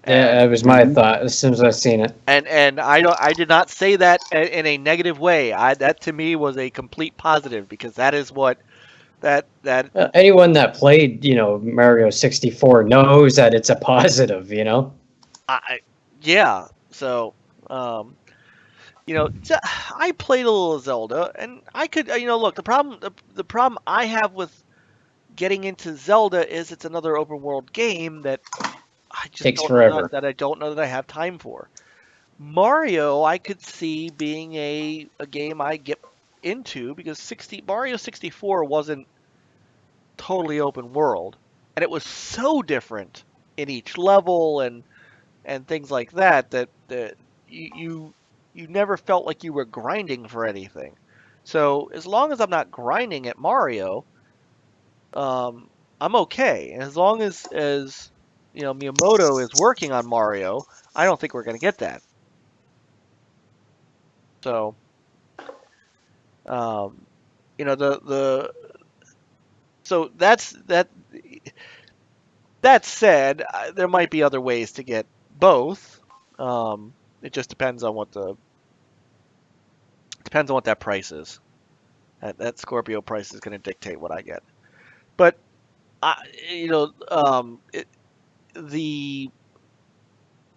Yeah, it was my thought as soon as I seen it. And I did not say that in a negative way. That to me was a complete positive, because that is what anyone that played, Mario 64 knows that it's a positive, yeah. So, I played a little Zelda, and I could, look, the problem I have with getting into Zelda is it's another open world game that I just takes don't forever. know that I don't know that I have time for. Mario, I could see being a game I get into, because Mario 64 wasn't totally open world, and it was so different in each level and things like that you never felt like you were grinding for anything. So as long as I'm not grinding at Mario, I'm okay. And as long as Miyamoto is working on Mario, I don't think we're going to get that. So, so that's that. That said, there might be other ways to get both. It just depends on what that price is. That Scorpio price is going to dictate what I get. But do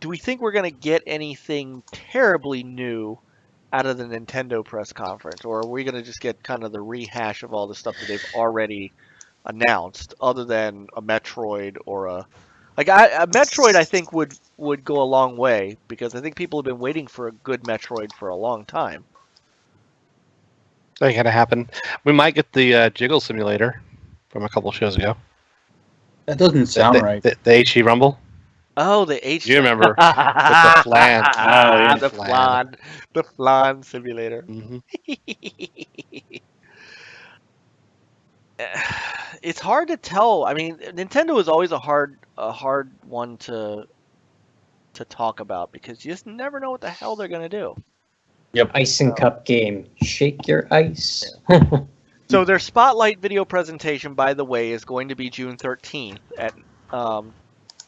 we think we're going to get anything terribly new out of the Nintendo press conference, or are we going to just get kind of the rehash of all the stuff that they've already announced, other than a Metroid or a Metroid? I think would go a long way, because I think people have been waiting for a good Metroid for a long time. That ain't gonna happen. We might get the Jiggle Simulator from a couple shows ago. That doesn't sound right. The HE Rumble. Oh, the H. You remember with the flan? The flan simulator. Mm-hmm. It's hard to tell. I mean, Nintendo is always a hard one to talk about, because you just never know what the hell they're gonna do. Yep. Ice and cup game. Shake your ice. Yeah. So their Spotlight video presentation, by the way, is going to be June 13th at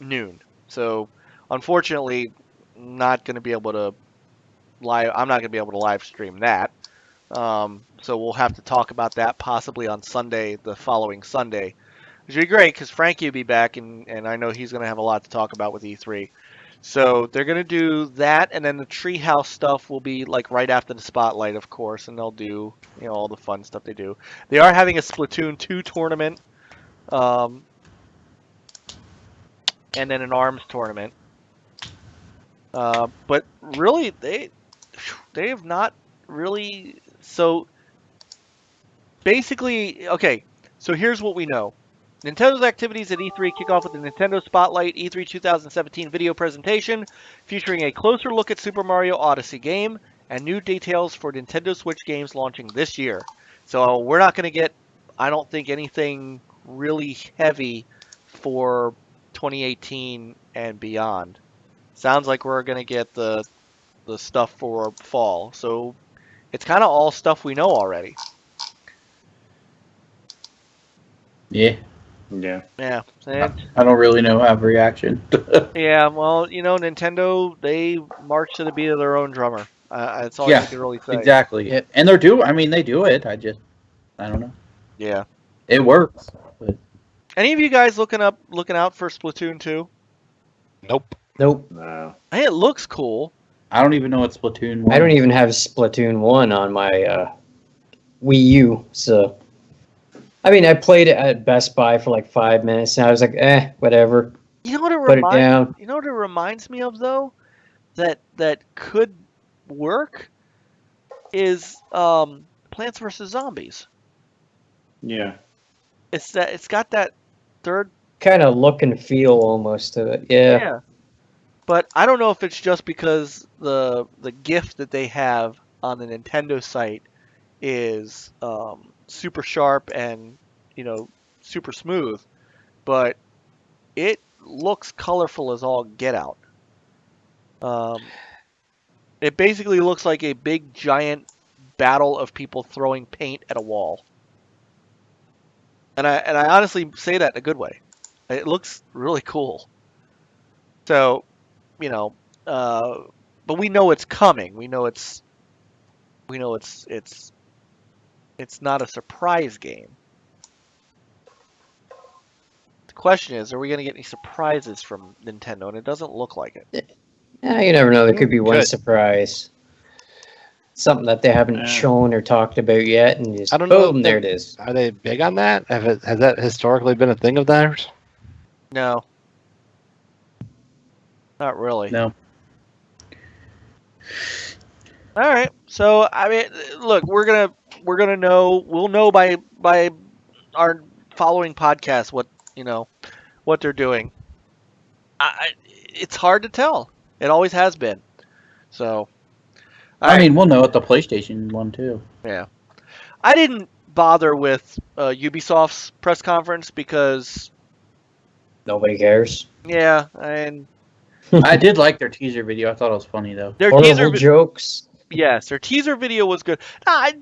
noon. So unfortunately, not going to be able to I'm not going to be able to live stream that. So we'll have to talk about that possibly on Sunday, the following Sunday, which would be great, because Frankie will be back, and I know he's going to have a lot to talk about with E3. So they're going to do that, and then the Treehouse stuff will be like right after the Spotlight, of course, and they'll do all the fun stuff they do. They are having a Splatoon 2 tournament, and then an ARMS tournament. But really, they have not really. So basically, okay. So here's what we know. Nintendo's activities at E3 kick off with the Nintendo Spotlight E3 2017 video presentation, featuring a closer look at Super Mario Odyssey game and new details for Nintendo Switch games launching this year. So we're not going to get, I don't think, anything really heavy for 2018 and beyond. Sounds like we're going to get the stuff for fall. So it's kind of all stuff we know already. Yeah. Yeah. Yeah. I don't really know how reaction. Yeah, well, Nintendo, they march to the beat of their own drummer. That's all you can really say. Exactly. Yeah. And they do it. I don't know. Yeah. It works. But... Any of you guys looking out for Splatoon 2? Nope. No. Hey, it looks cool. I don't even know what Splatoon 1 I don't even have Splatoon 1 on my Wii U, so... I mean, I played it at Best Buy for like 5 minutes, and I was like, whatever. You know what Put it down. You know what it reminds me of, though? That could work? is Plants vs Zombies. Yeah. It's got that third Kind of look and feel almost to it. Yeah. But I don't know if it's just because the GIF that they have on the Nintendo site is super sharp and super smooth, but it looks colorful as all get out. It basically looks like a big giant battle of people throwing paint at a wall. And I honestly say that in a good way. It looks really cool. So, but we know it's coming. We know it's not a surprise game. The question is, are we going to get any surprises from Nintendo? And it doesn't look like it. Yeah, you never know. There could be one surprise. Something that they haven't shown or talked about yet, and just I don't know. boom, there it is. Are they big on that? Has that historically been a thing of theirs? No. Not really. No. All right. So I mean, look, we're gonna know. We'll know by our following podcast what they're doing. It's hard to tell. It always has been. So. I mean, we'll know at the PlayStation one too. Yeah. I didn't bother with Ubisoft's press conference because nobody cares. Yeah, and I did like their teaser video. I thought it was funny though. Their horrible teaser jokes. Yes, their teaser video was good. I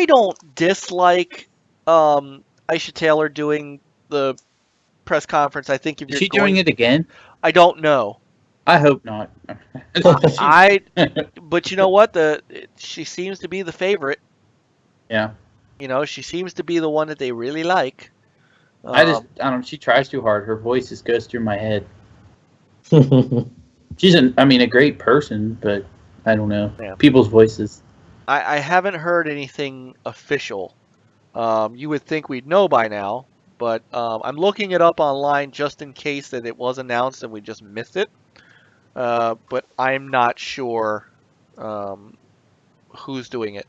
don't dislike Aisha Taylor doing the press conference. I think if is she doing it again? I don't know. I hope not. But you know what? She seems to be the favorite. Yeah. She seems to be the one that they really like. I don't. She tries too hard. Her voice just goes through my head. She's a great person, but I don't know. Yeah. People's voices. I haven't heard anything official. You would think we'd know by now, but I'm looking it up online just in case that it was announced and we just missed it. But I'm not sure who's doing it.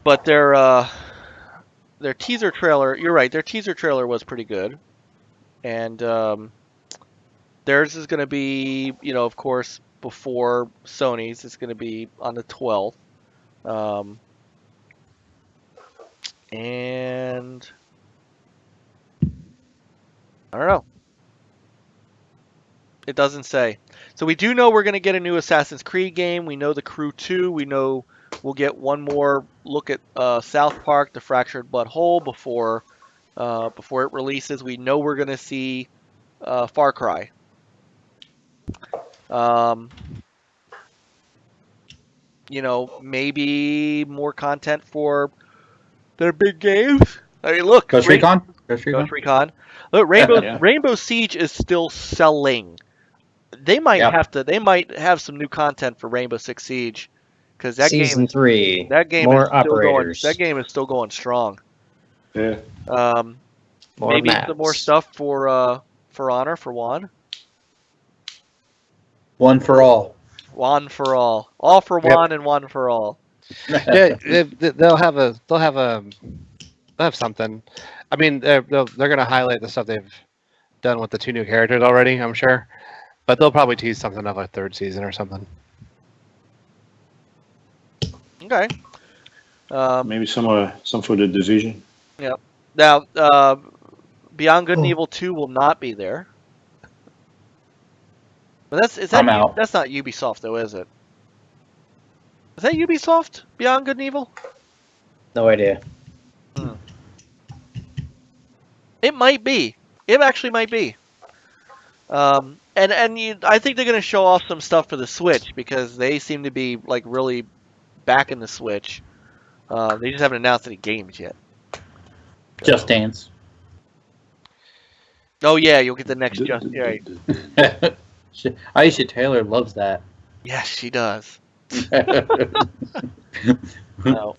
But their teaser trailer, you're right, their teaser trailer was pretty good. And theirs is going to be, of course, before Sony's. It's going to be on the 12th. And I don't know. It doesn't say. So we do know we're going to get a new Assassin's Creed game. We know The Crew 2. We know we'll get one more look at South Park, The Fractured But Whole before it releases. We know we're going to see Far Cry. Maybe more content for their big games. I mean, look. Ghost Recon. Look, Rainbow Siege is still selling. They might have some new content for Rainbow Six Siege because that Season 3. That game more is still operators. That game is still going strong. Yeah. Maybe maps. some more stuff for Honor for Juan. One for all. Juan for all. All for Juan and one for all. Yeah, they'll have something. I mean, they're going to highlight the stuff they've done with the 2 new characters already, I'm sure. But they'll probably tease something of a 3rd season or something. Okay. Maybe some for the Division. Yeah. Now, Beyond Good and Evil 2 will not be there. But that's not Ubisoft though, is it? Is that Ubisoft? Beyond Good and Evil? No idea. It might be. It actually might be. I think they're going to show off some stuff for the Switch because they seem to be like really back in the Switch. They just haven't announced any games yet. Just Dance. Oh yeah, you'll get the next Just right. Aisha Taylor loves that. Yes, she does. No.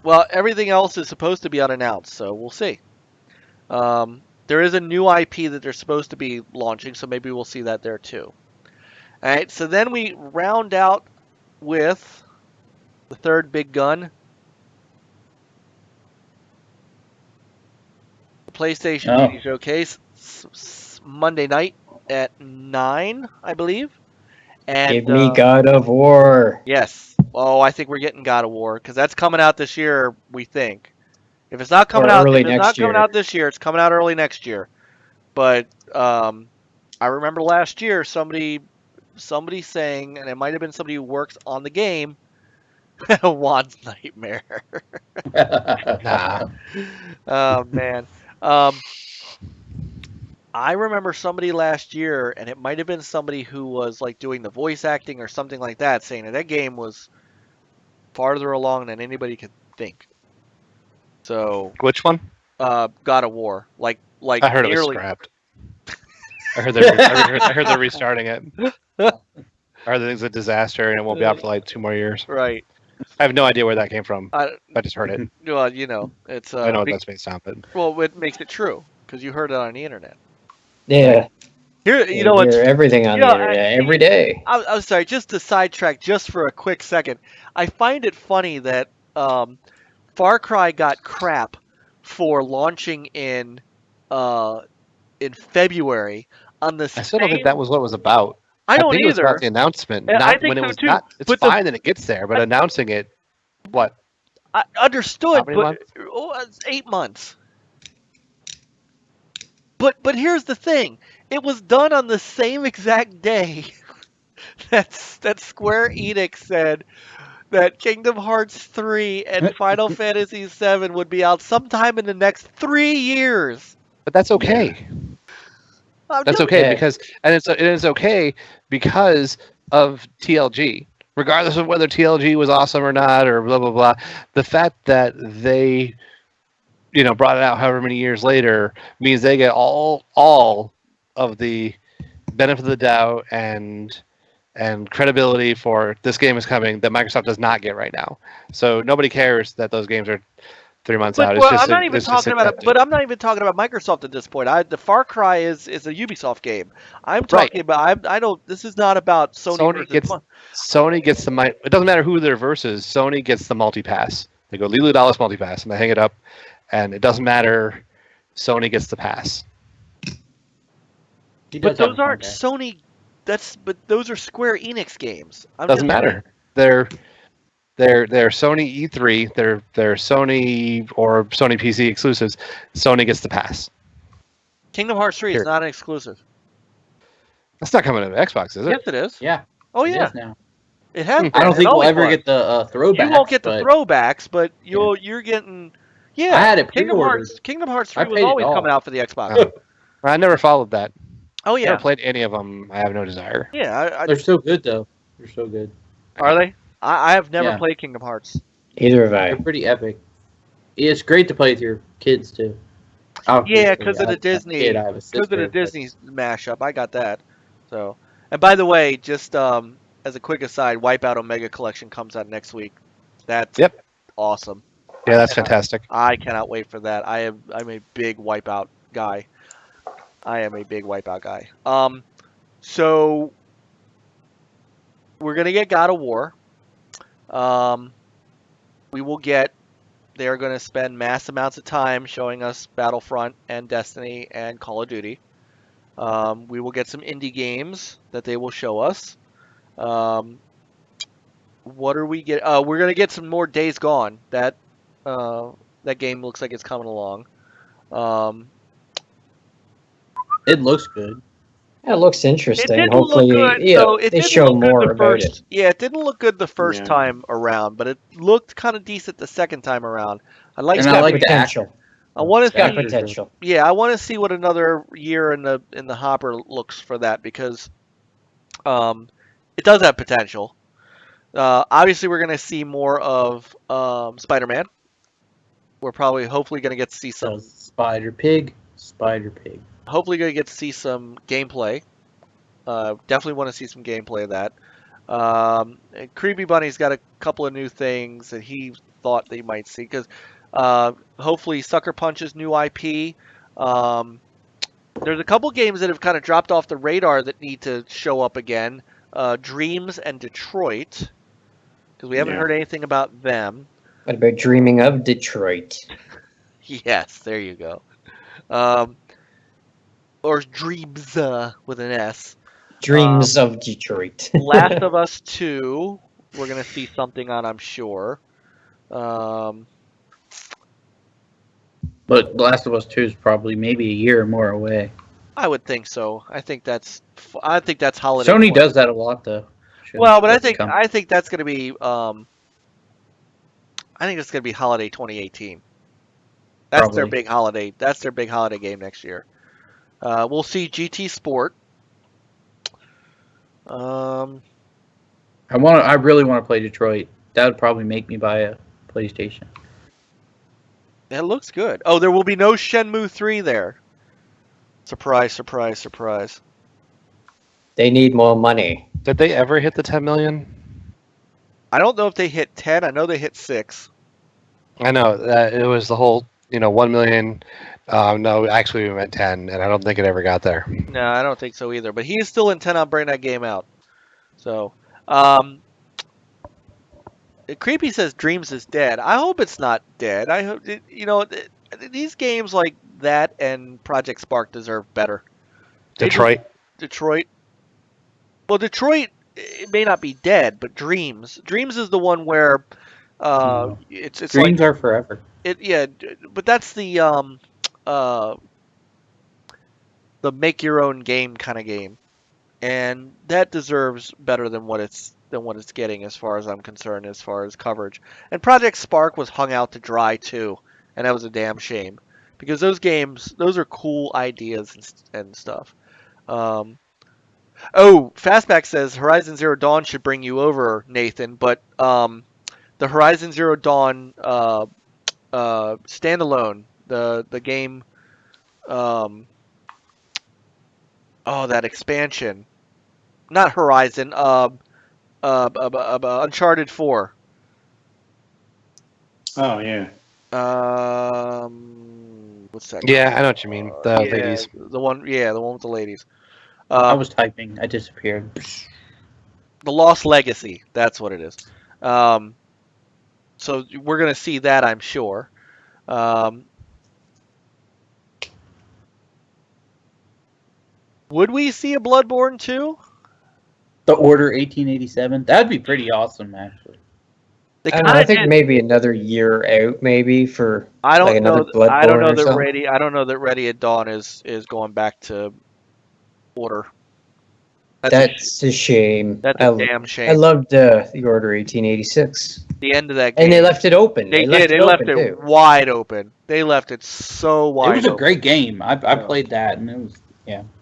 Well, everything else is supposed to be unannounced, so we'll see. There is a new IP that they're supposed to be launching, so maybe we'll see that there too. All right, so then we round out with the third big gun, PlayStation Media Showcase, Monday night at 9, I believe. And, Give me God of War. Yes. Oh, I think we're getting God of War because that's coming out this year. We think. If it's not coming out, early if it's not next coming year. out this year, it's coming out early next year. But I remember last year somebody saying, and it might have been somebody who works on the game, Juan's nightmare. Nah. Oh man. I remember somebody last year, and it might have been somebody who was like doing the voice acting or something like that, saying that game was farther along than anybody could think. So Which one? God of War, like I heard it was nearly. scrapped. I heard they're restarting it. I heard that it's a disaster and it won't be out for like 2 more years. Right. I have no idea where that came from. I just heard it. Well, you know, it's. I know what that's based on, but well, it makes it true because you heard it on the internet. Yeah. Here, you know, hear everything on the internet every day. I'm sorry, just to sidetrack, just for a quick second. I find it funny that Far Cry got crap for launching in February on the. I still don't think that was what it was about. I don't think either. It was about the announcement, not when it was not. It's fine that it gets there, but announcing it, what? I understood, but months? It's 8 months. But here's the thing: it was done on the same exact day that Square Enix said that Kingdom Hearts 3 and Final Fantasy 7 would be out sometime in the next 3 years. But that's okay. That's okay because it is okay because of TLG. Regardless of whether TLG was awesome or not, or blah blah blah, the fact that they, brought it out however many years later means they get all of the benefit of the doubt and credibility for this game is coming that Microsoft does not get right now. So nobody cares that those games are 3 months out. I'm not even talking about it. But I'm not even talking about Microsoft at this point. The Far Cry is a Ubisoft game. I'm talking about. I don't. This is not about Sony Sony gets the. It doesn't matter who their versus. Sony gets the multi-pass. They go Lulu Dallas multi-pass, and they hang it up, and it doesn't matter. Sony gets the pass. But those aren't Sony. But those are Square Enix games. Doesn't matter. They're Sony E3. They're Sony or Sony PC exclusives. Sony gets the pass. Kingdom Hearts 3 is not an exclusive. That's not coming to Xbox, is it? Yes, it is. Yeah. Oh yeah. It is now. It has. I don't think we'll ever get the throwbacks. You won't get the throwbacks, but you're getting. Yeah. I had it Kingdom Hearts 3 was always coming out for the Xbox. I never followed that. Oh yeah. Never played any of them. I have no desire. Yeah. They're so good though. They're so good. Are they? I have never played Kingdom Hearts. Either have I. They're pretty epic. It's great to play with your kids too. Yeah, because of the Disney. Because of the Disney mashup, I got that. So, and by the way, just as a quick aside, Wipeout Omega Collection comes out next week. That's awesome. Yeah, that's fantastic. I cannot wait for that. I'm a big Wipeout guy. So we're gonna get God of War. We will get. They are going to spend mass amounts of time showing us Battlefront and Destiny and Call of Duty. We will get some indie games that they will show us. What are we get? We're going to get some more Days Gone. That game looks like it's coming along. It looks good. It looks interesting. It didn't Hopefully, look good. yeah, So it they didn't show look good more the about first. it. Yeah, it didn't look good the first time around, but it looked kind of decent the second time around. I like potential. I want to Got see potential. Yeah, I want to see what another year in the hopper looks for that because it does have potential. Obviously, we're going to see more of Spider-Man. We're hopefully going to get to see some Spider Pig. Hopefully, going to get to see some gameplay. Definitely want to see some gameplay of that. Creepy Bunny's got a couple of new things that he thought they might see because hopefully Sucker Punch's new IP. There's a couple games that have kind of dropped off the radar that need to show up again. Dreams and Detroit, because we haven't heard anything about them. What about Dreaming of Detroit? Yes, there you go. Or Dreams with an S. Dreams of Detroit. Last of Us 2, we're going to see something on, I'm sure. But Last of Us 2 is probably maybe a year or more away. I would think so. I think that's holiday. Sony does that a lot, though. Well, but I think that's going to be I think it's going to be holiday 2018. That's Probably. their big holiday. That's their big holiday game next year. We'll see GT Sport. I really want to play Detroit. That would probably make me buy a PlayStation. It looks good. Oh, there will be no Shenmue 3 there. Surprise, surprise, surprise. They need more money. Did they ever hit the 10 million? I don't know if they hit 10. I know they hit 6. I know. It was the whole, 1 million. No, actually we meant 10, and I don't think it ever got there. No, I don't think so either. But he is still intent on bringing that game out. So, Creepy says Dreams is dead. I hope it's not dead. I hope, these games like that and Project Spark deserve better. Detroit. Well, Detroit, it may not be dead, but Dreams is the one where it's Dreams like, are forever. But that's the make your own game kind of game, and that deserves better than what it's getting, as far as I'm concerned, as far as coverage. And Project Spark was hung out to dry too, and that was a damn shame, because those are cool ideas and stuff. Fastback says Horizon Zero Dawn should bring you over, Nathan, but the Horizon Zero Dawn standalone, the game, that expansion, not Horizon, Uncharted 4. Oh yeah. What's that? Yeah, I know what you mean. The ladies. The one with the ladies. I was typing. I disappeared. The Lost Legacy. That's what it is. So we're gonna see that, I'm sure. Would we see a Bloodborne 2? The Order 1887. That'd be pretty awesome, actually. I think maybe another year out, maybe for I don't know. Bloodborne I don't know that something. Ready. I don't know that Ready at Dawn is going back to Order. That's a shame. That's a damn shame. I loved the Order 1886. The end of that game. And they left it open. They left it wide open. They left it so wide. It was a great game. I played that, and it was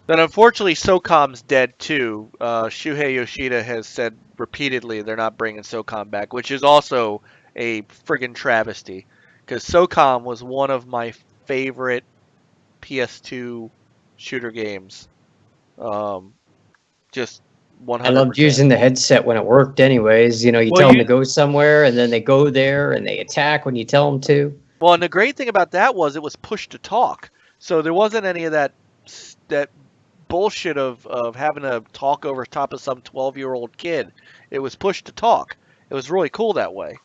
But unfortunately, SOCOM's dead too. Shuhei Yoshida has said repeatedly they're not bringing SOCOM back, which is also a friggin' travesty, because SOCOM was one of my favorite PS2 shooter games. Just 100%. I loved using the headset when it worked anyways. You tell them to go somewhere, and then they go there, and they attack when you tell them to. Well, and the great thing about that was it was push to talk. So there wasn't any of that bullshit of having to talk over top of some 12-year-old kid. It was push to talk. It was really cool that way.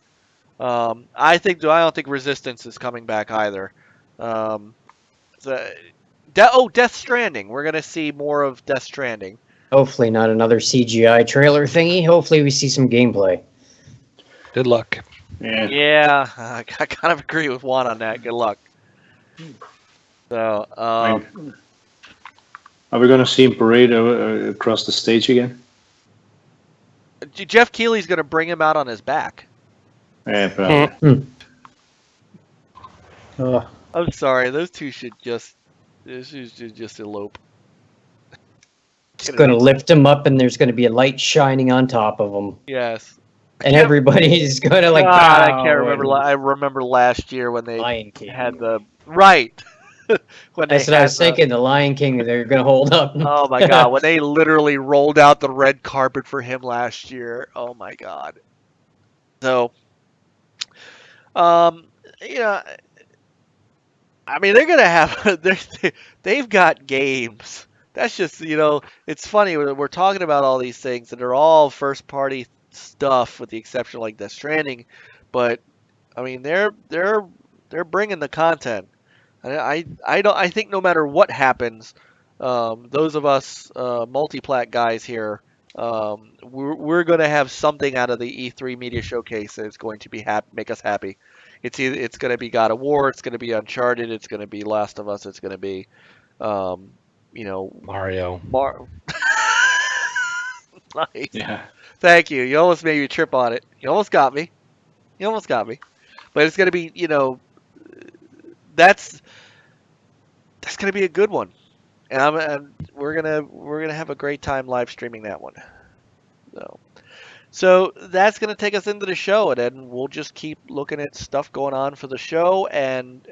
I don't think Resistance is coming back either. Death Stranding. We're going to see more of Death Stranding. Hopefully not another CGI trailer thingy. Hopefully we see some gameplay. Good luck. Yeah, I kind of agree with Juan on that. Good luck. So, are we going to see him parade across the stage again? Jeff Keighley's going to bring him out on his back. Yeah, probably. I'm sorry, those two should just elope. It's going to lift him up, and there's going to be a light shining on top of him. Yes. And everybody's going to like. I can't remember. I remember last year when they had the right. That's what I was thinking. The Lion King, they're going to hold up. Oh my God! When they literally rolled out the red carpet for him last year. Oh my God. So, I mean, they're going to have. They've got games That's just, it's funny. We're talking about all these things that are all first party stuff with the exception of like Death Stranding. But I mean, they're bringing the content. I think no matter what happens, those of us multi-plat guys here, we're going to have something out of the E3 media showcase that's going to be make us happy. It's going to be God of War, it's going to be Uncharted, it's going to be Last of Us, it's going to be, Mario. Nice. Yeah. Thank you. You almost made me trip on it. You almost got me. But it's going to be, that's going to be a good one. And we're gonna have a great time live streaming that one. So that's gonna take us into the show, and then we'll just keep looking at stuff going on for the show, and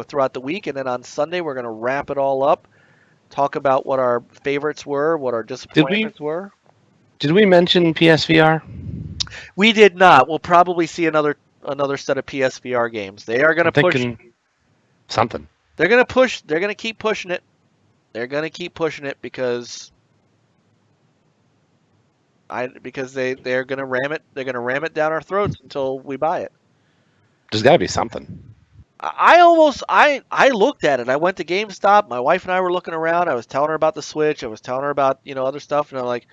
throughout the week, and then on Sunday we're gonna wrap it all up, talk about what our favorites were, what our disappointments were. Did we mention PSVR? We did not. We'll probably see another set of PSVR games. They are gonna push something. They're gonna keep pushing it. They're going to keep pushing it because they're going to ram it. They're going to ram it down our throats until we buy it. There's got to be something. I looked at it. I went to GameStop. My wife and I were looking around. I was telling her about the Switch. I was telling her about other stuff, and I'm like,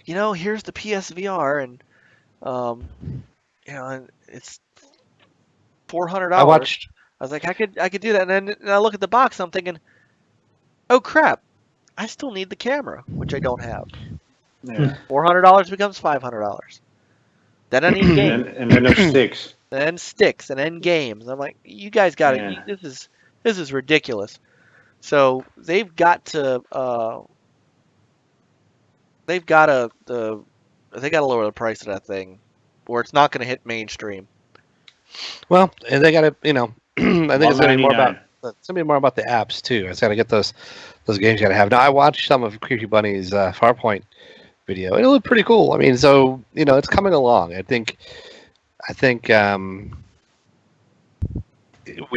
here's the PSVR, and and it's $400. I was like, I could do that, and then I look at the box. I'm thinking, oh crap! I still need the camera, which I don't have. Yeah. $400 becomes $500. Then I need games, and then there's sticks. And sticks, and then games. I'm like, you guys got it. Yeah. This is ridiculous. So they've got to lower the price of that thing, or it's not going to hit mainstream. Well, and they got to, I think it's going to be more about. It's gonna be more about the apps too. It's got to get those games you got to have. Now I watched some of Creepy Bunny's Farpoint video, and it looked pretty cool. I mean, so it's coming along. I think when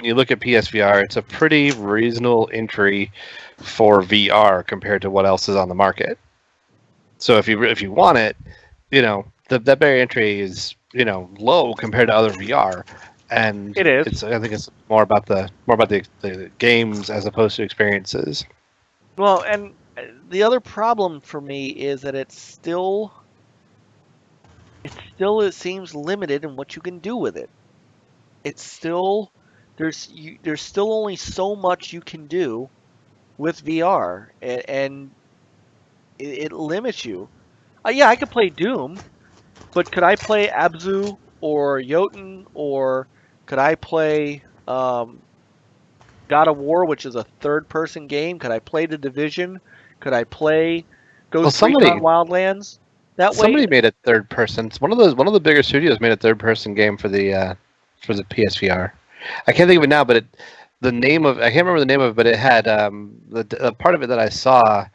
you look at PSVR, it's a pretty reasonable entry for VR compared to what else is on the market. So if you want it, that barrier entry is low compared to other VR. And it is. I think it's more about the games as opposed to experiences. Well, and the other problem for me is that it seems limited in what you can do with it. It's still there's still only so much you can do with VR, and it limits you. Yeah, I could play Doom, but could I play Abzu or Jotun, or could I play God of War, which is a third-person game? Could I play The Division? Could I play Ghost Recon Wildlands? Somebody made it third-person. One of the bigger studios made a third-person game for the PSVR. I can't think of it now, but I can't remember the name of it, but it had the part of it that I saw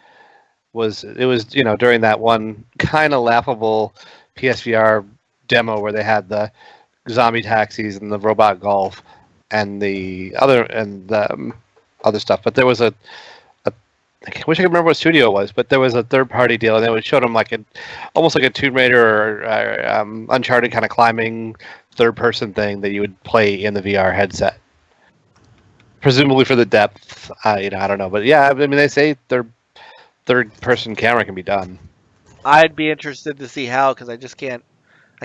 was during that one kind of laughable PSVR demo where they had the zombie taxis and the robot golf and the other stuff. But there was I wish I could remember what studio it was, but there was a third-party deal, and it showed them almost like a Tomb Raider or Uncharted kind of climbing third-person thing that you would play in the VR headset. Presumably for the depth, I don't know, but yeah, I mean they say third-person camera can be done. I'd be interested to see how, because I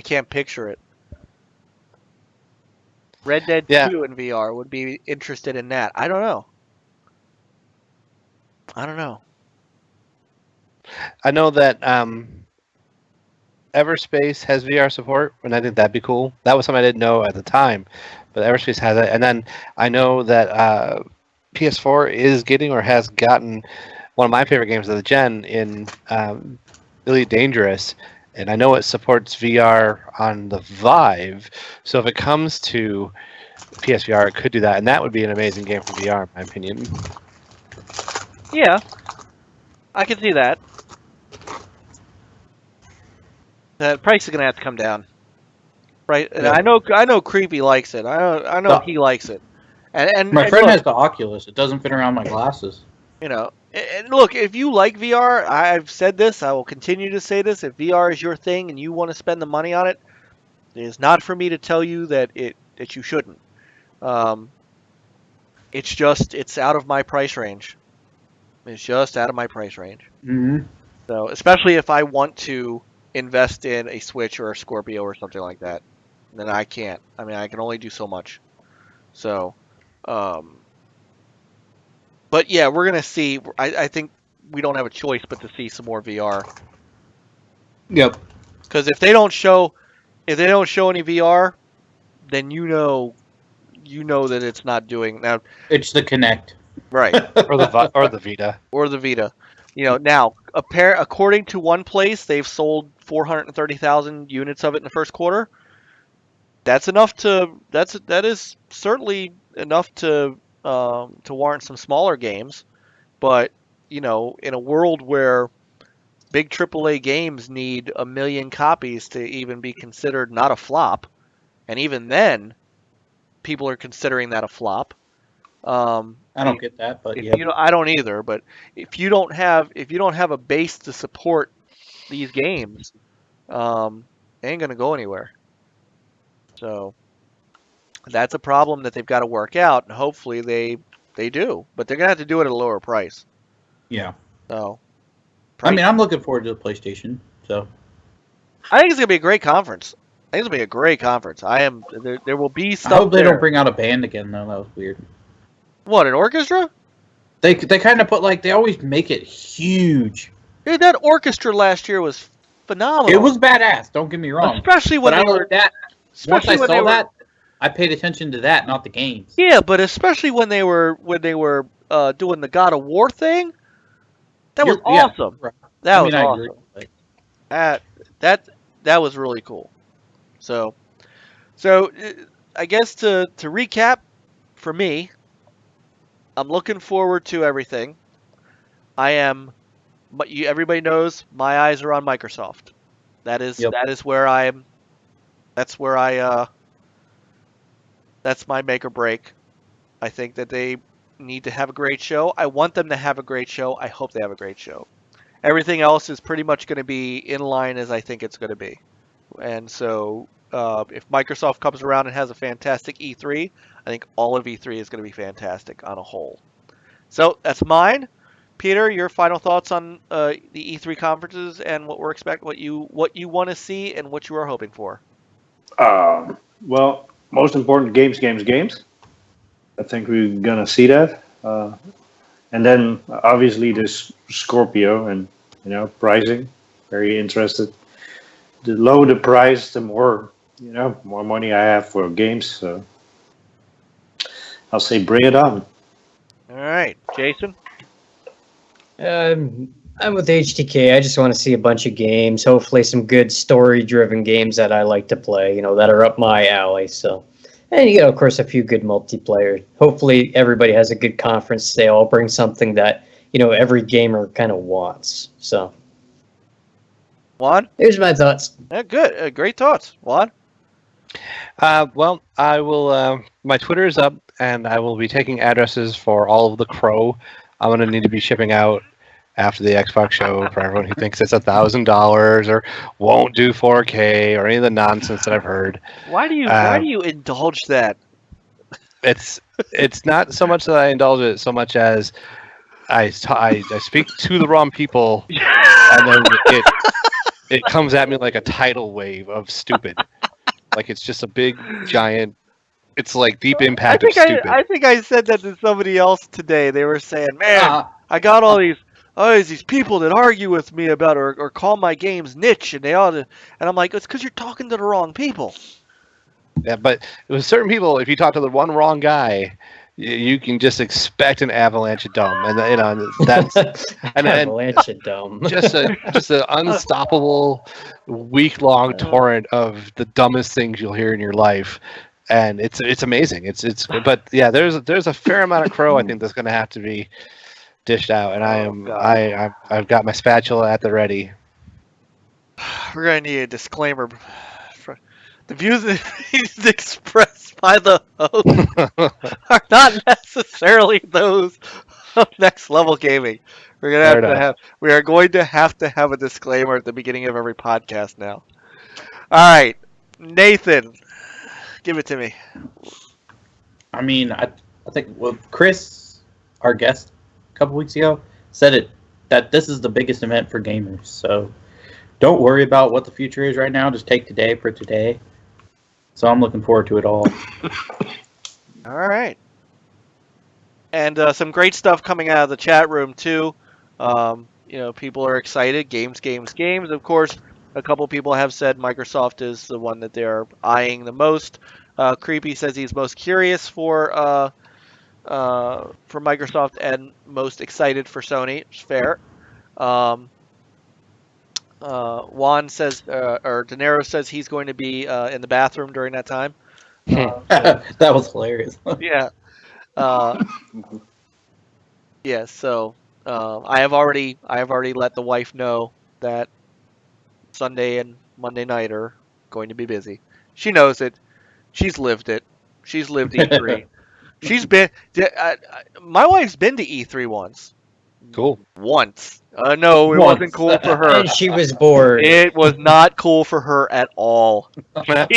can't picture it. Red Dead 2 in VR would be interested in that. I don't know. I know that Everspace has VR support, and I think that'd be cool. That was something I didn't know at the time, but Everspace has it. And then I know that PS4 is getting or has gotten one of my favorite games of the gen in Elite Dangerous, and I know it supports VR on the Vive, so if it comes to PSVR, it could do that, and that would be an amazing game for VR, in my opinion. Yeah, I can see that. The price is going to have to come down, right? And I know Creepy likes it. I know he likes it. And my friend has the Oculus. It doesn't fit around my glasses. And look, if you like VR, I've said this, I will continue to say this. If VR is your thing and you want to spend the money on it, it is not for me to tell you that you shouldn't. It's out of my price range. It's just out of my price range. Mm-hmm. So, especially if I want to invest in a Switch or a Scorpio or something like that, then I can't. I mean, I can only do so much. So, but yeah, we're gonna see. I think we don't have a choice but to see some more VR. Yep. Because if they don't show any VR, then you know that it's not doing now. It's the Kinect, right? or the Vita. Or the Vita. Now according to one place, they've sold 430,000 units of it in the first quarter. That is certainly enough to warrant some smaller games, but in a world where big AAA games need 1 million copies to even be considered not a flop, and even then, people are considering that a flop. I don't get that, but yeah, I don't either. But if you don't have a base to support these games, they ain't gonna go anywhere. So that's a problem that they've got to work out, and hopefully they do. But they're gonna have to do it at a lower price. Yeah. So, I mean, I'm looking forward to the PlayStation. So, I think it's gonna be a great conference. I think it's gonna be a great conference. I am. There will be stuff. I hope they there. don't bring out a band again, though. That was weird. What, an orchestra? They kind of put they always make it huge. Dude, that orchestra last year was phenomenal. It was badass. Don't get me wrong. Especially when they were that. Once I when saw that, I paid attention to that, not the games. Yeah, but especially when they were doing the God of War thing, that was awesome. Yeah. That was awesome. I agree, that was really cool. So I guess to recap, for me, I'm looking forward to everything. Everybody knows my eyes are on Microsoft. That is where I am. That's my make or break. I think that they need to have a great show. I want them to have a great show. I hope they have a great show. Everything else is pretty much going to be in line as I think it's going to be. And so if Microsoft comes around and has a fantastic E3, I think all of E3 is going to be fantastic on a whole. So that's mine. Peter, your final thoughts on the E3 conferences and what we're expecting, what you want to see and what you are hoping for. Well, most important, games. I think we're gonna see that, and then obviously this Scorpio and pricing. Very interested. The lower the price, the more more money I have for games. So I'll say bring it on. All right, Jason. I'm with HTK. I just want to see a bunch of games. Hopefully, some good story-driven games that I like to play. That are up my alley. So, and of course, a few good multiplayer. Hopefully, everybody has a good conference. They all bring something that every gamer kind of wants. So, Juan, here's my thoughts. Yeah, good, great thoughts, Juan. Well, I will. My Twitter is up, and I will be taking addresses for all of the crow I'm going to need to be shipping out after the Xbox show for everyone who thinks it's $1,000 or won't do 4K or any of the nonsense that I've heard. Why do you indulge that? It's not so much that I indulge it, so much as I speak to the wrong people, and then it comes at me like a tidal wave of stupid. Like it's just a big giant. It's like Deep Impact of stupid. I think I said that to somebody else today. They were saying, "Man, I got all these people that argue with me about or call my games niche, and they ought to." And I'm like, "It's because you're talking to the wrong people." Yeah, but with certain people, if you talk to the one wrong guy, you can just expect an avalanche of dumb, and that's avalanche of dumb. just an unstoppable week-long torrent of the dumbest things you'll hear in your life. And it's amazing. But yeah, there's a fair amount of crow I think that's going to have to be dished out, and I've got my spatula at the ready. We're going to need a disclaimer. The views expressed by the host are not necessarily those Next Level Gaming. We are going to have a disclaimer at the beginning of every podcast now. All right, Nathan, give it to me. I mean, I think Chris, our guest a couple weeks ago, said that this is the biggest event for gamers. So don't worry about what the future is right now. Just take today for today. So I'm looking forward to it all. All right. And some great stuff coming out of the chat room, too. People are excited. Games. Of course, a couple people have said Microsoft is the one that they're eyeing the most. Creepy says he's most curious for Microsoft and most excited for Sony. It's fair. Juan says, or De Niro says he's going to be in the bathroom during that time. That was hilarious. Yeah. Yeah, so I have already let the wife know that Sunday and Monday night are going to be busy. She knows it. She's lived it. She's lived E3. She's been. My wife's been to E3 once. Cool. Once. No, it wasn't cool for her. And she was bored. It was not cool for her at all.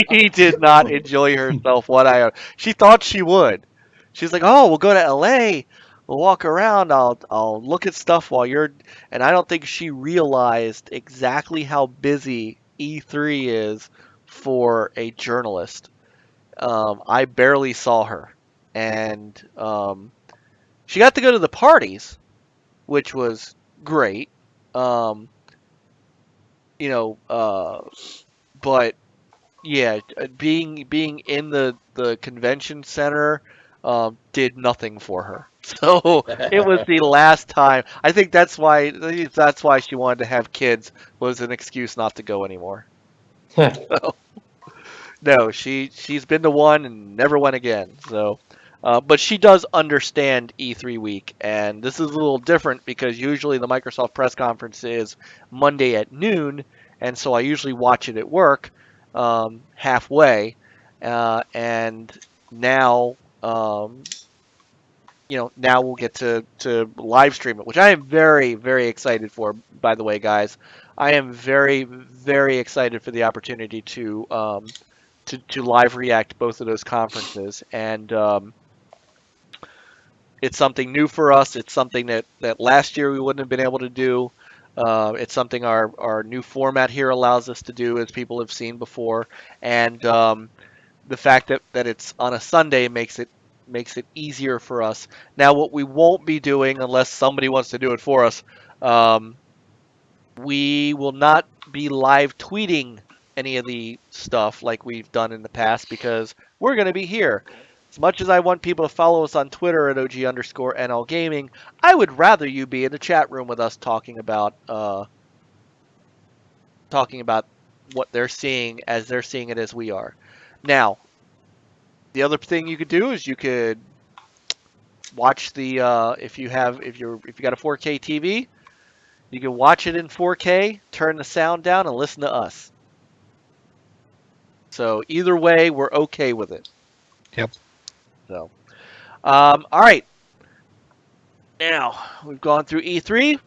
She did not enjoy herself one iota. She thought she would. She's like, "Oh, we'll go to LA. We'll walk around. I'll look at stuff while you're." And I don't think she realized exactly how busy E3 is for a journalist. I barely saw her, and she got to go to the parties, which was great. But yeah, being in the convention center did nothing for her. So it was the last time. I think that's why she wanted to have kids, was an excuse not to go anymore. So, no, she's been to one and never went again. So, but she does understand E3 week, and this is a little different because usually the Microsoft press conference is Monday at noon, and so I usually watch it at work halfway, and now now we'll get to live stream it, which I am very, very excited for. By the way, guys, I am very, very excited for the opportunity to live react both of those conferences, and it's something new for us. It's something that last year we wouldn't have been able to do. It's something our new format here allows us to do, as people have seen before, and the fact that it's on a Sunday makes it easier for us. Now, what we won't be doing, unless somebody wants to do it for us, we will not be live tweeting any of the stuff like we've done in the past, because we're going to be here. As much as I want people to follow us on Twitter at OG_NL Gaming, I would rather you be in the chat room with us talking about what they're seeing as they're seeing it as we are. Now, the other thing you could do is you could watch the if you got a 4K TV, you can watch it in 4K, turn the sound down, and listen to us. So either way, we're okay with it. Yep. So, all right. Now we've gone through E3.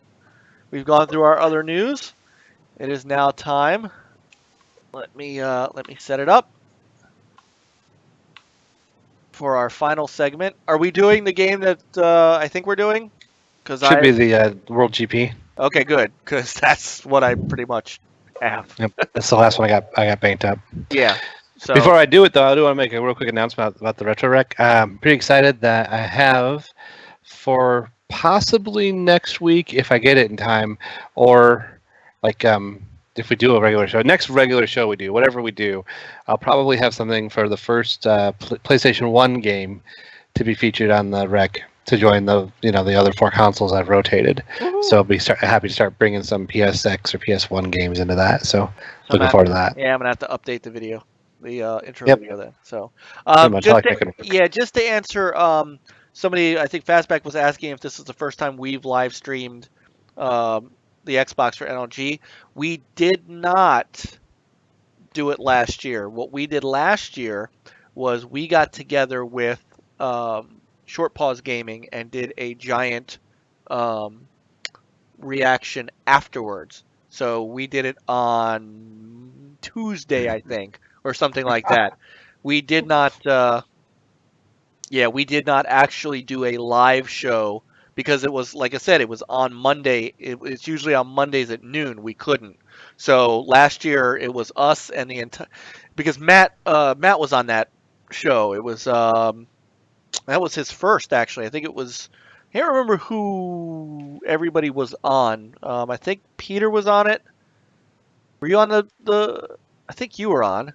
We've gone through our other news. It is now time. Let me set it up for our final segment. Are we doing the game that I think we're doing? Should be the World GP. Okay, good, because that's what I pretty much have. Yep, that's the last one I got banked up. Yeah. So before I do it, though, I do want to make a real quick announcement about the Retro Rec. I'm pretty excited that I have, for possibly next week, if I get it in time, or like if we do a regular show, next regular show we do, whatever we do, I'll probably have something for the first PlayStation 1 game to be featured on the rec to join the other 4 consoles I've rotated. Woo-hoo. So I'll be happy to start bringing some PSX or PS1 games into that. So looking forward to that. Yeah, I'm gonna have to update the video, the intro video then. So just to answer somebody, I think Fastback was asking if this is the first time we've live streamed the Xbox for NLG. We did not do it last year. What we did last year was we got together with Short Pause Gaming and did a giant reaction afterwards. So we did it on Tuesday, I think, or something like that. We did not. We did not actually do a live show because it was, like I said, it was on Monday. It's usually on Mondays at noon. We couldn't. So last year it was us and the entire, because Matt was on that show. It was that was his first, actually. I think it was. I can't remember who everybody was on. I think Peter was on it. Were you on the? I think you were on.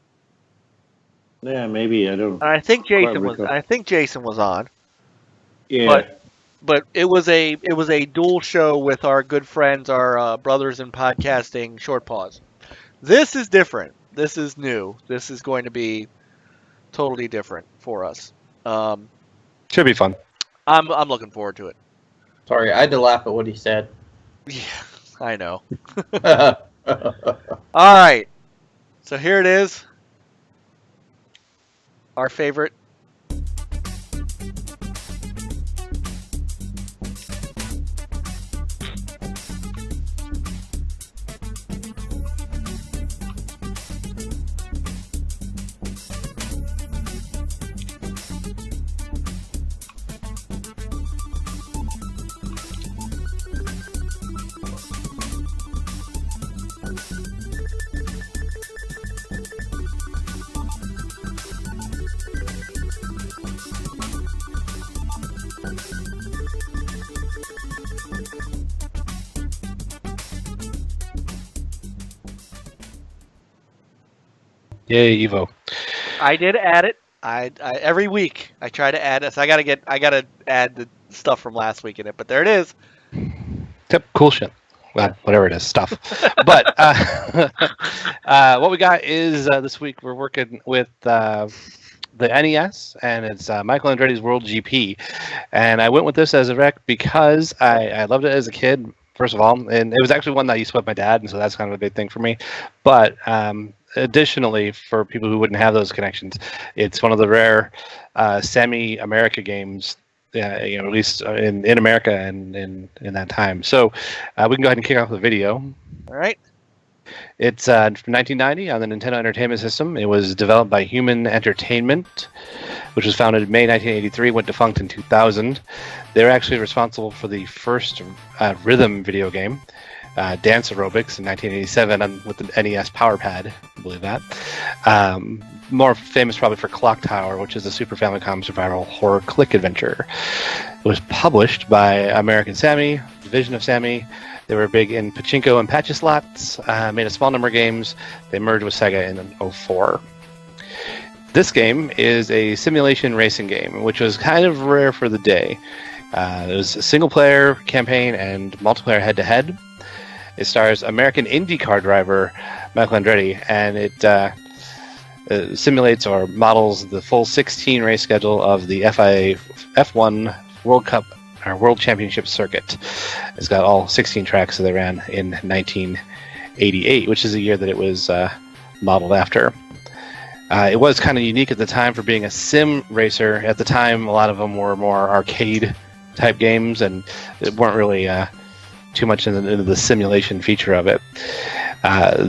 Yeah, maybe. I don't. I think Jason was. recall. I think Jason was on. Yeah. But it was a dual show with our good friends, our brothers in podcasting, Short Pause. This is different. This is new. This is going to be totally different for us. Should be fun. I'm looking forward to it. Sorry, I had to laugh at what he said. Yeah, I know. All right. So here it is. Our favorite. Yay, Evo. I did add it. I every week I try to add it. So I gotta add the stuff from last week in it. But there it is. Yep, cool shit. Well, whatever it is, stuff. But what we got is this week we're working with the NES, and it's Michael Andretti's World GP. And I went with this as a rec because I loved it as a kid, first of all. And it was actually one that I used to play with my dad, and so that's kind of a big thing for me. But additionally, for people who wouldn't have those connections, it's one of the rare semi-America games, at least in America and in that time. So we can go ahead and kick off the video. All right. It's from 1990 on the Nintendo Entertainment System. It was developed by Human Entertainment, which was founded in May 1983, went defunct in 2000. They were actually responsible for the first rhythm video game, Dance Aerobics, in 1987 with the NES Power Pad, I believe that. More famous probably for Clock Tower, which is a Super Famicom survival horror click adventure. It was published by American Sammy, Division of Sammy. They were big in pachinko and patchy slots, made a small number of games. They merged with Sega in 2004. This game is a simulation racing game, which was kind of rare for the day. It was a single-player campaign and multiplayer head-to-head. It stars American IndyCar driver Michael Andretti, and it simulates or models the full 16 race schedule of the FIA F1 World Cup or World Championship circuit. It's got all 16 tracks that they ran in 1988, which is the year that it was modeled after. It was kind of unique at the time for being a sim racer. At the time, a lot of them were more arcade type games, and it weren't really too much into the simulation feature of it.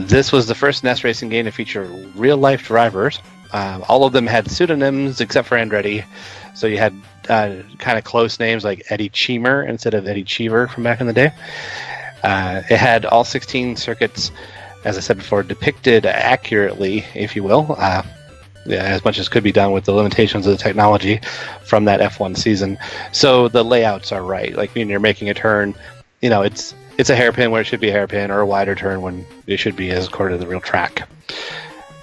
This was the first NES racing game to feature real-life drivers. All of them had pseudonyms except for Andretti, so you had kind of close names like Eddie Cheemer instead of Eddie Cheever from back in the day. It had all 16 circuits, as I said before, depicted accurately, if you will, as much as could be done with the limitations of the technology from that F1 season. So the layouts are right. Like when you're making a turn, it's a hairpin where it should be a hairpin, or a wider turn when it should be as according to the real track.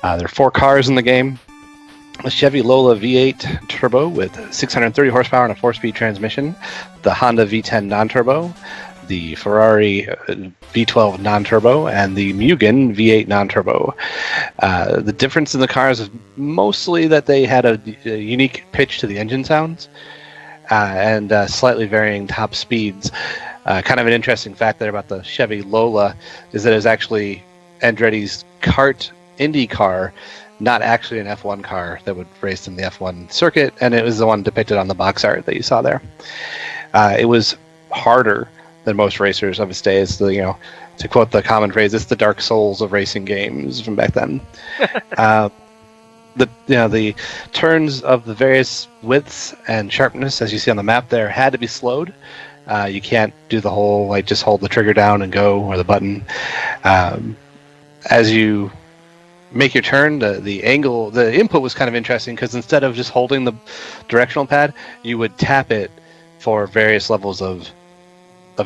There are 4 cars in the game. A Chevy Lola V8 Turbo with 630 horsepower and a 4-speed transmission. The Honda V10 non-turbo. The Ferrari V12 non-turbo. And the Mugen V8 non-turbo. The difference in the cars is mostly that they had a unique pitch to the engine sounds. And slightly varying top speeds. Kind of an interesting fact there about the Chevy Lola is that it was actually Andretti's kart Indy car not actually an F1 car that would race in the F1 circuit, and it was the one depicted on the box art that you saw there. It was harder than most racers of its day. It's the, to quote the common phrase, it's the Dark Souls of racing games from back then. The turns of the various widths and sharpness, as you see on the map there, had to be slowed. You can't do the whole just hold the trigger down and go, or the button. As you make your turn, the angle, the input was kind of interesting, because instead of just holding the directional pad, you would tap it for various levels of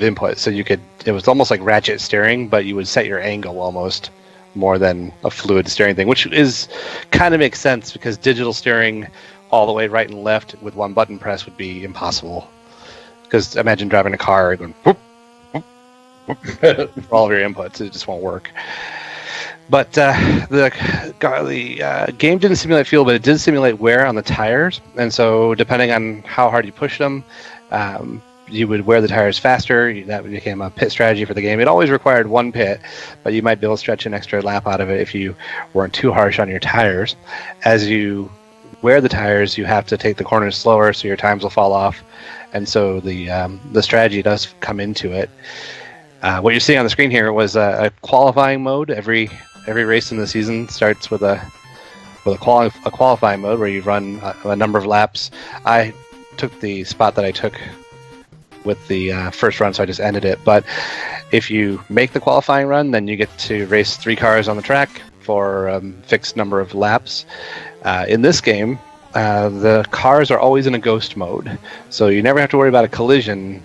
input. So it was almost like ratchet steering, but you would set your angle almost more than a fluid steering thing, which is kind of makes sense, because digital steering all the way right and left with one button press would be impossible. Because imagine driving a car going whoop, whoop, whoop, for all of your inputs, it just won't work. But the game didn't simulate fuel, but it did simulate wear on the tires. And so depending on how hard you pushed them, you would wear the tires faster. That became a pit strategy for the game. It always required one pit, but you might be able to stretch an extra lap out of it if you weren't too harsh on your tires. As you wear the tires, you have to take the corners slower, so your times will fall off. And so the strategy does come into it. What you're seeing on the screen here was a qualifying mode. Every race in the season starts with a qualifying mode where you run a number of laps. I took the spot that I took with the first run, so I just ended it. But if you make the qualifying run, then you get to race 3 cars on the track for a fixed number of laps. In this game, the cars are always in a ghost mode, so you never have to worry about a collision,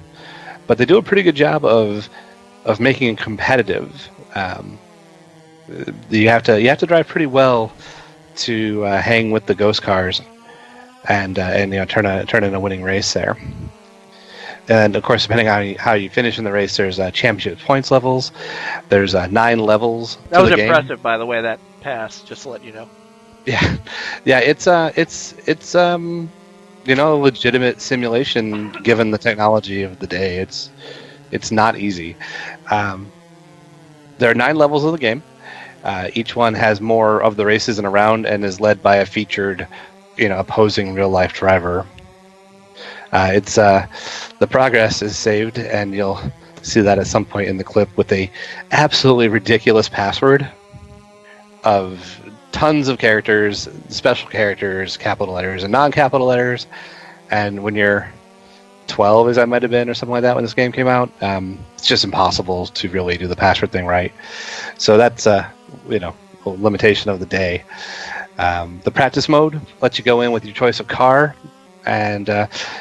but they do a pretty good job of making it competitive. You have to drive pretty well to hang with the ghost cars and turn in a winning race there. And of course, depending on how you finish in the race, there's championship points levels. There's 9 levels. That was impressive, by the way. That pass, just to let you know. Yeah. It's a legitimate simulation given the technology of the day. It's not easy. There are 9 levels of the game. Each one has more of the races in a round and is led by a featured, opposing real life driver. The progress is saved, and you'll see that at some point in the clip, with a absolutely ridiculous password of tons of characters, special characters, capital letters and non-capital letters. And when you're 12, as I might have been, or something like that, when this game came out, it's just impossible to really do the password thing right. So that's a limitation of the day. The practice mode lets you go in with your choice of car, and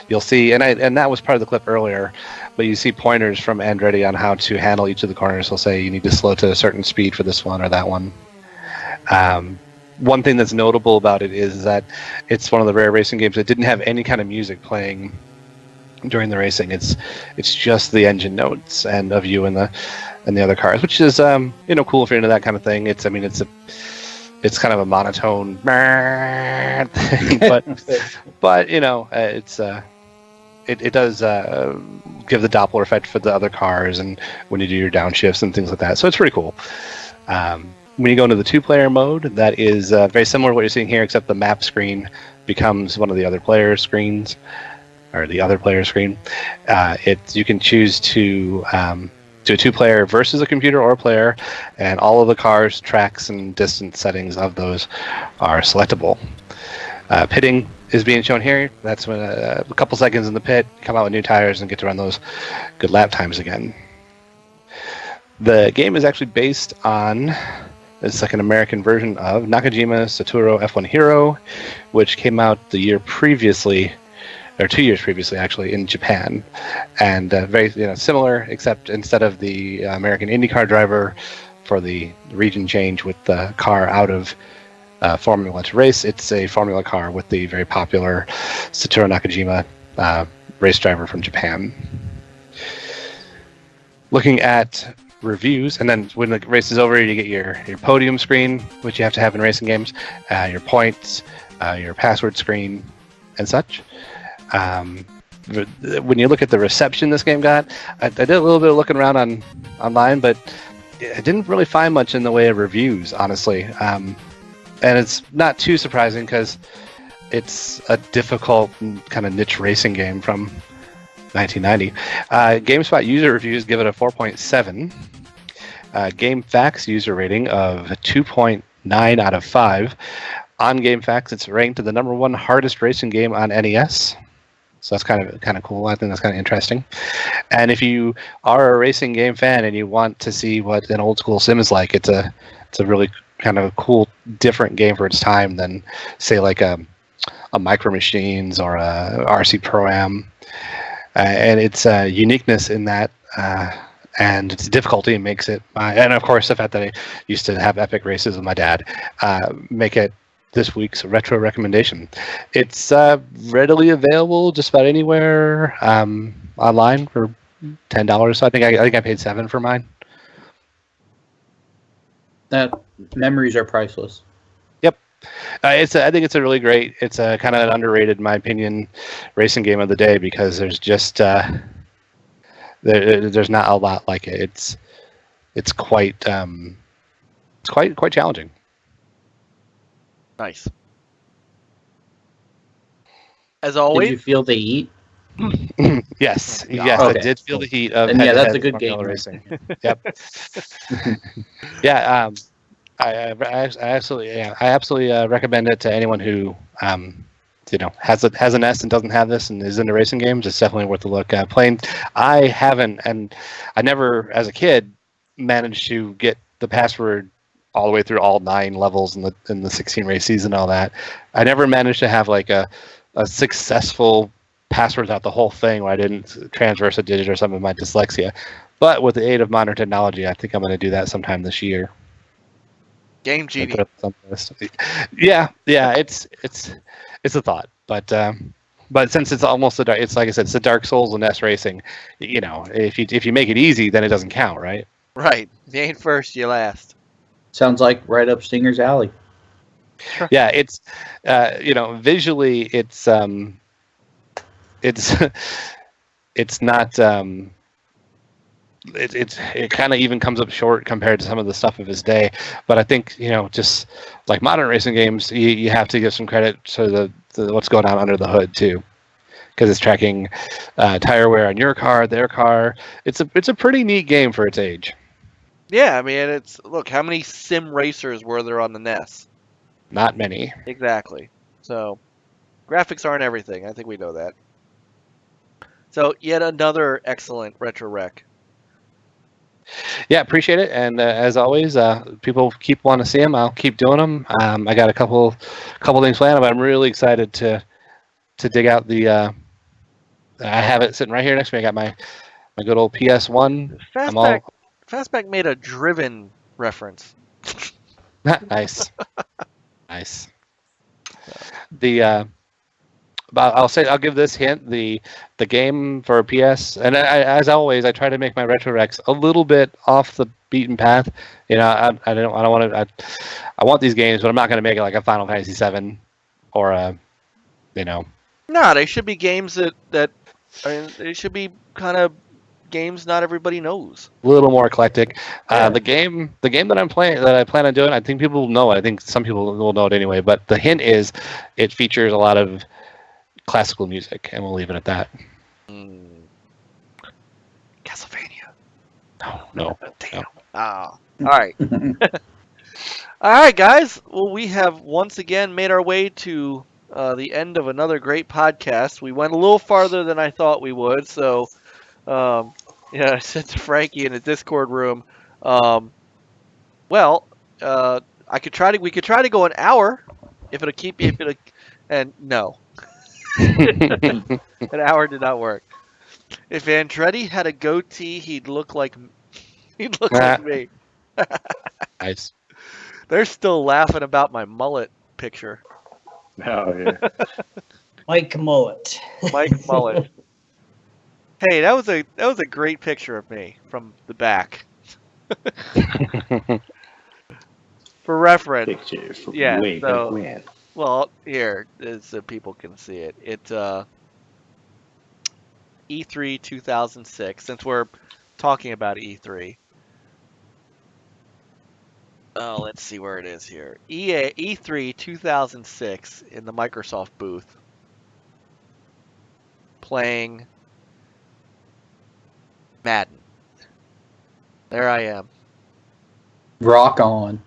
you'll see, and that was part of the clip earlier, but you see pointers from Andretti on how to handle each of the corners. They'll say you need to slow to a certain speed for this one or that one. One thing that's notable about it is that it's one of the rare racing games that didn't have any kind of music playing during the racing. It's just the engine notes and of you and the other cars, which is cool if you're into that kind of thing. It's kind of a monotone thing, but it does give the Doppler effect for the other cars, and when you do your downshifts and things like that. So it's pretty cool. When you go into the 2-player mode, that is very similar to what you're seeing here, except the map screen becomes one of the other players' screens, or the other player screen. You can choose to do a 2-player versus a computer or a player, and all of the cars, tracks, and distance settings of those are selectable. Pitting is being shown here. That's when a couple seconds in the pit, come out with new tires and get to run those good lap times again. The game is actually based on, it's like an American version of Nakajima Satoru F1 Hero, which came out the year previously, or 2 years previously actually, in Japan, and very similar, except instead of the American IndyCar driver for the region change with the car out of Formula to race, it's a Formula car with the very popular Satoru Nakajima race driver from Japan. Looking at reviews, and then when the race is over, you get your podium screen, which you have to have in racing games, your points, your password screen, and such. When you look at the reception this game got, I did a little bit of looking around online, but I didn't really find much in the way of reviews, honestly. and it's not too surprising because it's a difficult kind of niche racing game from 1990. GameSpot user reviews give it a 4.7. GameFAQs user rating of 2.9 out of 5. On GameFAQs, it's ranked the #1 hardest racing game on NES. So that's kind of cool. I think that's kind of interesting. And if you are a racing game fan and you want to see what an old school sim is like, it's a really kind of cool, different game for its time than say like a Micro Machines or a RC Pro-Am. And its uniqueness in that and its difficulty makes it, and of course the fact that I used to have epic races with my dad, make it this week's retro recommendation. It's readily available just about anywhere online for $10. So I think I paid $7 for mine. Memories are priceless. Yep, I think it's a really great. It's a kind of an underrated, in my opinion, racing game of the day because there's just there's not a lot like it. It's quite challenging. Nice. As always. Did you feel the heat? Yes, Okay. I did feel the heat of And yeah, that's a good game racing. Yep. Yeah, I absolutely recommend it to anyone who has a NES and doesn't have this and is into racing games. It's definitely worth a look. I haven't, and I never, as a kid, managed to get the password all the way through all 9 levels in the 16 race season and all that. I never managed to have like a successful password out the whole thing where I didn't transverse a digit or something with my dyslexia. But with the aid of modern technology, I think I'm going to do that sometime this year. Game Genie. Yeah, it's a thought, but since it's almost it's like I said, it's the Dark Souls of NES racing. If you make it easy, then it doesn't count, right? Right. If you ain't first, you last. Sounds like right up Stinger's alley. Yeah, it's visually it's not it kind of even comes up short compared to some of the stuff of his day. But I think just like modern racing games, you have to give some credit to the what's going on under the hood too, because it's tracking tire wear on your car, their car. It's a pretty neat game for its age. Yeah, I mean, look, how many sim racers were there on the NES? Not many. Exactly. So, graphics aren't everything. I think we know that. So, yet another excellent retro rec. Yeah, appreciate it. And as always, people keep wanting to see them. I'll keep doing them. I got a couple things planned, but I'm really excited to dig out the. I have it sitting right here next to me. I got my good old PS1. Fastback made a Driven reference. Nice. Nice. But I'll give this hint: the game for PS, and as always, I try to make my retro recs a little bit off the beaten path. I don't want to. I want these games, but I'm not going to make it like a Final Fantasy VII or a. No, they should be games that they should be kind of games not everybody knows. A little more eclectic. Yeah. The game that I plan on doing, I think people will know it. I think some people will know it anyway. But the hint is, it features a lot of classical music, and we'll leave it at that. Castlevania. No. Damn. All right. All right, guys. Well, we have once again made our way to the end of another great podcast. We went a little farther than I thought we would, so I said to Frankie in the Discord room, we could try to go an hour if it'll keep and no. An hour did not work. If Andretti had a goatee, he'd look like me. Nice. They're still laughing about my mullet picture. Oh yeah. Mike Mullet. Mike Mullet. Hey, that was a great picture of me from the back. For reference. Picture from Yeah. way back when. Well, here is so people can see it. It's E3 2006. Since we're talking about E3, let's see where it is here. E3 2006 in the Microsoft booth, playing Madden. There I am. Rock on.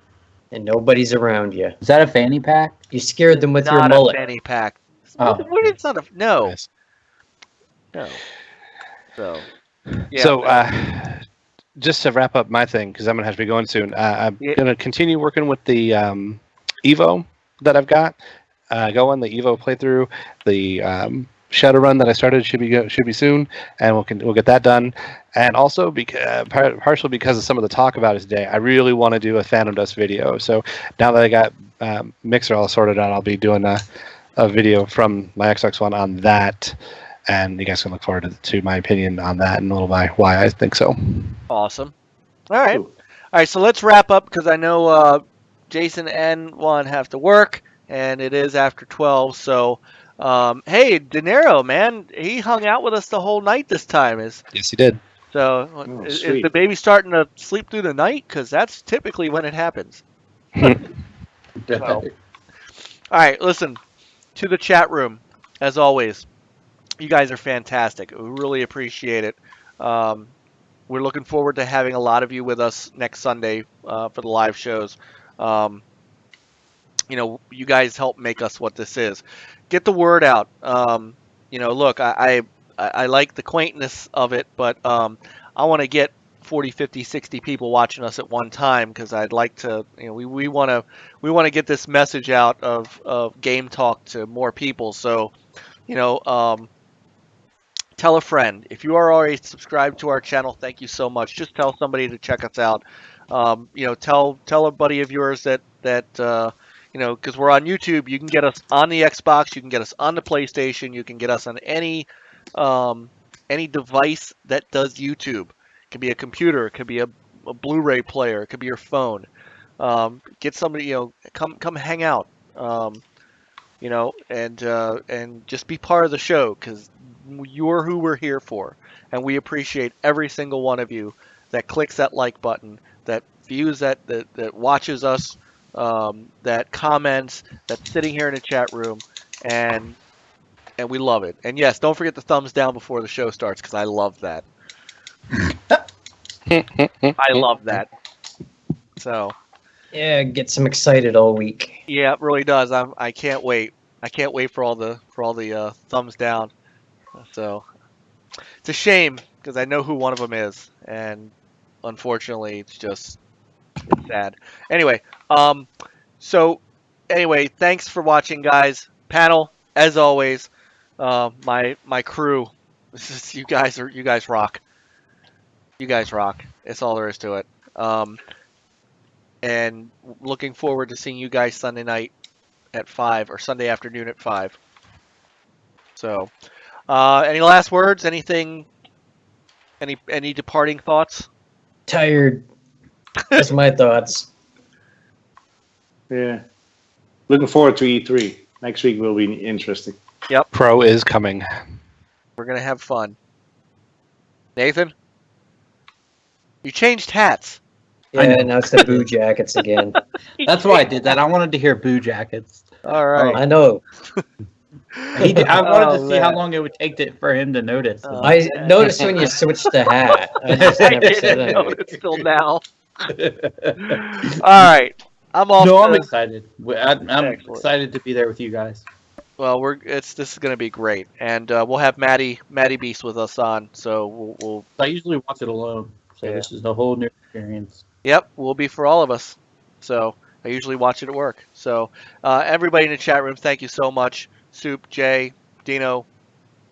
And nobody's around you. Is that a fanny pack? You scared them with your Not mullet. a fanny pack. Oh. What is not a no? Nice. No. So. Yeah. So, just to wrap up my thing, because I'm gonna have to be going soon. I'm gonna continue working with the Evo that I've got going. The Evo playthrough, the Shadowrun that I started should be soon, and we'll get that done. And also, partially because of some of the talk about it today, I really want to do a Phantom Dust video. So now that I got Mixer all sorted out, I'll be doing a video from my Xbox One on that. And you guys can look forward to my opinion on that and a little why I think so. Awesome. All right. All right, so let's wrap up because I know Jason and Juan have to work, and it is after 12. So, hey, De Niro, man, he hung out with us the whole night this time. Yes, he did. So, is the baby starting to sleep through the night? Because that's typically when it happens. So, all right, listen, to the chat room, as always. You guys are fantastic. We really appreciate it. We're looking forward to having a lot of you with us next Sunday for the live shows. You know, you guys help make us what this is. Get the word out. You know, look, I like the quaintness of it, but I want to get 40, 50, 60 people watching us at one time because I'd like to, you know, we want to get this message out of Game Talk to more people. So, you know, tell a friend. If you are already subscribed to our channel, thank you so much. Just tell somebody to check us out. You know, tell a buddy of yours that you know, because we're on YouTube. You can get us on the Xbox. You can get us on the PlayStation. You can get us on any device that does YouTube. It could be a computer. It could be a Blu-ray player. It could be your phone. Get somebody. You know, come hang out. You know, and just be part of the show because you're who we're here for, and we appreciate every single one of you that clicks that like button, that views that watches us, that comments, that's sitting here in the chat room, and we love it. And yes, don't forget the thumbs down before the show starts because I love that. I love that. So yeah, gets them excited all week. Yeah, it really does. I can't wait. I can't wait for all the thumbs down. So it's a shame because I know who one of them is, and unfortunately, it's sad. Anyway, so anyway, thanks for watching, guys. Panel, as always, my crew. You guys rock. You guys rock. It's all there is to it. And looking forward to seeing you guys Sunday night at 5 or Sunday afternoon at 5. So. Any last words? Anything? Any departing thoughts? Tired. That's my thoughts. Yeah. Looking forward to E3. Next week will be interesting. Yep. Pro is coming. We're gonna have fun. Nathan, you changed hats. Yeah, now it's the Boo Jackets again. That's why I did that. I wanted to hear Boo Jackets. All right. I know. I wanted to see how long it would take for him to notice. I noticed when you switched the hat. I just never said didn't that. notice till now. All right. I'm off. No, I'm excited. I'm Excellent. excited to be there with you guys. Well, this is going to be great, and we'll have Maddie Beast with us on. So we'll. I usually watch it alone, so this is a whole new experience. Yep, will be for all of us. So I usually watch it at work. So everybody in the chat room, thank you so much. Soup, Jay, Dino,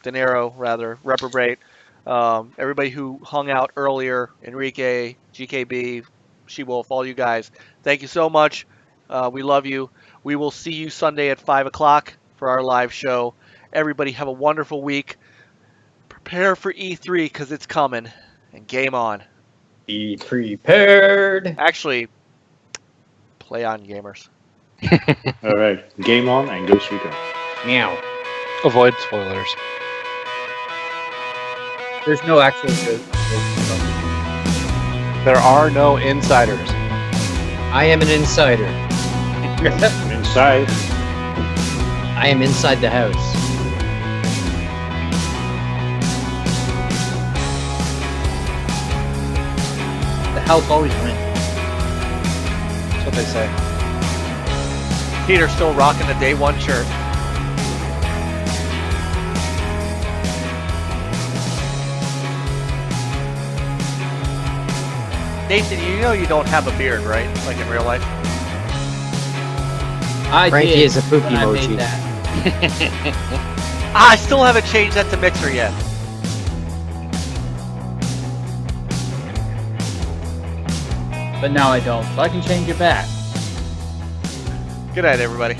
De Niro, rather, Reprobate, everybody who hung out earlier, Enrique, GKB, She-Wolf, all you guys, thank you so much. We love you. We will see you Sunday at 5 o'clock for our live show. Everybody have a wonderful week. Prepare for E3 because it's coming. And game on. Be prepared. Actually, play on, gamers. All right. Game on and go Suicune. Meow. Avoid spoilers. There's no actual good. There are no insiders. I am an insider. I'm inside. I am inside the house. The house always wins. That's what they say. Peter's still rocking the day one shirt. Nathan, you know you don't have a beard, right? Like in real life? Frankie did is a poop when I emoji. made that. I still haven't changed that to Mixer yet. But now I don't, so I can change it back. Good night, everybody.